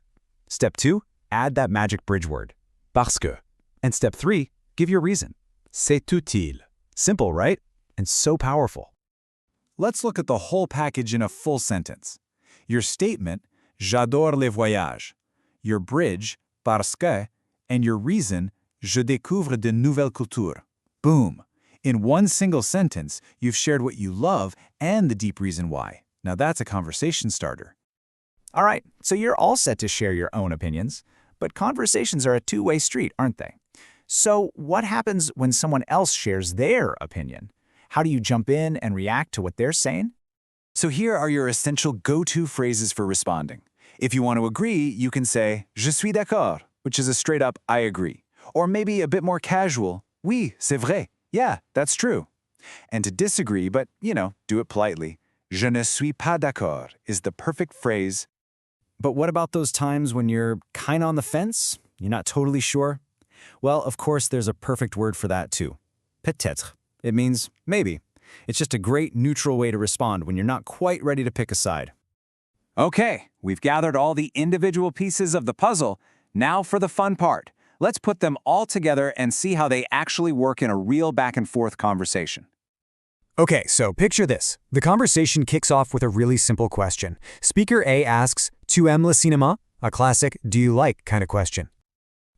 Step 2, add that magic bridge word. Parce que. And step 3, give your reason. C'est utile. Simple, right? And so powerful. Let's look at the whole package in a full sentence. Your statement, j'adore les voyages. Your bridge, parce que, and your reason, je découvre de nouvelles cultures. Boom! In one single sentence, you've shared what you love and the deep reason why. Now that's a conversation starter. All right, so you're all set to share your own opinions, but conversations are a two-way street, aren't they? So what happens when someone else shares their opinion? How do you jump in and react to what they're saying? So here are your essential go-to phrases for responding. If you want to agree, you can say, je suis d'accord, which is a straight-up I agree. Or maybe a bit more casual, oui, c'est vrai. Yeah, that's true. And to disagree, but, do it politely, je ne suis pas d'accord is the perfect phrase. But what about those times when you're kind of on the fence? You're not totally sure? Well, of course, there's a perfect word for that too. Peut-être. It means maybe. It's just a great neutral way to respond when you're not quite ready to pick a side. Okay, we've gathered all the individual pieces of the puzzle. Now for the fun part. Let's put them all together and see how they actually work in a real back-and-forth conversation. Okay, so picture this. The conversation kicks off with a really simple question. Speaker A asks, Tu aimes le cinéma? A classic, do you like kind of question.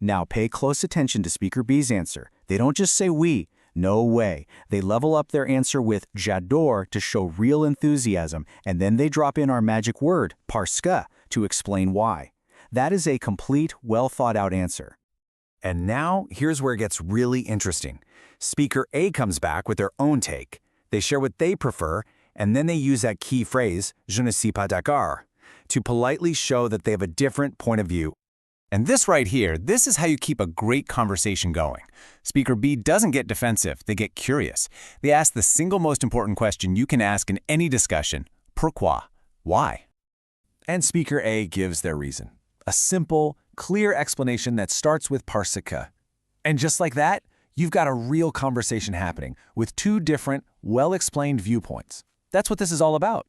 Now pay close attention to Speaker B's answer. They don't just say oui. No way. They level up their answer with j'adore to show real enthusiasm, and then they drop in our magic word, parce que, to explain why. That is a complete, well-thought-out answer. And now, here's where it gets really interesting. Speaker A comes back with their own take. They share what they prefer, and then they use that key phrase, je ne suis pas d'accord, to politely show that they have a different point of view. And this right here, this is how you keep a great conversation going. Speaker B doesn't get defensive, they get curious. They ask the single most important question you can ask in any discussion, pourquoi? Why? And Speaker A gives their reason. A simple, clear explanation that starts with parce que. And just like that, you've got a real conversation happening with two different, well-explained viewpoints. That's what this is all about.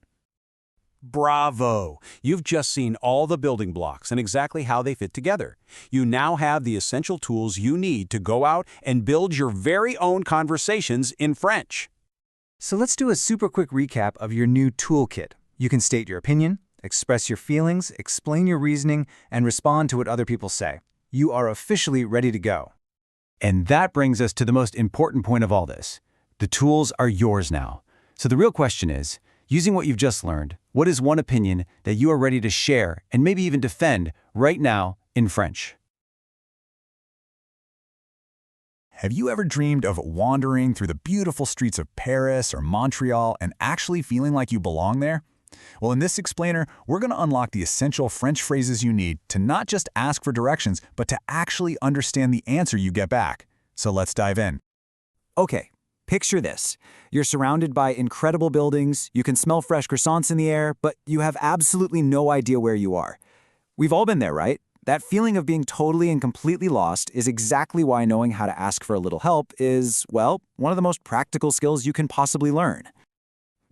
Bravo! You've just seen all the building blocks and exactly how they fit together. You now have the essential tools you need to go out and build your very own conversations in French. So let's do a super quick recap of your new toolkit. You can state your opinion, express your feelings, explain your reasoning, and respond to what other people say. You are officially ready to go. And that brings us to the most important point of all this. The tools are yours now. So the real question is, using what you've just learned, what is one opinion that you are ready to share and maybe even defend right now in French? Have you ever dreamed of wandering through the beautiful streets of Paris or Montreal and actually feeling like you belong there? Well, in this explainer, we're going to unlock the essential French phrases you need to not just ask for directions, but to actually understand the answer you get back. So let's dive in. Okay, picture this. You're surrounded by incredible buildings, you can smell fresh croissants in the air, but you have absolutely no idea where you are. We've all been there, right? That feeling of being totally and completely lost is exactly why knowing how to ask for a little help is, well, one of the most practical skills you can possibly learn.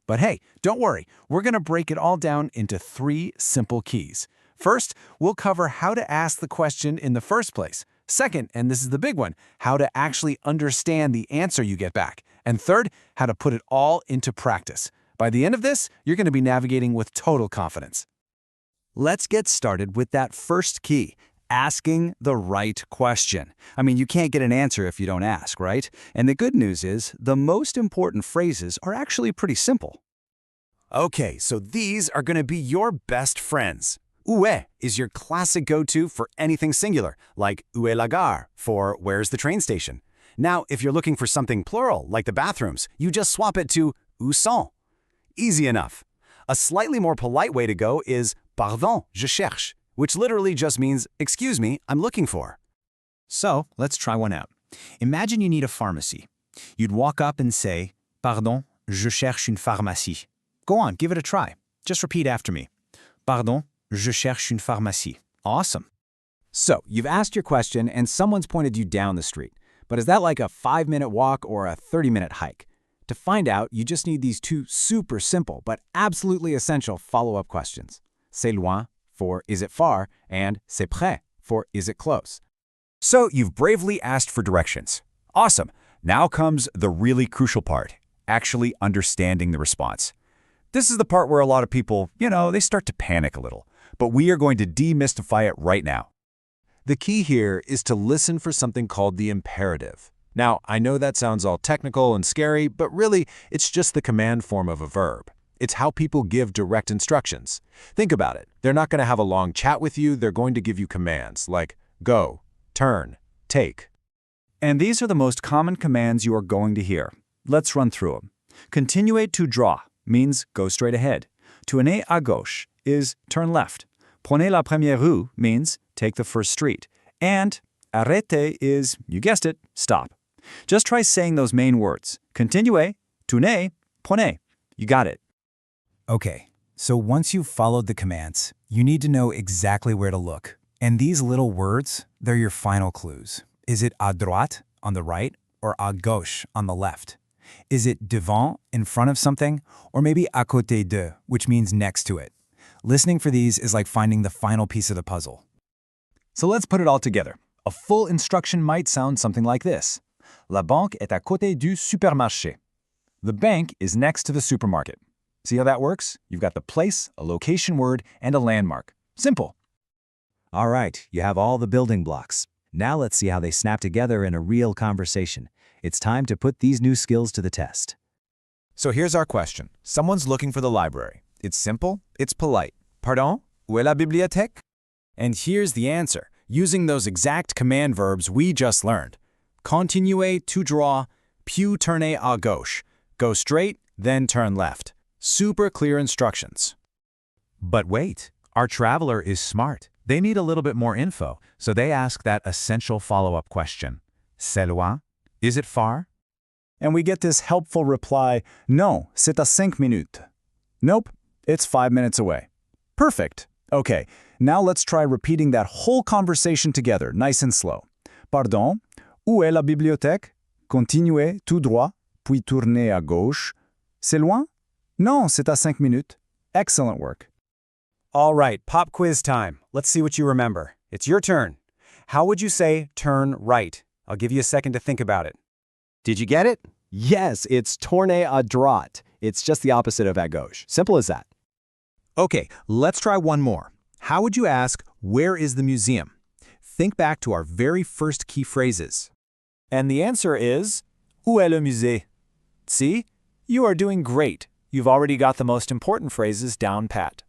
But hey, don't worry, we're going to break it all down into 3 simple keys. First, we'll cover how to ask the question in the first place. Second, and this is the big one, how to actually understand the answer you get back. And third, how to put it all into practice. By the end of this, you're going to be navigating with total confidence. Let's get started with that first key, asking the right question. I mean, you can't get an answer if you don't ask, right? And the good news is, the most important phrases are actually pretty simple. Okay, so these are going to be your best friends. Où est is your classic go-to for anything singular, like où est la gare for where's the train station. Now, if you're looking for something plural, like the bathrooms, you just swap it to où sont. Easy enough. A slightly more polite way to go is pardon, je cherche, which literally just means, excuse me, I'm looking for. So, let's try one out. Imagine you need a pharmacy. You'd walk up and say, pardon, je cherche une pharmacie. Go on, give it a try. Just repeat after me. Pardon, je cherche une pharmacie. Awesome. So, you've asked your question and someone's pointed you down the street. But is that like a 5-minute walk or a 30-minute hike? To find out, you just need these 2 super simple but absolutely essential follow-up questions. C'est loin for is it far, and c'est près for is it close. So you've bravely asked for directions. Awesome. Now comes the really crucial part, actually understanding the response. This is the part where a lot of people, they start to panic a little. But we are going to demystify it right now. The key here is to listen for something called the imperative. Now, I know that sounds all technical and scary, but really, it's just the command form of a verb. It's how people give direct instructions. Think about it. They're not going to have a long chat with you. They're going to give you commands like go, turn, take. And these are the most common commands you are going to hear. Let's run through them. Continuer tout droit means go straight ahead. Tournez à gauche is turn left. Prenez la première rue means take the first street. And arrêtez is, you guessed it, stop. Just try saying those main words. Continuez, tournez, prenez. You got it. Okay, so once you've followed the commands, you need to know exactly where to look. And these little words, they're your final clues. Is it à droite, on the right, or à gauche, on the left? Is it devant, in front of something, or maybe à côté de, which means next to it? Listening for these is like finding the final piece of the puzzle. So let's put it all together. A full instruction might sound something like this. La banque est à côté du supermarché. The bank is next to the supermarket. See how that works? You've got the place, a location word, and a landmark. Simple. All right, you have all the building blocks. Now let's see how they snap together in a real conversation. It's time to put these new skills to the test. So here's our question. Someone's looking for the library. It's simple, it's polite. Pardon? Où est la bibliothèque? And here's the answer, using those exact command verbs we just learned. Continuer tout droit, puis tourner à gauche. Go straight, then turn left. Super clear instructions. But wait, our traveler is smart. They need a little bit more info, so they ask that essential follow-up question. C'est loin? Is it far? And we get this helpful reply, no, c'est à 5 minutes. Nope, it's 5 minutes away. Perfect. Okay, now let's try repeating that whole conversation together, nice and slow. Pardon, où est la bibliothèque? Continuez tout droit, puis tournez à gauche. C'est loin? Non, c'est à 5 minutes. Excellent work. All right, pop quiz time. Let's see what you remember. It's your turn. How would you say turn right? I'll give you a second to think about it. Did you get it? Yes, it's tourner à droite. It's just the opposite of à gauche. Simple as that. Okay, let's try one more. How would you ask, where is the museum? Think back to our very first key phrases. And the answer is, où est le musée? See? You are doing great. You've already got the most important phrases down pat.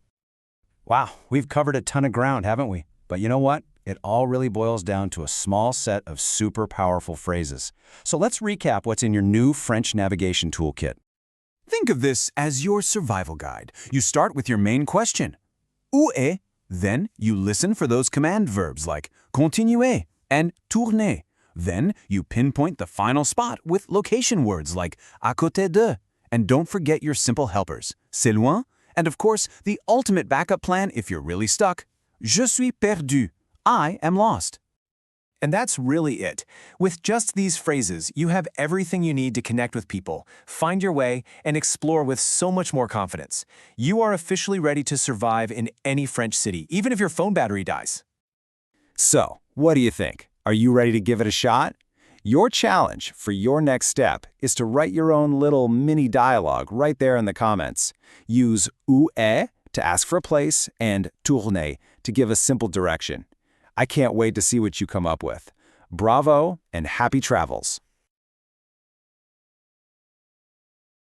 Wow, we've covered a ton of ground, haven't we? But you know what? It all really boils down to a small set of super powerful phrases. So let's recap what's in your new French navigation toolkit. Think of this as your survival guide. You start with your main question. Où est? Then you listen for those command verbs like continuer and tourner. Then you pinpoint the final spot with location words like à côté de. And don't forget your simple helpers, c'est loin, and of course, the ultimate backup plan if you're really stuck, je suis perdu, I am lost. And that's really it. With just these phrases, you have everything you need to connect with people, find your way, and explore with so much more confidence. You are officially ready to survive in any French city, even if your phone battery dies. So, what do you think? Are you ready to give it a shot? Your challenge for your next step is to write your own little mini dialogue right there in the comments. Use où est to ask for a place and tourner to give a simple direction. I can't wait to see what you come up with. Bravo and happy travels.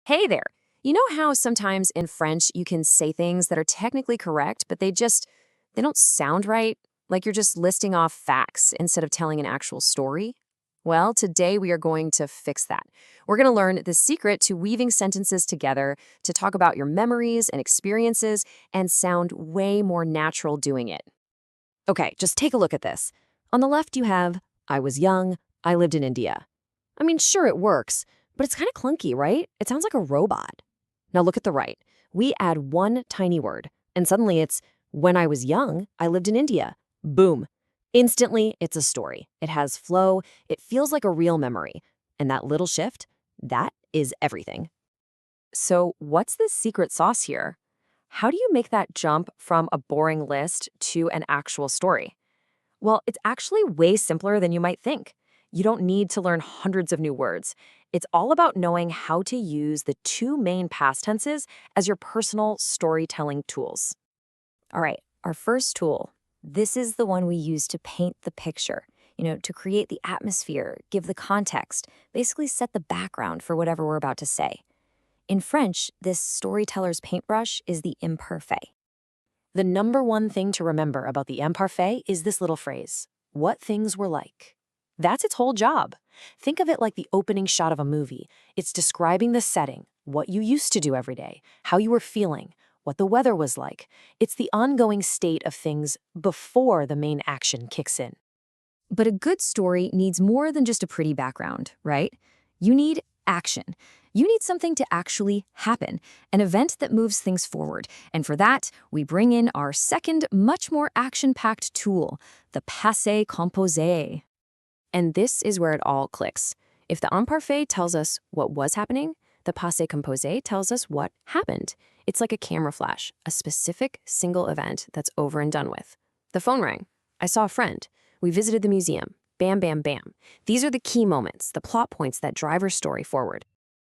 Hey there. You know how sometimes in French you can say things that are technically correct, but they don't sound right? Like you're just listing off facts instead of telling an actual story? Well, today we are going to fix that. We're going to learn the secret to weaving sentences together to talk about your memories and experiences and sound way more natural doing it. Okay, just take a look at this. On the left you have, I was young, I lived in India. I mean, sure it works, but it's kind of clunky, right? It sounds like a robot. Now look at the right. We add one tiny word, and suddenly it's, when I was young, I lived in India. Boom. Instantly, it's a story. It has flow, it feels like a real memory. And that little shift, that is everything. So what's the secret sauce here? How do you make that jump from a boring list to an actual story? Well, it's actually way simpler than you might think. You don't need to learn hundreds of new words. It's all about knowing how to use the two main past tenses as your personal storytelling tools. All right, our first tool. This is the one we use to paint the picture, to create the atmosphere, give the context, basically set the background for whatever we're about to say. In French, this storyteller's paintbrush is the imparfait. The number one thing to remember about the imparfait is this little phrase, what things were like. That's its whole job. Think of it like the opening shot of a movie. It's describing the setting, what you used to do every day, how you were feeling, what the weather was like. It's the ongoing state of things before the main action kicks in. But a good story needs more than just a pretty background, right? You need action. You need something to actually happen, an event that moves things forward. And for that, we bring in our second, much more action-packed tool, the passé composé. And this is where it all clicks. If the imparfait tells us what was happening, the passé composé tells us what happened. It's like a camera flash, a specific single event that's over and done with. The phone rang. I saw a friend. We visited the museum. Bam, bam, bam. These are the key moments, the plot points that drive our story forward.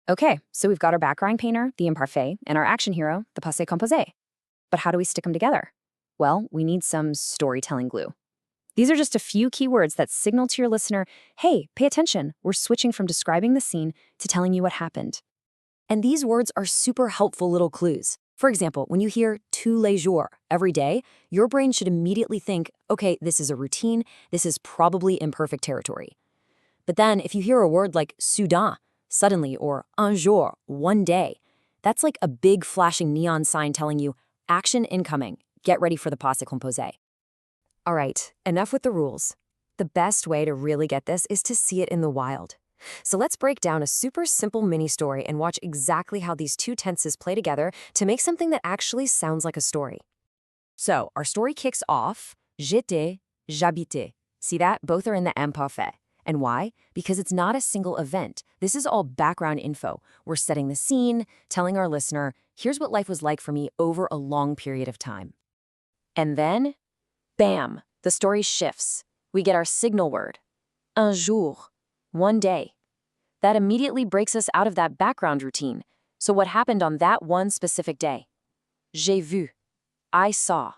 Okay, so we've got our background painter, the imparfait, and our action hero, the passé composé. But how do we stick them together? Well, we need some storytelling glue. These are just a few key words that signal to your listener, hey, pay attention, we're switching from describing the scene to telling you what happened. And these words are super helpful little clues. For example, when you hear tous les jours, every day, your brain should immediately think, okay, this is a routine, this is probably imperfect territory. But then if you hear a word like soudain, suddenly, or un jour, one day, that's like a big flashing neon sign telling you, action incoming, get ready for the passé composé. All right, enough with the rules. The best way to really get this is to see it in the wild. So let's break down a super simple mini story and watch exactly how these two tenses play together to make something that actually sounds like a story. So our story kicks off, j'étais, j'habitais. See that? Both are in the imparfait. And why? Because it's not a single event. This is all background info. We're setting the scene, telling our listener, here's what life was like for me over a long period of time. And then, bam, the story shifts. We get our signal word, un jour, one day. That immediately breaks us out of that background routine. So what happened on that one specific day? J'ai vu, I saw.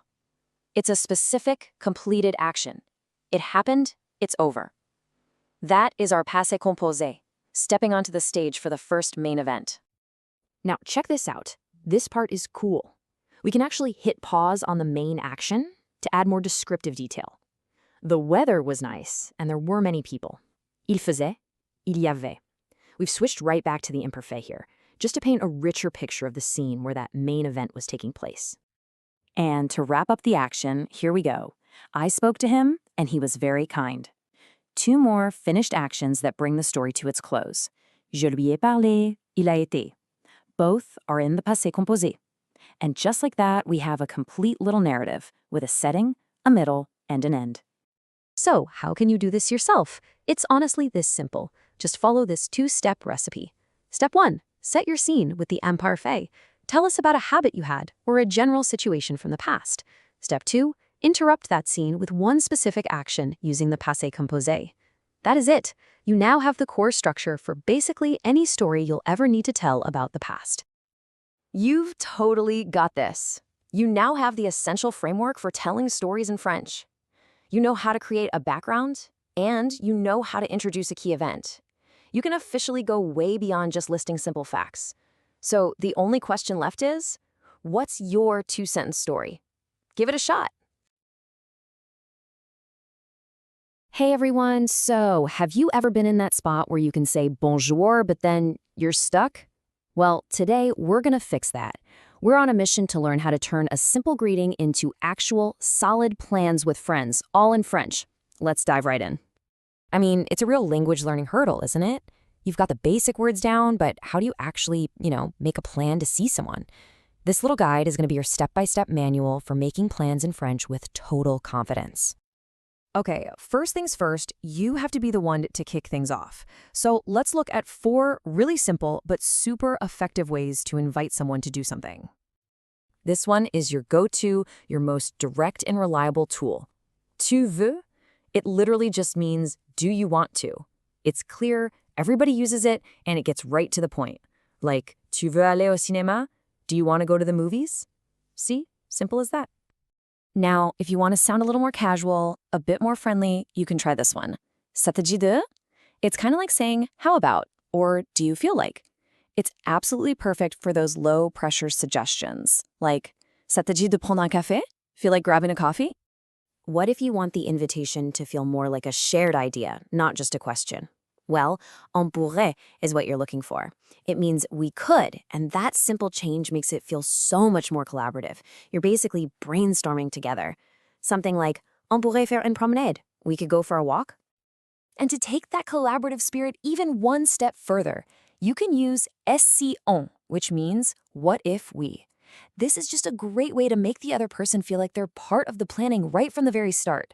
It's a specific, completed action. It happened, it's over. That is our passé composé, stepping onto the stage for the first main event. Now, check this out. This part is cool. We can actually hit pause on the main action to add more descriptive detail. The weather was nice, and there were many people. Il faisait, il y avait. We've switched right back to the imparfait here, just to paint a richer picture of the scene where that main event was taking place. And to wrap up the action, here we go. I spoke to him, and he was very kind. Two more finished actions that bring the story to its close. Je lui ai parlé, il a été. Both are in the passé composé. And just like that, we have a complete little narrative with a setting, a middle, and an end. So, how can you do this yourself? It's honestly this simple. Just follow this two-step recipe. Step 1. Set your scene with the imparfait. Tell us about a habit you had or a general situation from the past. Step 2. Interrupt that scene with one specific action using the passé composé. That is it. You now have the core structure for basically any story you'll ever need to tell about the past. You've totally got this. You now have the essential framework for telling stories in French. You know how to create a background, and you know how to introduce a key event. You can officially go way beyond just listing simple facts. So the only question left is, what's your two-sentence story? Give it a shot. Hey everyone, so have you ever been in that spot where you can say bonjour, but then you're stuck? Well, today we're gonna fix that. We're on a mission to learn how to turn a simple greeting into actual, solid plans with friends, all in French. Let's dive right in. I mean, it's a real language learning hurdle, isn't it? You've got the basic words down, but how do you actually, make a plan to see someone? This little guide is gonna be your step-by-step manual for making plans in French with total confidence. Okay, first things first, you have to be the one to kick things off. So let's look at 4 really simple but super effective ways to invite someone to do something. This one is your go-to, your most direct and reliable tool. Tu veux? It literally just means, do you want to? It's clear, everybody uses it, and it gets right to the point. Like, tu veux aller au cinéma? Do you want to go to the movies? See? Simple as that. Now, if you want to sound a little more casual, a bit more friendly, you can try this one. Ça te dit de? It's kind of like saying, how about, or do you feel like? It's absolutely perfect for those low-pressure suggestions, like, ça te dit de prendre un café? Feel like grabbing a coffee? What if you want the invitation to feel more like a shared idea, not just a question? Well, on pourrait is what you're looking for. It means we could, and that simple change makes it feel so much more collaborative. You're basically brainstorming together. Something like, on pourrait faire une promenade. We could go for a walk. And to take that collaborative spirit even one step further, you can use est si on, which means what if we. This is just a great way to make the other person feel like they're part of the planning right from the very start.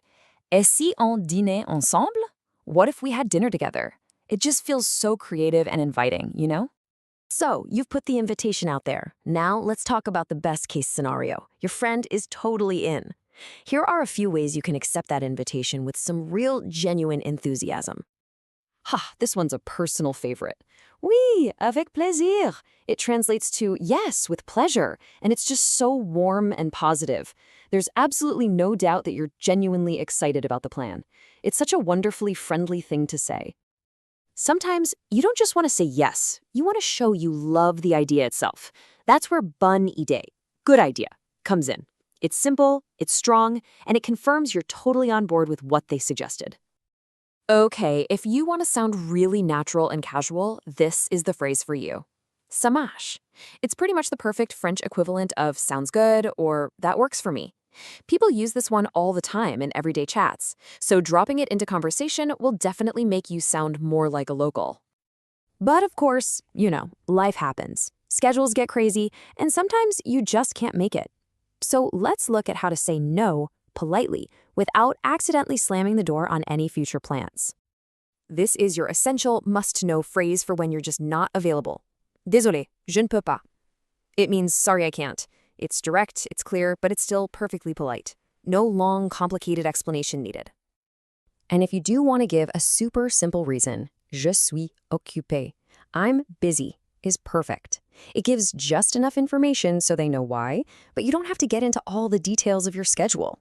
Et si on dînait ensemble? What if we had dinner together? It just feels so creative and inviting, you know? So, you've put the invitation out there. Now, let's talk about the best case scenario. Your friend is totally in. Here are a few ways you can accept that invitation with some real, genuine enthusiasm. This one's a personal favorite. Oui, avec plaisir. It translates to yes, with pleasure, and it's just so warm and positive. There's absolutely no doubt that you're genuinely excited about the plan. It's such a wonderfully friendly thing to say. Sometimes you don't just want to say yes, you want to show you love the idea itself. That's where bonne idée, good idea, comes in. It's simple, it's strong, and it confirms you're totally on board with what they suggested. Okay, if you want to sound really natural and casual, this is the phrase for you. Ça marche. It's pretty much the perfect French equivalent of sounds good or that works for me. People use this one all the time in everyday chats, so dropping it into conversation will definitely make you sound more like a local. But of course, you know, life happens. Schedules get crazy, and sometimes you just can't make it. So let's look at how to say no politely without accidentally slamming the door on any future plans. This is your essential must-know phrase for when you're just not available. Désolé, je ne peux pas. It means sorry I can't. It's direct, it's clear, but it's still perfectly polite. No long, complicated explanation needed. And if you do want to give a super simple reason, je suis occupé, I'm busy, is perfect. It gives just enough information so they know why, but you don't have to get into all the details of your schedule.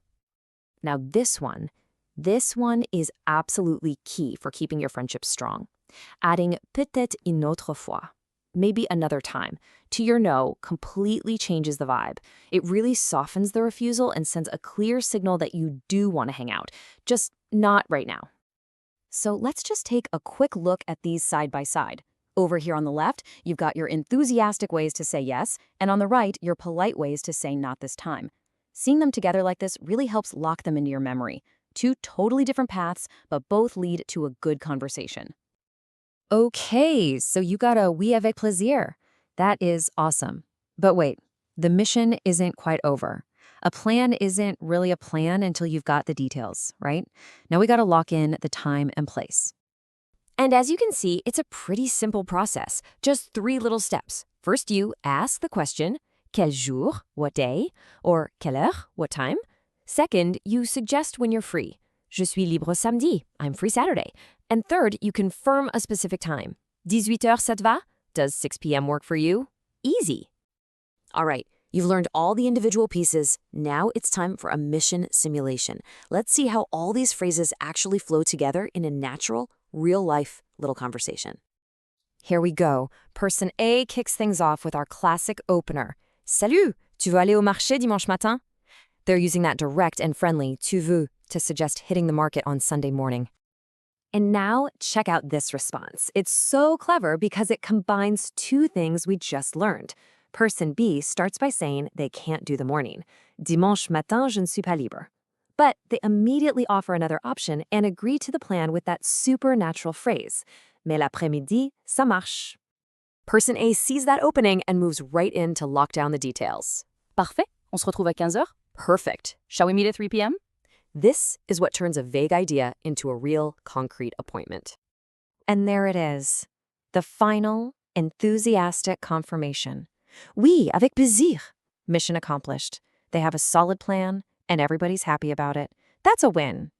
Now this one is absolutely key for keeping your friendship strong. Adding peut-être une autre fois, maybe another time, to your no completely changes the vibe. It really softens the refusal and sends a clear signal that you do want to hang out, just not right now. So let's just take a quick look at these side by side. Over here on the left, you've got your enthusiastic ways to say yes, and on the right, your polite ways to say not this time. Seeing them together like this really helps lock them into your memory. Two totally different paths, but both lead to a good conversation. Okay, so you got a oui avec plaisir. That is awesome. But wait, the mission isn't quite over. A plan isn't really a plan until you've got the details, right? Now we got to lock in the time and place. And as you can see, it's a pretty simple process, just 3 little steps. First, you ask the question, quel jour, what day, or quelle heure, what time? Second, you suggest when you're free. Je suis libre samedi, I'm free Saturday. And third, you confirm a specific time. 18 heures, ça te va? Does 6 p.m. work for you? Easy. All right, you've learned all the individual pieces. Now it's time for a mission simulation. Let's see how all these phrases actually flow together in a natural, real-life little conversation. Here we go. Person A kicks things off with our classic opener. Salut, tu veux aller au marché dimanche matin? They're using that direct and friendly tu veux to suggest hitting the market on Sunday morning. And now, check out this response. It's so clever because it combines 2 things we just learned. Person B starts by saying they can't do the morning. Dimanche matin, je ne suis pas libre. But they immediately offer another option and agree to the plan with that supernatural phrase. Mais l'après-midi, ça marche. Person A sees that opening and moves right in to lock down the details. Parfait. On se retrouve à 15 heures? Perfect. Shall we meet at 3 p.m.? This is what turns a vague idea into a real, concrete appointment. And there it is. The final, enthusiastic confirmation. Oui, avec plaisir. Mission accomplished. They have a solid plan, and everybody's happy about it. That's a win.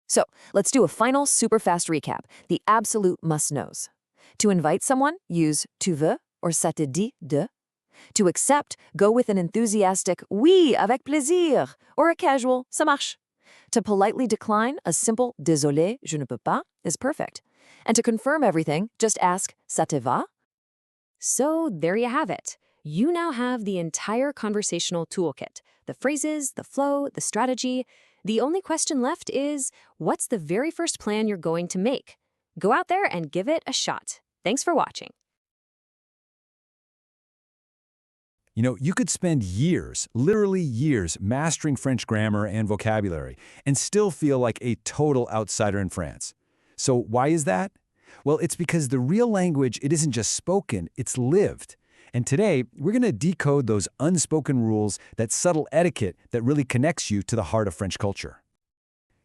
So let's do a final super fast recap, the absolute must-knows. To invite someone, use tu veux or ça te dit de. To accept, go with an enthusiastic oui, avec plaisir, or a casual ça marche. To politely decline, a simple désolé, je ne peux pas is perfect. And to confirm everything, just ask ça te va? So there you have it. You now have the entire conversational toolkit, the phrases, the flow, the strategy. The only question left is, what's the very first plan you're going to make? Go out there and give it a shot. Thanks for watching. You know, you could spend years, literally years, mastering French grammar and vocabulary and still feel like a total outsider in France. So why is that? Well, it's because the real language, it isn't just spoken, it's lived. And today, we're going to decode those unspoken rules, that subtle etiquette that really connects you to the heart of French culture.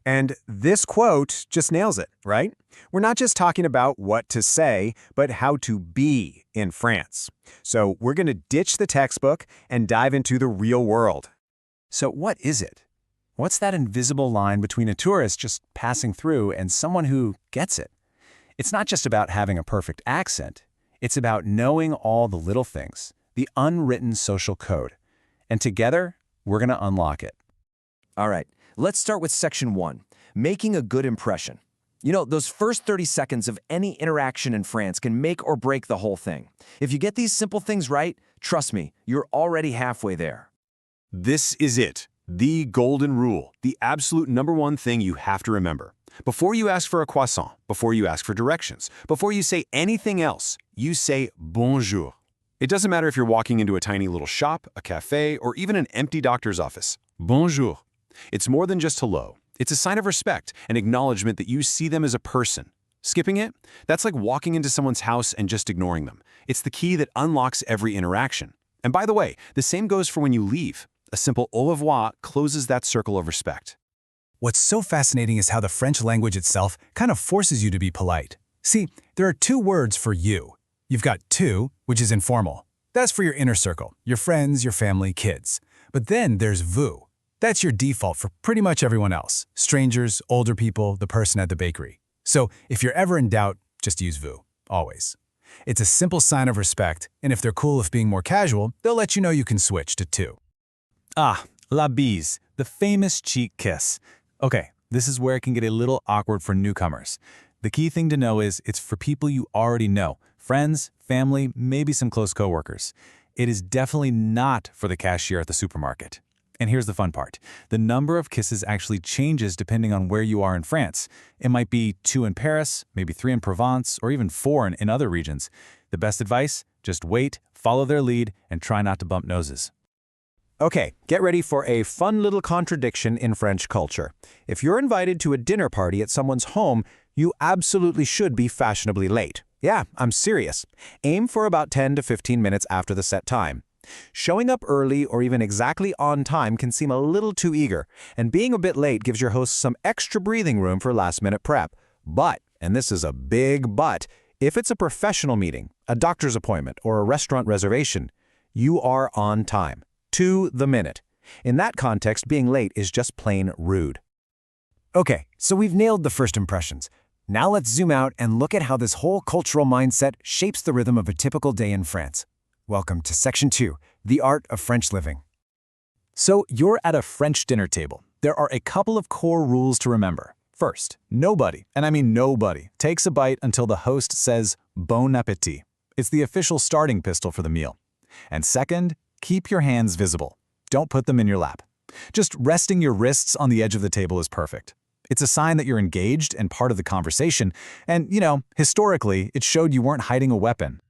And this quote just nails it, right? We're not just talking about what to say, but how to be in France. So we're going to ditch the textbook and dive into the real world. So what is it? What's that invisible line between a tourist just passing through and someone who gets it? It's not just about having a perfect accent. It's about knowing all the little things, the unwritten social code. And together, we're going to unlock it. All right, let's start with section 1, making a good impression. You know, those first 30 seconds of any interaction in France can make or break the whole thing. If you get these simple things right, trust me, you're already halfway there. This is it, the golden rule, the absolute #1 thing you have to remember. Before you ask for a croissant, before you ask for directions, before you say anything else, you say bonjour. It doesn't matter if you're walking into a tiny little shop, a cafe, or even an empty doctor's office. Bonjour. It's more than just hello. It's a sign of respect, an acknowledgement that you see them as a person. Skipping it? That's like walking into someone's house and just ignoring them. It's the key that unlocks every interaction. And by the way, the same goes for when you leave. A simple au revoir closes that circle of respect. What's so fascinating is how the French language itself kind of forces you to be polite. See, there are 2 words for you. You've got tu, which is informal. That's for your inner circle, your friends, your family, kids. But then there's vous. That's your default for pretty much everyone else. Strangers, older people, the person at the bakery. So if you're ever in doubt, just use vous, always. It's a simple sign of respect, and if they're cool with being more casual, they'll let you know you can switch to tu. Ah, la bise, the famous cheek kiss. Okay, this is where it can get a little awkward for newcomers. The key thing to know is it's for people you already know, friends, family, maybe some close coworkers. It is definitely not for the cashier at the supermarket. And here's the fun part. The number of kisses actually changes depending on where you are in France. It might be 2 in Paris, maybe 3 in Provence, or even 4 in other regions. The best advice? Just wait, follow their lead, and try not to bump noses. Okay, get ready for a fun little contradiction in French culture. If you're invited to a dinner party at someone's home, you absolutely should be fashionably late. Yeah, I'm serious. Aim for about 10 to 15 minutes after the set time. Showing up early or even exactly on time can seem a little too eager, and being a bit late gives your host some extra breathing room for last-minute prep. But, and this is a big but, if it's a professional meeting, a doctor's appointment, or a restaurant reservation, you are on time. To the minute. In that context, being late is just plain rude. Okay, so we've nailed the first impressions. Now let's zoom out and look at how this whole cultural mindset shapes the rhythm of a typical day in France. Welcome to Section 2, the art of French living. So you're at a French dinner table. There are a couple of core rules to remember. First, nobody, and I mean nobody, takes a bite until the host says bon appétit. It's the official starting pistol for the meal. And second, keep your hands visible. Don't put them in your lap. Just resting your wrists on the edge of the table is perfect. It's a sign that you're engaged and part of the conversation, and, you know, historically, it showed you weren't hiding a weapon.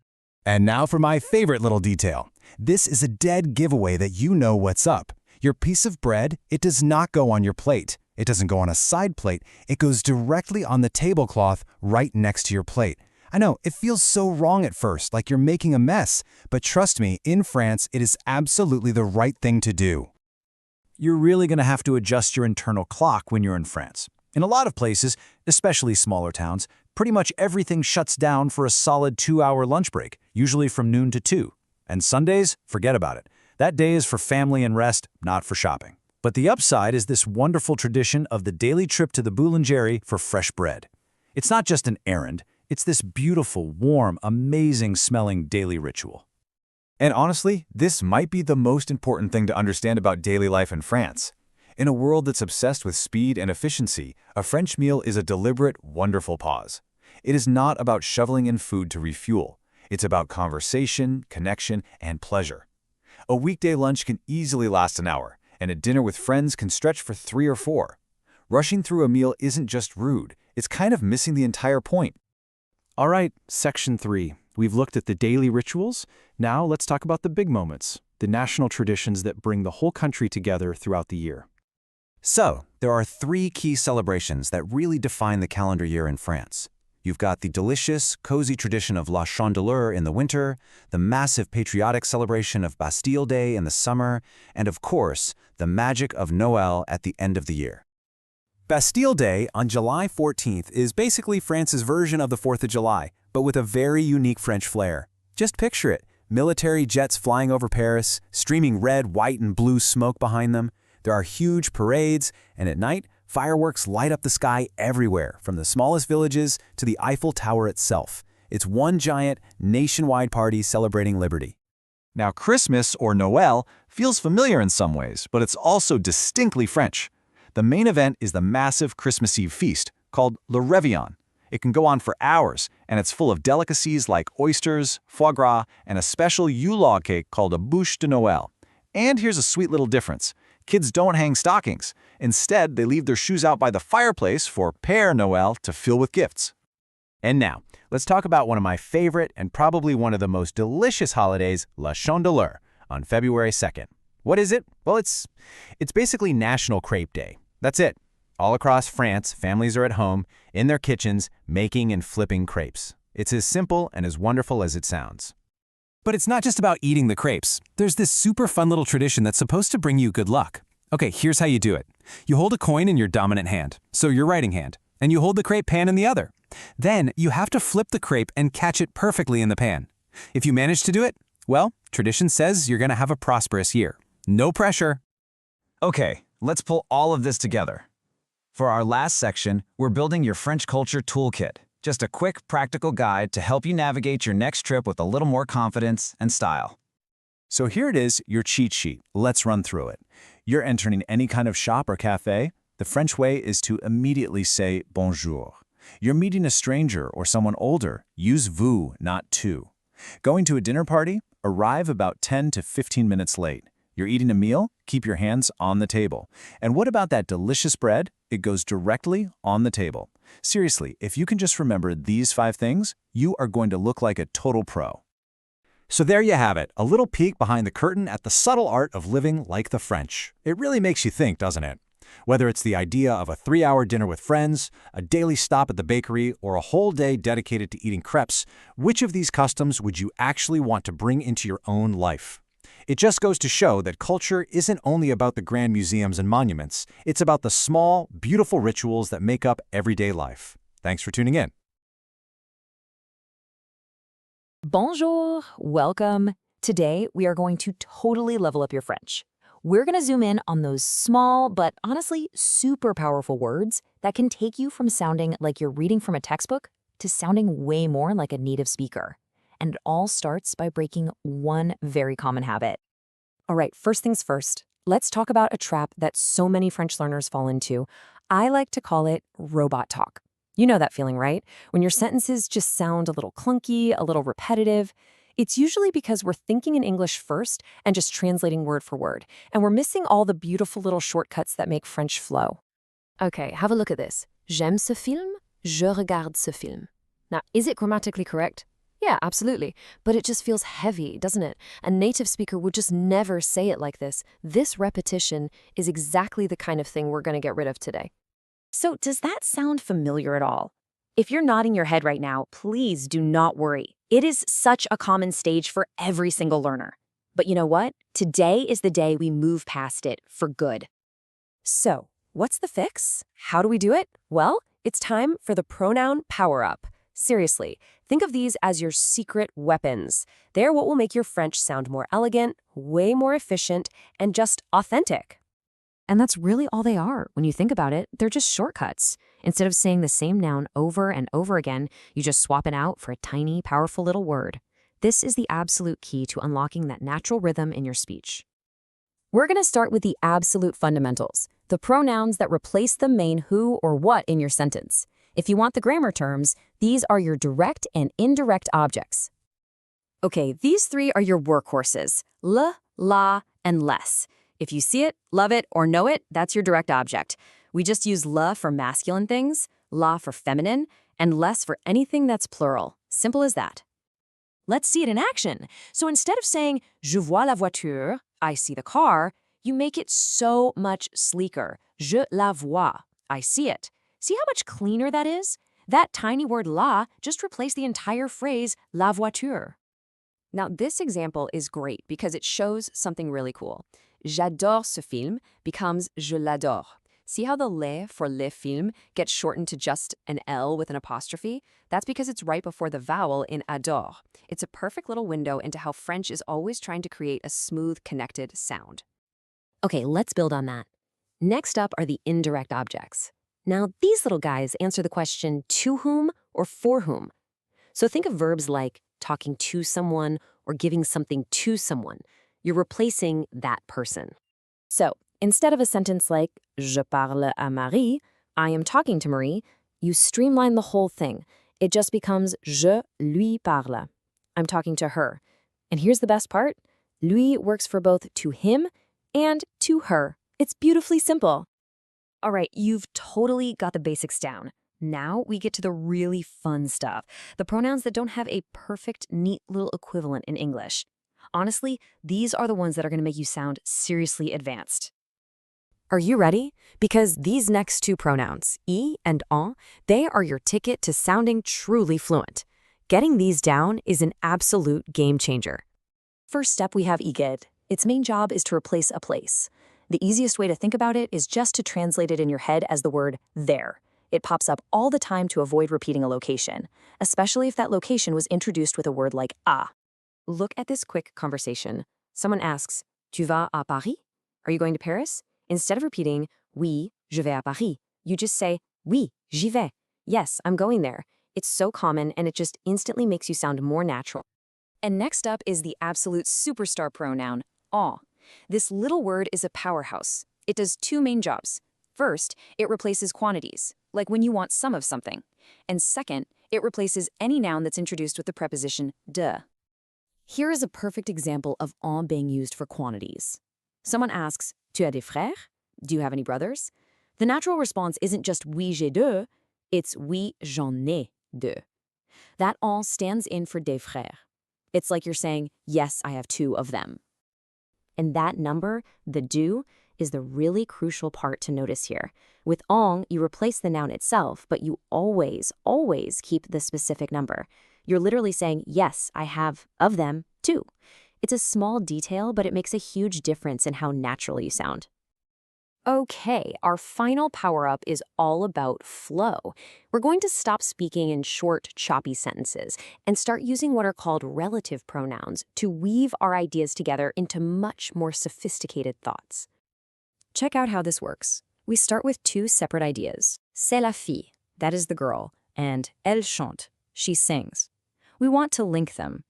And now for my favorite little detail. This is a dead giveaway that you know what's up. Your piece of bread, it does not go on your plate. It doesn't go on a side plate. It goes directly on the tablecloth right next to your plate. I know, it feels so wrong at first, like you're making a mess. But trust me, in France, it is absolutely the right thing to do. You're really going to have to adjust your internal clock when you're in France. In a lot of places, especially smaller towns, pretty much everything shuts down for a solid 2-hour lunch break, usually from noon to 2. And Sundays, forget about it. That day is for family and rest, not for shopping. But the upside is this wonderful tradition of the daily trip to the boulangerie for fresh bread. It's not just an errand, it's this beautiful, warm, amazing-smelling daily ritual. And honestly, this might be the most important thing to understand about daily life in France. In a world that's obsessed with speed and efficiency, a French meal is a deliberate, wonderful pause. It is not about shoveling in food to refuel. It's about conversation, connection, and pleasure. A weekday lunch can easily last an hour, and a dinner with friends can stretch for 3 or 4. Rushing through a meal isn't just rude, it's kind of missing the entire point. All right, section 3. We've looked at the daily rituals. Now let's talk about the big moments, the national traditions that bring the whole country together throughout the year. So, there are 3 key celebrations that really define the calendar year in France. You've got the delicious, cozy tradition of La Chandeleur in the winter, the massive patriotic celebration of Bastille Day in the summer, and of course, the magic of Noël at the end of the year. Bastille Day on July 14th is basically France's version of the 4th of July, but with a very unique French flair. Just picture it, military jets flying over Paris, streaming red, white, and blue smoke behind them. There are huge parades, and at night, fireworks light up the sky everywhere, from the smallest villages to the Eiffel Tower itself. It's one giant, nationwide party celebrating liberty. Now, Christmas, or Noël, feels familiar in some ways, but it's also distinctly French. The main event is the massive Christmas Eve feast, called Le Réveillon. It can go on for hours, and it's full of delicacies like oysters, foie gras, and a special Yule cake called a bûche de Noël. And here's a sweet little difference. Kids don't hang stockings. Instead, they leave their shoes out by the fireplace for Père Noël to fill with gifts. And now, let's talk about one of my favorite and probably one of the most delicious holidays, La Chandeleur, on February 2nd. What is it? Well, it's basically National Crepe Day. That's it. All across France, families are at home, in their kitchens, making and flipping crepes. It's as simple and as wonderful as it sounds. But it's not just about eating the crepes. There's this super fun little tradition that's supposed to bring you good luck. Okay, here's how you do it. You hold a coin in your dominant hand, so your writing hand, and you hold the crepe pan in the other. Then you have to flip the crepe and catch it perfectly in the pan. If you manage to do it, well, tradition says you're going to have a prosperous year. No pressure. Okay, let's pull all of this together. For our last section, we're building your French culture toolkit. Just a quick, practical guide to help you navigate your next trip with a little more confidence and style. So here it is, your cheat sheet. Let's run through it. You're entering any kind of shop or cafe. The French way is to immediately say bonjour. You're meeting a stranger or someone older. Use vous, not tu. Going to a dinner party? Arrive about 10 to 15 minutes late. You're eating a meal? Keep your hands on the table. And what about that delicious bread? It goes directly on the table. Seriously, if you can just remember these 5 things, you are going to look like a total pro. So there you have it, a little peek behind the curtain at the subtle art of living like the French. It really makes you think, doesn't it? Whether it's the idea of a 3-hour dinner with friends, a daily stop at the bakery, or a whole day dedicated to eating crepes, which of these customs would you actually want to bring into your own life? It just goes to show that culture isn't only about the grand museums and monuments, it's about the small, beautiful rituals that make up everyday life. Thanks for tuning in. Bonjour, welcome. Today, we are going to totally level up your French. We're going to zoom in on those small, but honestly super powerful words that can take you from sounding like you're reading from a textbook to sounding way more like a native speaker. And it all starts by breaking one very common habit. All right, first things first, let's talk about a trap that so many French learners fall into. I like to call it robot talk. You know that feeling, right? When your sentences just sound a little clunky, a little repetitive. It's usually because we're thinking in English first and just translating word for word, and we're missing all the beautiful little shortcuts that make French flow. Okay, have a look at this. J'aime ce film, je regarde ce film. Now, is it grammatically correct? Yeah, absolutely. But it just feels heavy, doesn't it? A native speaker would just never say it like this. This repetition is exactly the kind of thing we're going to get rid of today. So does that sound familiar at all? If you're nodding your head right now, please do not worry. It is such a common stage for every single learner. But you know what? Today is the day we move past it for good. So, what's the fix? How do we do it? Well, it's time for the pronoun power-up. Seriously, think of these as your secret weapons. They're what will make your French sound more elegant, way more efficient, and just authentic. And that's really all they are. When you think about it, they're just shortcuts. Instead of saying the same noun over and over again, you just swap it out for a tiny, powerful little word. This is the absolute key to unlocking that natural rhythm in your speech. We're going to start with the absolute fundamentals, the pronouns that replace the main who or what in your sentence. If you want the grammar terms, these are your direct and indirect objects. Okay, these three are your workhorses, le, la, and less. If you see it, love it, or know it, that's your direct object. We just use le for masculine things, la for feminine, and less for anything that's plural. Simple as that. Let's see it in action. So instead of saying, je vois la voiture, I see the car, you make it so much sleeker. Je la vois, I see it. See how much cleaner that is? That tiny word la just replaced the entire phrase la voiture. Now, this example is great because it shows something really cool. J'adore ce film becomes je l'adore. See how the le for le film gets shortened to just an L with an apostrophe? That's because it's right before the vowel in adore. It's a perfect little window into how French is always trying to create a smooth, connected sound. Okay, let's build on that. Next up are the indirect objects. Now, these little guys answer the question to whom or for whom. So think of verbs like talking to someone or giving something to someone. You're replacing that person. So instead of a sentence like je parle à Marie, I am talking to Marie, you streamline the whole thing. It just becomes je lui parle. I'm talking to her. And here's the best part. Lui works for both to him and to her. It's beautifully simple. All right, you've totally got the basics down. Now we get to the really fun stuff, the pronouns that don't have a perfect, neat little equivalent in English. Honestly, these are the ones that are going to make you sound seriously advanced. Are you ready? Because these next two pronouns, y and en, they are your ticket to sounding truly fluent. Getting these down is an absolute game changer. First step, we have iged. Its main job is to replace a place. The easiest way to think about it is just to translate it in your head as the word there. It pops up all the time to avoid repeating a location, especially if that location was introduced with a word like à. Look at this quick conversation. Someone asks, Tu vas à Paris? Are you going to Paris? Instead of repeating, Oui, je vais à Paris, you just say, Oui, j'y vais. Yes, I'm going there. It's so common and it just instantly makes you sound more natural. And next up is the absolute superstar pronoun, en. This little word is a powerhouse. It does two main jobs. First, it replaces quantities, like when you want some of something. And second, it replaces any noun that's introduced with the preposition de. Here is a perfect example of en being used for quantities. Someone asks, Tu as des frères? Do you have any brothers? The natural response isn't just oui, j'ai deux, it's oui, j'en ai deux. That en stands in for des frères. It's like you're saying, yes, I have two of them. And that number, the deux, is the really crucial part to notice here. With en, you replace the noun itself, but you always, always keep the specific number. You're literally saying, yes, I have of them, too. It's a small detail, but it makes a huge difference in how natural you sound. Okay, our final power-up is all about flow. We're going to stop speaking in short, choppy sentences and start using what are called relative pronouns to weave our ideas together into much more sophisticated thoughts. Check out how this works. We start with two separate ideas. C'est la fille, that is the girl, and elle chante, she sings. We want to link them.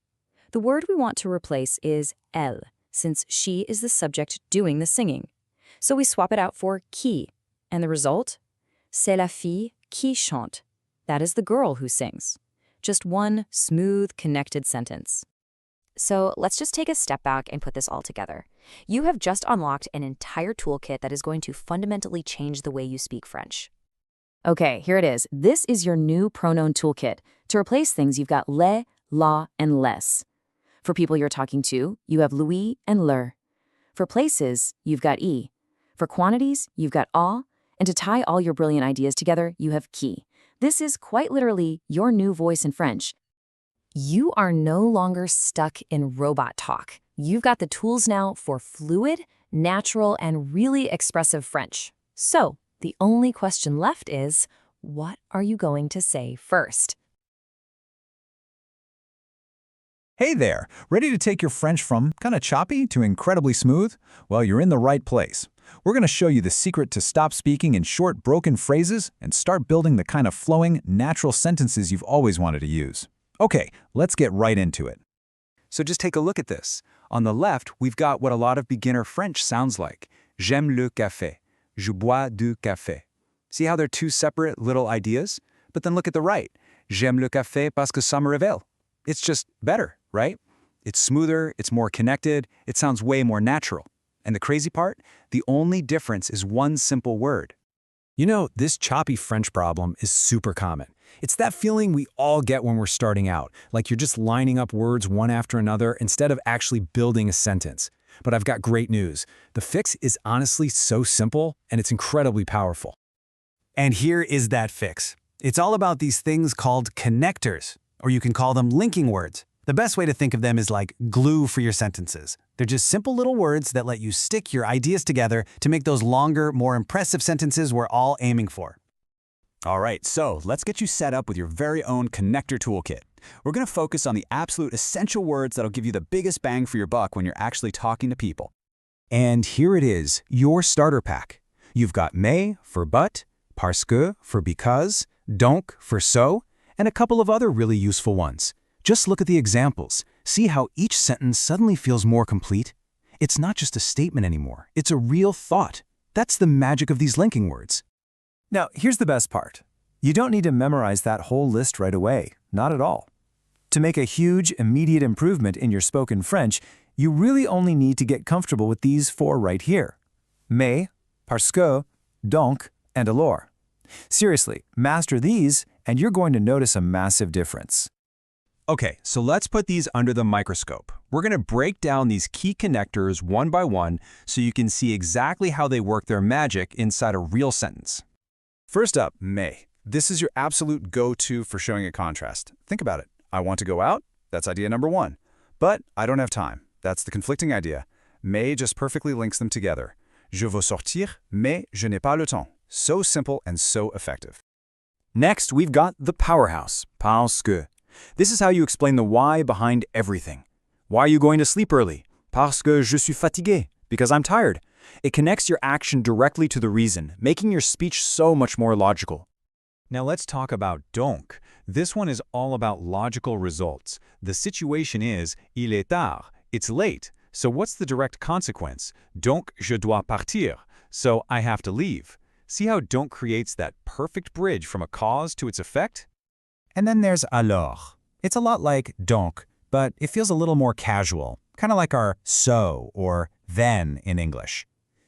The word we want to replace is elle, since she is the subject doing the singing. So we swap it out for qui, and the result? C'est la fille qui chante. That is the girl who sings. Just one smooth, connected sentence. So let's just take a step back and put this all together. You have just unlocked an entire toolkit that is going to fundamentally change the way you speak French. Okay, here it is. This is your new pronoun toolkit. To replace things, you've got le, la, and les. For people you're talking to, you have lui and leur. For places, you've got y. For quantities, you've got a. And to tie all your brilliant ideas together, you have qui. This is quite literally your new voice in French. You are no longer stuck in robot talk. You've got the tools now for fluid, natural, and really expressive French. So, the only question left is, what are you going to say first? Hey there, ready to take your French from kinda choppy to incredibly smooth? Well, you're in the right place. We're going to show you the secret to stop speaking in short, broken phrases and start building the kind of flowing, natural sentences you've always wanted to use. Okay, let's get right into it. So just take a look at this. On the left, we've got what a lot of beginner French sounds like. J'aime le café. Je bois du café. See how they're two separate little ideas? But then look at the right. J'aime le café parce que ça me révèle. It's just better, right? It's smoother, it's more connected, it sounds way more natural. And the crazy part? The only difference is one simple word. You know, this choppy French problem is super common. It's that feeling we all get when we're starting out, like you're just lining up words one after another instead of actually building a sentence. But I've got great news. The fix is honestly so simple, and it's incredibly powerful. And here is that fix. It's all about these things called connectors, or you can call them linking words. The best way to think of them is like glue for your sentences. They're just simple little words that let you stick your ideas together to make those longer, more impressive sentences we're all aiming for. All right, so let's get you set up with your very own connector toolkit. We're going to focus on the absolute essential words that'll give you the biggest bang for your buck when you're actually talking to people. And here it is, your starter pack. You've got mais for but, parce que for because, donc for so, and a couple of other really useful ones. Just look at the examples. See how each sentence suddenly feels more complete? It's not just a statement anymore. It's a real thought. That's the magic of these linking words. Now, here's the best part. You don't need to memorize that whole list right away. Not at all. To make a huge, immediate improvement in your spoken French, you really only need to get comfortable with these four right here. Mais, parce que, donc, and alors. Seriously, master these, and you're going to notice a massive difference. Okay, so let's put these under the microscope. We're going to break down these key connectors one by one so you can see exactly how they work their magic inside a real sentence. First up, mais. This is your absolute go-to for showing a contrast. Think about it. I want to go out. That's idea number one. But I don't have time. That's the conflicting idea. Mais just perfectly links them together. Je veux sortir, mais je n'ai pas le temps. So simple and so effective. Next, we've got the powerhouse, parce que. This is how you explain the why behind everything. Why are you going to sleep early? Parce que je suis fatigué, because I'm tired. It connects your action directly to the reason, making your speech so much more logical. Now let's talk about donc. This one is all about logical results. The situation is, il est tard. It's late. So what's the direct consequence? Donc je dois partir. So I have to leave. See how donc creates that perfect bridge from a cause to its effect? And then there's alors. It's a lot like donc, but it feels a little more casual, kind of like our so or then in English.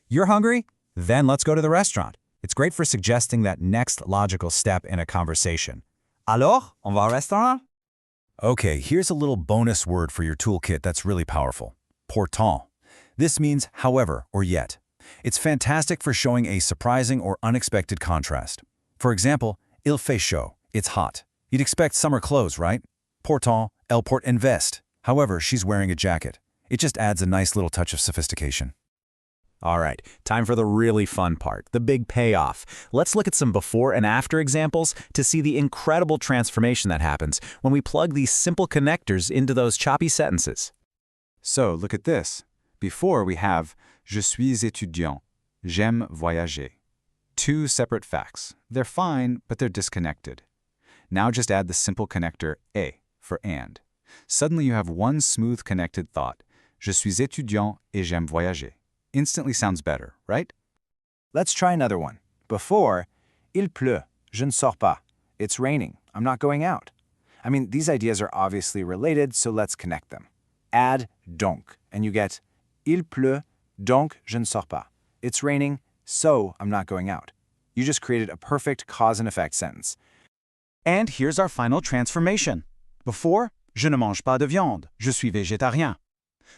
You're hungry? Then let's go to the restaurant. It's great for suggesting that next logical step in a conversation. Alors, on va au restaurant? Okay, here's a little bonus word for your toolkit that's really powerful. Pourtant. This means however or yet. It's fantastic for showing a surprising or unexpected contrast. For example, il fait chaud. It's hot. You'd expect summer clothes, right? Pourtant, elle porte une veste. However, she's wearing a jacket. It just adds a nice little touch of sophistication. All right, time for the really fun part, the big payoff. Let's look at some before and after examples to see the incredible transformation that happens when we plug these simple connectors into those choppy sentences. So look at this. Before we have je suis étudiant, j'aime voyager. Two separate facts. They're fine, but they're disconnected. Now just add the simple connector et for and. Suddenly you have one smooth connected thought. Je suis étudiant et j'aime voyager. Instantly sounds better, right? Let's try another one. Before, il pleut, je ne sors pas. It's raining, I'm not going out. I mean, these ideas are obviously related, so let's connect them. Add donc, and you get il pleut, donc je ne sors pas. It's raining, so I'm not going out. You just created a perfect cause and effect sentence. And here's our final transformation. Before, je ne mange pas de viande, je suis végétarien.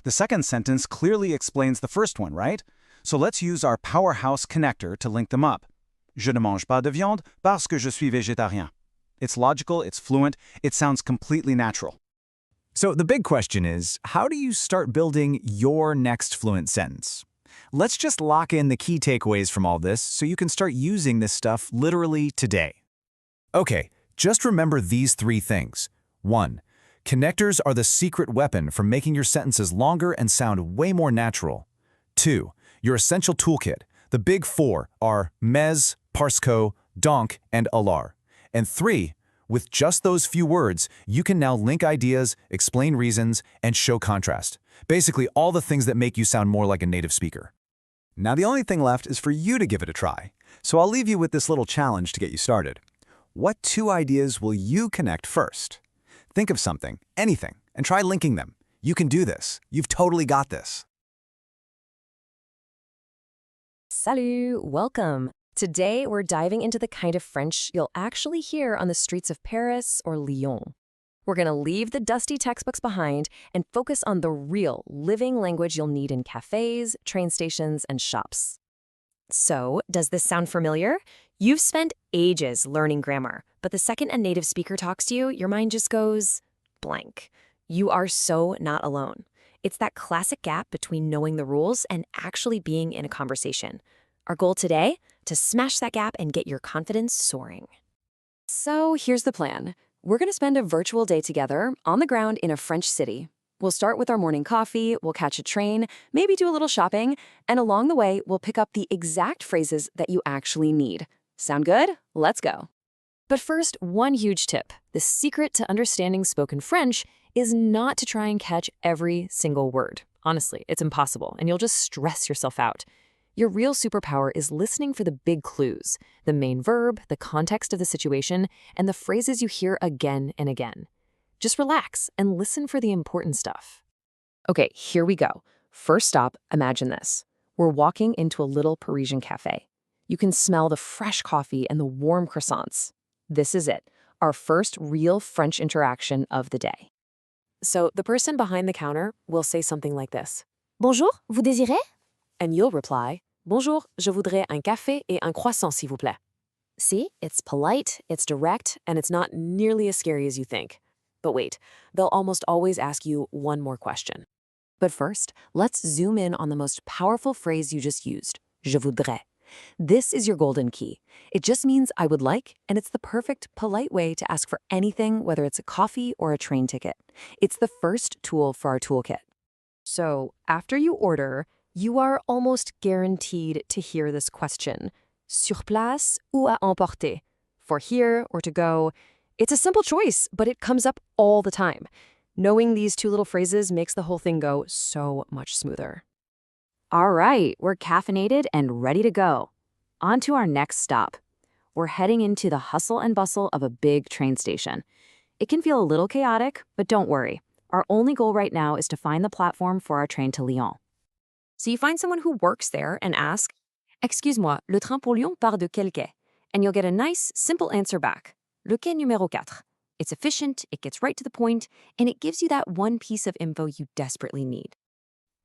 The second sentence clearly explains the first one, right? So let's use our powerhouse connector to link them up. Je ne mange pas de viande parce que je suis végétarien. It's logical, it's fluent, it sounds completely natural. So the big question is, how do you start building your next fluent sentence? Let's just lock in the key takeaways from all this so you can start using this stuff literally today. Okay, just remember these three things. 1. Connectors are the secret weapon for making your sentences longer and sound way more natural. 2. Your essential toolkit, The big four are mais, parce que, donc, and alors. And 3, with just those few words, you can now link ideas, explain reasons, and show contrast. Basically, all the things that make you sound more like a native speaker. Now the only thing left is for you to give it a try. So I'll leave you with this little challenge to get you started. What 2 ideas will you connect first? Think of something, anything, and try linking them. You can do this. You've totally got this. Salut! Welcome! Today, we're diving into the kind of French you'll actually hear on the streets of Paris or Lyon. We're going to leave the dusty textbooks behind and focus on the real, living language you'll need in cafes, train stations, and shops. So, does this sound familiar? You've spent ages learning grammar, but the second a native speaker talks to you, your mind just goes blank. You are so not alone. It's that classic gap between knowing the rules and actually being in a conversation. Our goal today? To smash that gap and get your confidence soaring. So here's the plan. We're going to spend a virtual day together on the ground in a French city. We'll start with our morning coffee, we'll catch a train, maybe do a little shopping, and along the way, we'll pick up the exact phrases that you actually need. Sound good? Let's go. But first, one huge tip. The secret to understanding spoken French is not to try and catch every single word. Honestly, it's impossible, and you'll just stress yourself out. Your real superpower is listening for the big clues, the main verb, the context of the situation, and the phrases you hear again and again. Just relax and listen for the important stuff. Okay, here we go. First stop, imagine this. We're walking into a little Parisian cafe. You can smell the fresh coffee and the warm croissants. This is it, our first real French interaction of the day. So the person behind the counter will say something like this. Bonjour, vous désirez? And you'll reply, Bonjour, je voudrais un café et un croissant, s'il vous plaît. See, it's polite, it's direct, and it's not nearly as scary as you think. But wait, they'll almost always ask you one more question. But first, let's zoom in on the most powerful phrase you just used, je voudrais. This is your golden key. It just means I would like, and it's the perfect, polite way to ask for anything, whether it's a coffee or a train ticket. It's the first tool for our toolkit. So, after you order, you are almost guaranteed to hear this question, sur place ou à emporter, for here or to go. It's a simple choice, but it comes up all the time. Knowing these 2 little phrases makes the whole thing go so much smoother. All right, we're caffeinated and ready to go. On to our next stop. We're heading into the hustle and bustle of a big train station. It can feel a little chaotic, but don't worry. Our only goal right now is to find the platform for our train to Lyon. So you find someone who works there and ask, Excuse-moi, le train pour Lyon part de quel quai? And you'll get a nice, simple answer back. Le quai numéro 4. It's efficient, it gets right to the point, and it gives you that one piece of info you desperately need.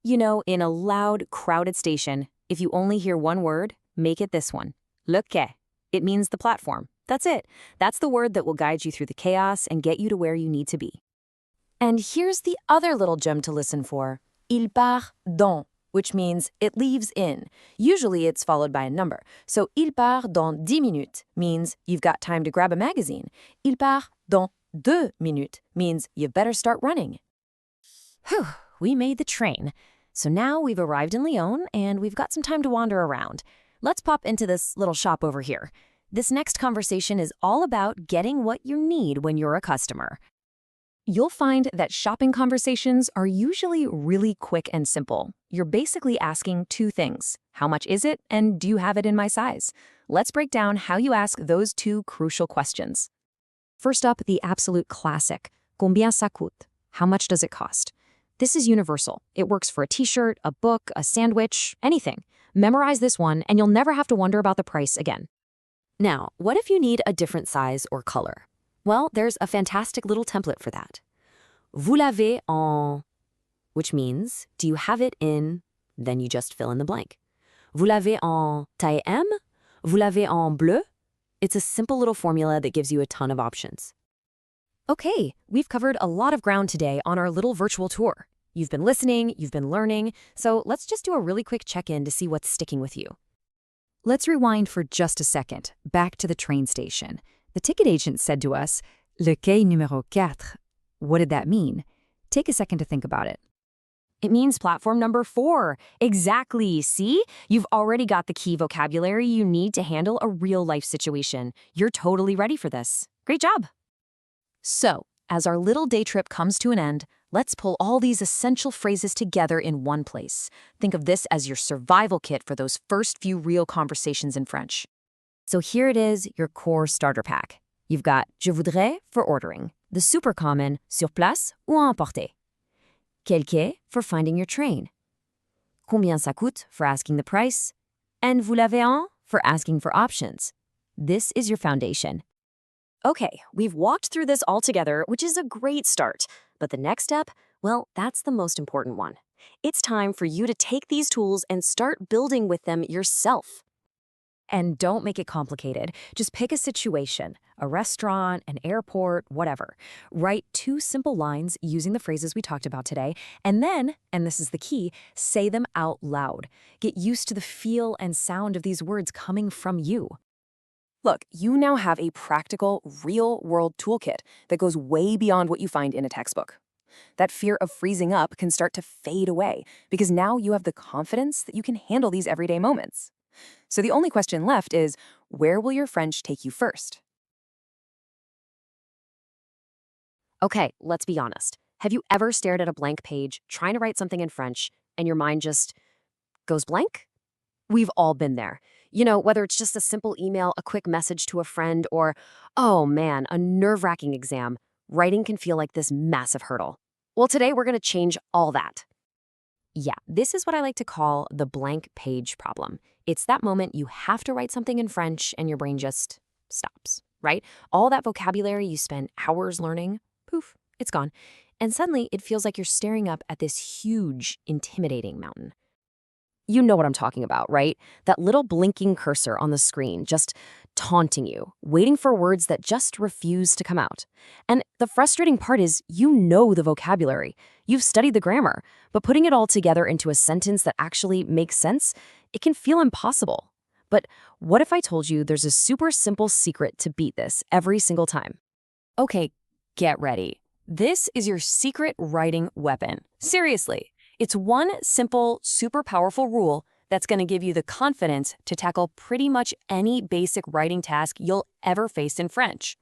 You know, in a loud, crowded station, if you only hear one word, make it this one. Le quai. It means the platform. That's it. That's the word that will guide you through the chaos and get you to where you need to be. And here's the other little gem to listen for. Il part dans, which means it leaves in. Usually it's followed by a number. So il part dans 10 minutes means you've got time to grab a magazine. Il part dans 2 minutes means you better start running. Whew, we made the train. So now we've arrived in Lyon and we've got some time to wander around. Let's pop into this little shop over here. This next conversation is all about getting what you need when you're a customer. You'll find that shopping conversations are usually really quick and simple. You're basically asking 2 things. How much is it, and do you have it in my size? Let's break down how you ask those 2 crucial questions. First up, the absolute classic. Combien ça coûte? How much does it cost? This is universal. It works for a t-shirt, a book, a sandwich, anything. Memorize this one, and you'll never have to wonder about the price again. Now, what if you need a different size or color? Well, there's a fantastic little template for that. Vous l'avez en, which means, do you have it in, then you just fill in the blank. Vous l'avez en taille M? Vous l'avez en bleu? It's a simple little formula that gives you a ton of options. Okay, we've covered a lot of ground today on our little virtual tour. You've been listening, you've been learning, so let's just do a really quick check-in to see what's sticking with you. Let's rewind for just a second, back to the train station. The ticket agent said to us, Le quai numéro 4. What did that mean? Take a second to think about it. It means platform number 4. Exactly. See? You've already got the key vocabulary you need to handle a real-life situation. You're totally ready for this. Great job. So, as our little day trip comes to an end, let's pull all these essential phrases together in one place. Think of this as your survival kit for those first few real conversations in French. So here it is, your core starter pack. You've got je voudrais for ordering, the super common sur place ou à emporter. Quelqu'un for finding your train. Combien ça coûte for asking the price. And vous l'avez un for asking for options. This is your foundation. Okay, we've walked through this all together, which is a great start. But the next step, well, that's the most important one. It's time for you to take these tools and start building with them yourself. And don't make it complicated. Just pick a situation, a restaurant, an airport, whatever. Write 2 simple lines using the phrases we talked about today, and then, and this is the key, say them out loud. Get used to the feel and sound of these words coming from you. Look, you now have a practical, real-world toolkit that goes way beyond what you find in a textbook. That fear of freezing up can start to fade away because now you have the confidence that you can handle these everyday moments. So the only question left is, where will your French take you first? Okay, let's be honest. Have you ever stared at a blank page, trying to write something in French, and your mind just goes blank? We've all been there. You know, whether it's just a simple email, a quick message to a friend, or, oh man, a nerve-wracking exam, writing can feel like this massive hurdle. Well, today we're going to change all that. Yeah, this is what I like to call the blank page problem. It's that moment you have to write something in French and your brain just stops, right? All that vocabulary you spent hours learning, poof, it's gone. And suddenly it feels like you're staring up at this huge, intimidating mountain. You know what I'm talking about, right? That little blinking cursor on the screen just taunting you, waiting for words that just refuse to come out. And the frustrating part is you know the vocabulary. You've studied the grammar, but putting it all together into a sentence that actually makes sense, it can feel impossible. But what if I told you there's a super simple secret to beat this every single time? Okay, get ready. This is your secret writing weapon. Seriously. It's one simple, super powerful rule that's going to give you the confidence to tackle pretty much any basic writing task you'll ever face in French.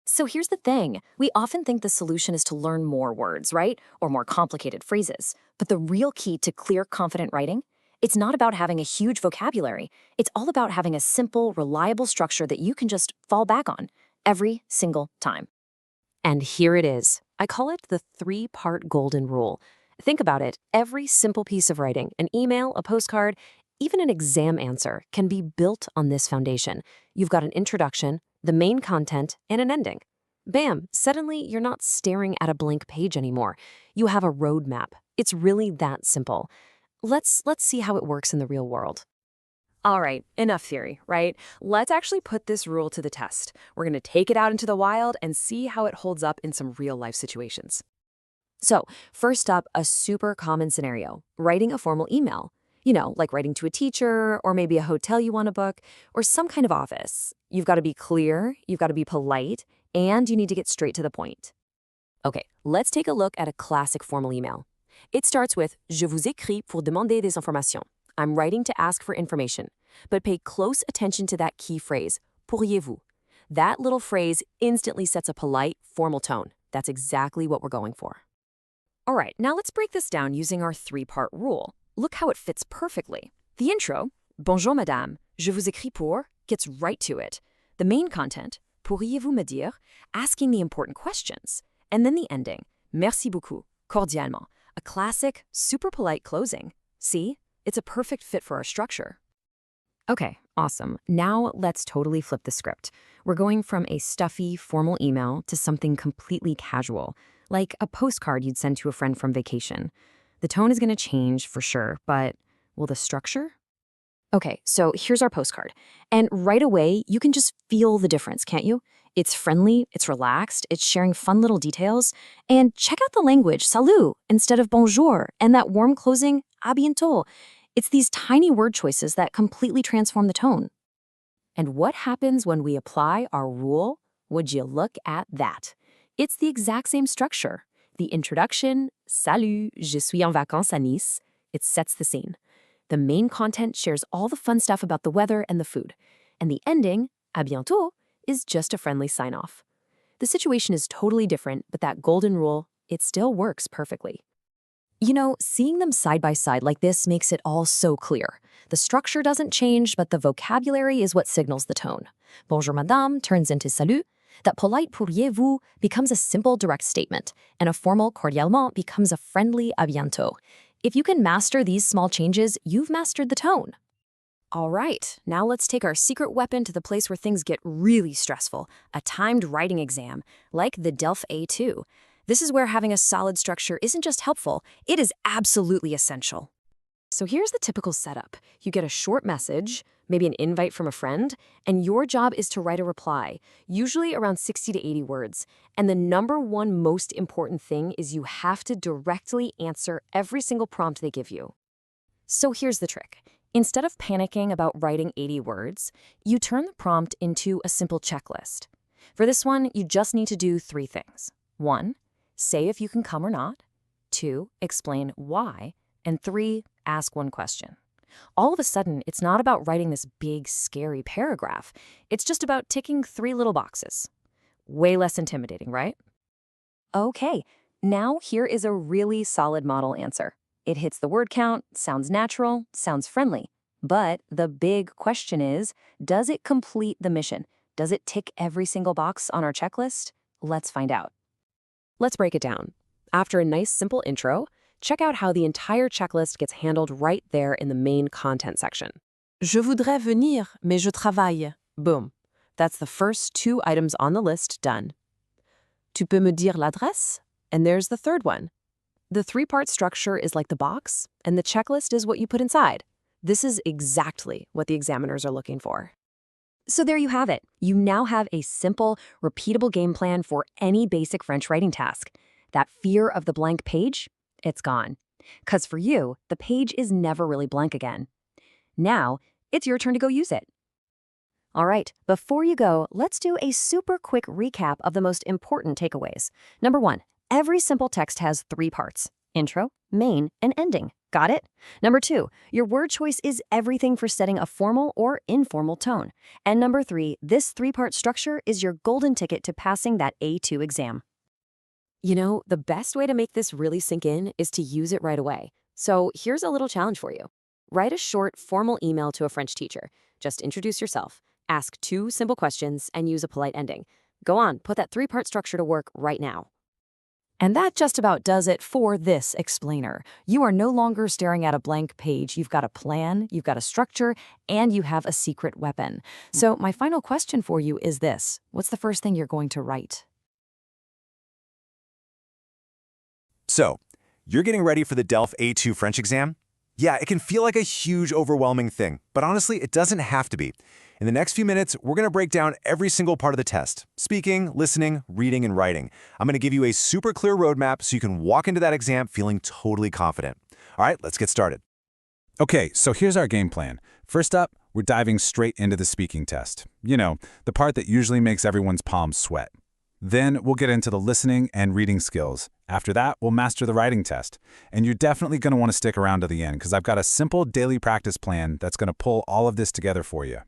So here's the thing. We often think the solution is to learn more words, right? Or more complicated phrases. But the real key to clear, confident writing? It's not about having a huge vocabulary. It's all about having a simple, reliable structure that you can just fall back on every single time. And here it is. I call it the 3-part golden rule. Think about it. Every simple piece of writing, an email, a postcard, even an exam answer, can be built on this foundation. You've got an introduction, the main content, and an ending. Bam! Suddenly, you're not staring at a blank page anymore. You have a roadmap. It's really that simple. Let's see how it works in the real world. All right, enough theory, right? Let's actually put this rule to the test. We're going to take it out into the wild and see how it holds up in some real-life situations. So, first up, a super common scenario, writing a formal email. You know, like writing to a teacher, or maybe a hotel you want to book, or some kind of office. You've got to be clear, you've got to be polite, and you need to get straight to the point. Okay, let's take a look at a classic formal email. It starts with Je vous écris pour demander des informations. I'm writing to ask for information. But pay close attention to that key phrase, pourriez-vous. That little phrase instantly sets a polite, formal tone. That's exactly what we're going for. All right, now let's break this down using our 3-part rule. Look how it fits perfectly. The intro, Bonjour madame, je vous écris pour, gets right to it. The main content, Pourriez-vous me dire, asking the important questions. And then the ending, Merci beaucoup, cordialement, a classic, super polite closing. See? It's a perfect fit for our structure. Okay, awesome. Now let's totally flip the script. We're going from a stuffy, formal email to something completely casual, like a postcard you'd send to a friend from vacation. The tone is going to change for sure, but will the structure? Okay, so here's our postcard. And right away, you can just feel the difference, can't you? It's friendly, it's relaxed, it's sharing fun little details. And check out the language, salut, instead of bonjour, and that warm closing, à bientôt. It's these tiny word choices that completely transform the tone. And what happens when we apply our rule? Would you look at that? It's the exact same structure. The introduction, Salut, je suis en vacances à Nice, it sets the scene. The main content shares all the fun stuff about the weather and the food. And the ending, à bientôt, is just a friendly sign-off. The situation is totally different, but that golden rule, it still works perfectly. You know, seeing them side by side like this makes it all so clear. The structure doesn't change, but the vocabulary is what signals the tone. Bonjour madame turns into salut. That polite pourriez-vous becomes a simple direct statement, and a formal cordialement becomes a friendly à bientôt. If you can master these small changes, you've mastered the tone. All right, now let's take our secret weapon to the place where things get really stressful, a timed writing exam, like the DELF A2. This is where having a solid structure isn't just helpful, it is absolutely essential. So here's the typical setup. You get a short message, maybe an invite from a friend, and your job is to write a reply, usually around 60 to 80 words. And the number one most important thing is you have to directly answer every single prompt they give you. So here's the trick. Instead of panicking about writing 80 words, you turn the prompt into a simple checklist. For this one, you just need to do 3 things. 1, say if you can come or not. 2, explain why. And 3, ask one question. All of a sudden, it's not about writing this big, scary paragraph. It's just about ticking 3 little boxes. Way less intimidating, right? Okay, now here is a really solid model answer. It hits the word count, sounds natural, sounds friendly. But the big question is, does it complete the mission? Does it tick every single box on our checklist? Let's find out. Let's break it down. After a nice simple intro, check out how the entire checklist gets handled right there in the main content section. Je voudrais venir, mais je travaille. Boom. That's the first 2 items on the list done. Tu peux me dire l'adresse? And there's the third one. The 3-part structure is like the box, and the checklist is what you put inside. This is exactly what the examiners are looking for. So there you have it. You now have a simple, repeatable game plan for any basic French writing task. That fear of the blank page, it's gone. 'Cause for you, the page is never really blank again. Now, it's your turn to go use it. All right, before you go, let's do a super quick recap of the most important takeaways. Number 1, every simple text has 3 parts: intro, main, and ending. Got it? Number 2, your word choice is everything for setting a formal or informal tone. And number 3, this 3-part structure is your golden ticket to passing that A2 exam. You know, the best way to make this really sink in is to use it right away. So here's a little challenge for you. Write a short, formal email to a French teacher. Just introduce yourself, ask 2 simple questions, and use a polite ending. Go on, put that 3-part structure to work right now. And that just about does it for this explainer. You are no longer staring at a blank page. You've got a plan, you've got a structure, and you have a secret weapon. So my final question for you is this. What's the first thing you're going to write? So, you're getting ready for the DELF A2 French exam? Yeah, it can feel like a huge, overwhelming thing, but honestly, it doesn't have to be. In the next few minutes, we're going to break down every single part of the test: speaking, listening, reading, and writing. I'm going to give you a super clear roadmap so you can walk into that exam feeling totally confident. All right, let's get started. Okay, so here's our game plan. First up, we're diving straight into the speaking test. You know, the part that usually makes everyone's palms sweat. Then we'll get into the listening and reading skills. After that, we'll master the writing test. And you're definitely going to want to stick around to the end because I've got a simple daily practice plan that's going to pull all of this together for you.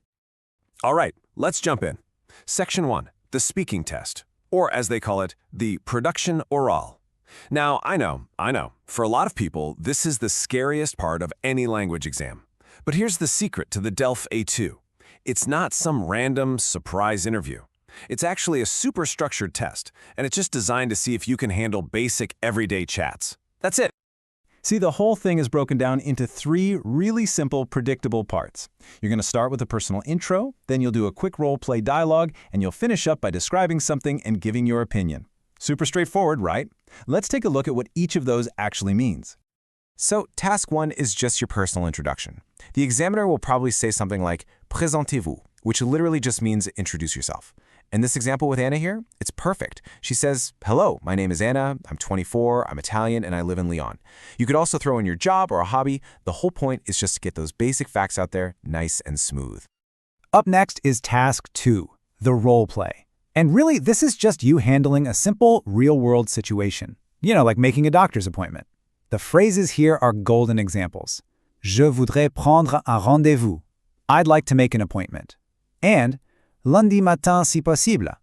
All right, let's jump in. Section 1, the speaking test, or as they call it, the production oral. Now, I know, for a lot of people, this is the scariest part of any language exam. But here's the secret to the DELF A2. It's not some random surprise interview. It's actually a super structured test, and it's just designed to see if you can handle basic everyday chats. That's it. See, the whole thing is broken down into 3 really simple, predictable parts. You're going to start with a personal intro, then you'll do a quick role-play dialogue, and you'll finish up by describing something and giving your opinion. Super straightforward, right? Let's take a look at what each of those actually means. So, task 1 is just your personal introduction. The examiner will probably say something like, présentez-vous, which literally just means introduce yourself. In this example with Anna here, it's perfect. She says, hello, my name is Anna, I'm 24, I'm Italian, and I live in Lyon. You could also throw in your job or a hobby. The whole point is just to get those basic facts out there nice and smooth. Up next is task 2, the role play. And really, this is just you handling a simple, real-world situation. Like making a doctor's appointment. The phrases here are golden examples. Je voudrais prendre un rendez-vous. I'd like to make an appointment. And lundi matin si possible.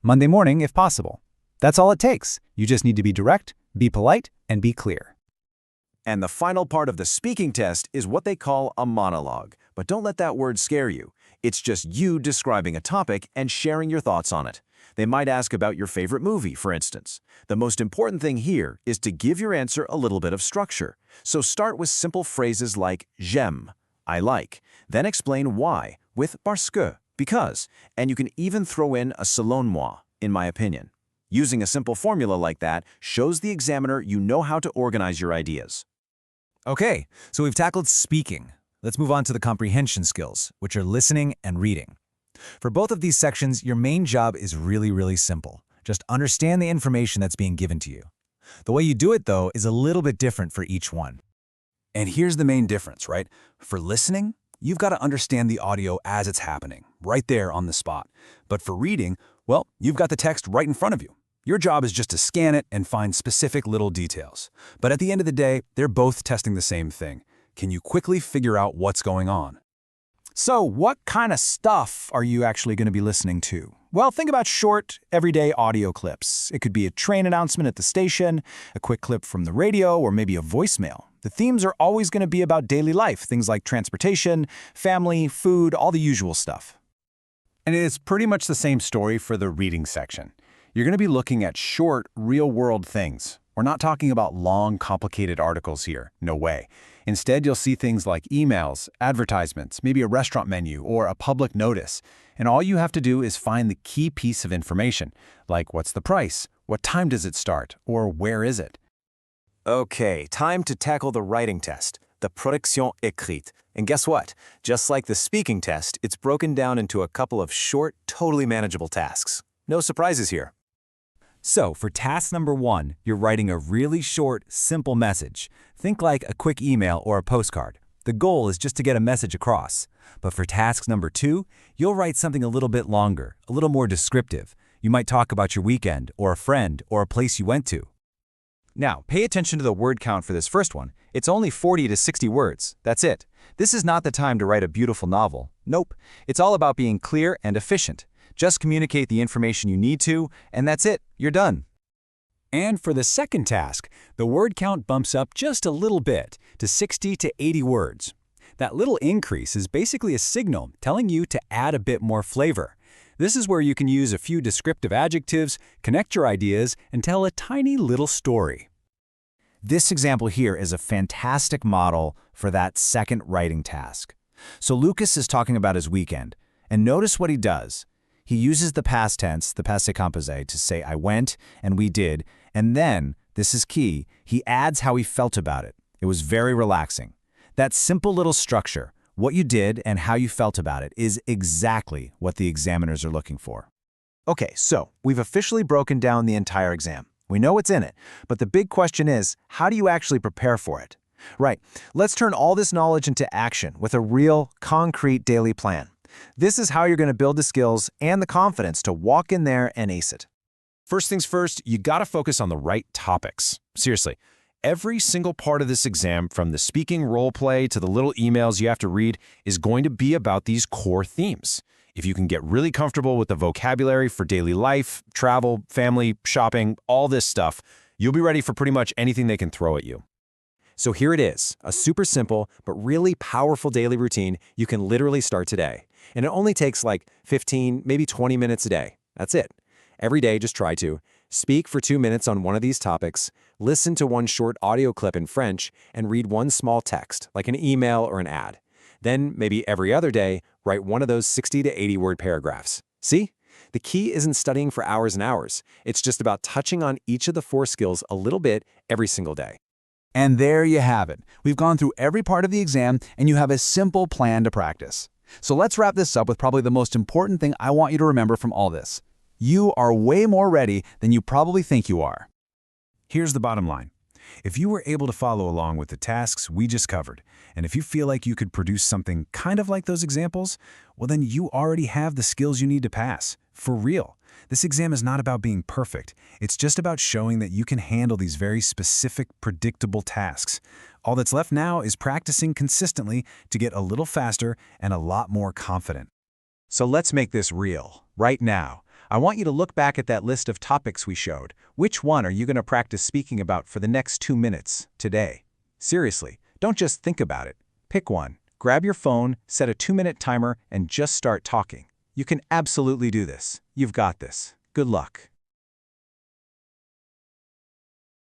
Monday morning if possible. That's all it takes. You just need to be direct, be polite, and be clear. And the final part of the speaking test is what they call a monologue. But don't let that word scare you. It's just you describing a topic and sharing your thoughts on it. They might ask about your favorite movie, for instance. The most important thing here is to give your answer a little bit of structure. So start with simple phrases like j'aime, I like. Then explain why with parce que, because. And you can even throw in a selon moi, in my opinion. Using a simple formula like that shows the examiner you know how to organize your ideas. Okay, so we've tackled speaking. Let's move on to the comprehension skills, which are listening and reading. For both of these sections, your main job is really simple. Just understand the information that's being given to you. The way you do it, though, is a little bit different for each one. And here's the main difference, right? For listening, you've got to understand the audio as it's happening, right there on the spot. But for reading, well, you've got the text right in front of you. Your job is just to scan it and find specific little details. But at the end of the day, they're both testing the same thing. Can you quickly figure out what's going on? So what kind of stuff are you actually going to be listening to? Well, think about short, everyday audio clips. It could be a train announcement at the station, a quick clip from the radio, or maybe a voicemail. The themes are always going to be about daily life, things like transportation, family, food, all the usual stuff. And it's pretty much the same story for the reading section. You're going to be looking at short, real-world things. We're not talking about long, complicated articles here. No way. Instead, you'll see things like emails, advertisements, maybe a restaurant menu, or a public notice. And all you have to do is find the key piece of information, like what's the price, what time does it start, or where is it? Okay, time to tackle the writing test, the production écrite. And guess what? Just like the speaking test, it's broken down into a couple of short, totally manageable tasks. No surprises here. So, for task number 1, you're writing a really short, simple message. Think like a quick email or a postcard. The goal is just to get a message across. But for task number 2, you'll write something a little bit longer, a little more descriptive. You might talk about your weekend, or a friend, or a place you went to. Now, pay attention to the word count for this first one. It's only 40 to 60 words. That's it. This is not the time to write a beautiful novel. Nope. It's all about being clear and efficient. Just communicate the information you need to, and that's it. You're done. And for the second task, the word count bumps up just a little bit to 60 to 80 words. That little increase is basically a signal telling you to add a bit more flavor. This is where you can use a few descriptive adjectives, connect your ideas, and tell a tiny little story. This example here is a fantastic model for that second writing task. So Lucas is talking about his weekend, and notice what he does. He uses the past tense, the passé composé, to say I went and we did, and then, this is key, he adds how he felt about it. It was very relaxing. That simple little structure, what you did and how you felt about it, is exactly what the examiners are looking for. Okay, so we've officially broken down the entire exam. We know what's in it, but the big question is, how do you actually prepare for it? Right, let's turn all this knowledge into action with a real, concrete daily plan. This is how you're going to build the skills and the confidence to walk in there and ace it. First things first, you gotta focus on the right topics. Seriously, every single part of this exam, from the speaking role play to the little emails you have to read, is going to be about these core themes. If you can get really comfortable with the vocabulary for daily life, travel, family, shopping, all this stuff, you'll be ready for pretty much anything they can throw at you. So here it is, a super simple but really powerful daily routine you can literally start today. And it only takes like 15, maybe 20 minutes a day. That's it. Every day, just try to speak for 2 minutes on one of these topics, listen to one short audio clip in French, and read one small text, like an email or an ad. Then, maybe every other day, write one of those 60 to 80 word paragraphs. See? The key isn't studying for hours and hours. It's just about touching on each of the 4 skills a little bit every single day. And there you have it. We've gone through every part of the exam, and you have a simple plan to practice. So let's wrap this up with probably the most important thing I want you to remember from all this. You are way more ready than you probably think you are. Here's the bottom line. If you were able to follow along with the tasks we just covered, and if you feel like you could produce something kind of like those examples, well then you already have the skills you need to pass. For real. This exam is not about being perfect. It's just about showing that you can handle these very specific, predictable tasks. All that's left now is practicing consistently to get a little faster and a lot more confident. So let's make this real. Right now, I want you to look back at that list of topics we showed. Which one are you going to practice speaking about for the next 2 minutes today? Seriously, don't just think about it. Pick one, grab your phone, set a 2-minute timer, and just start talking. You can absolutely do this. You've got this. Good luck.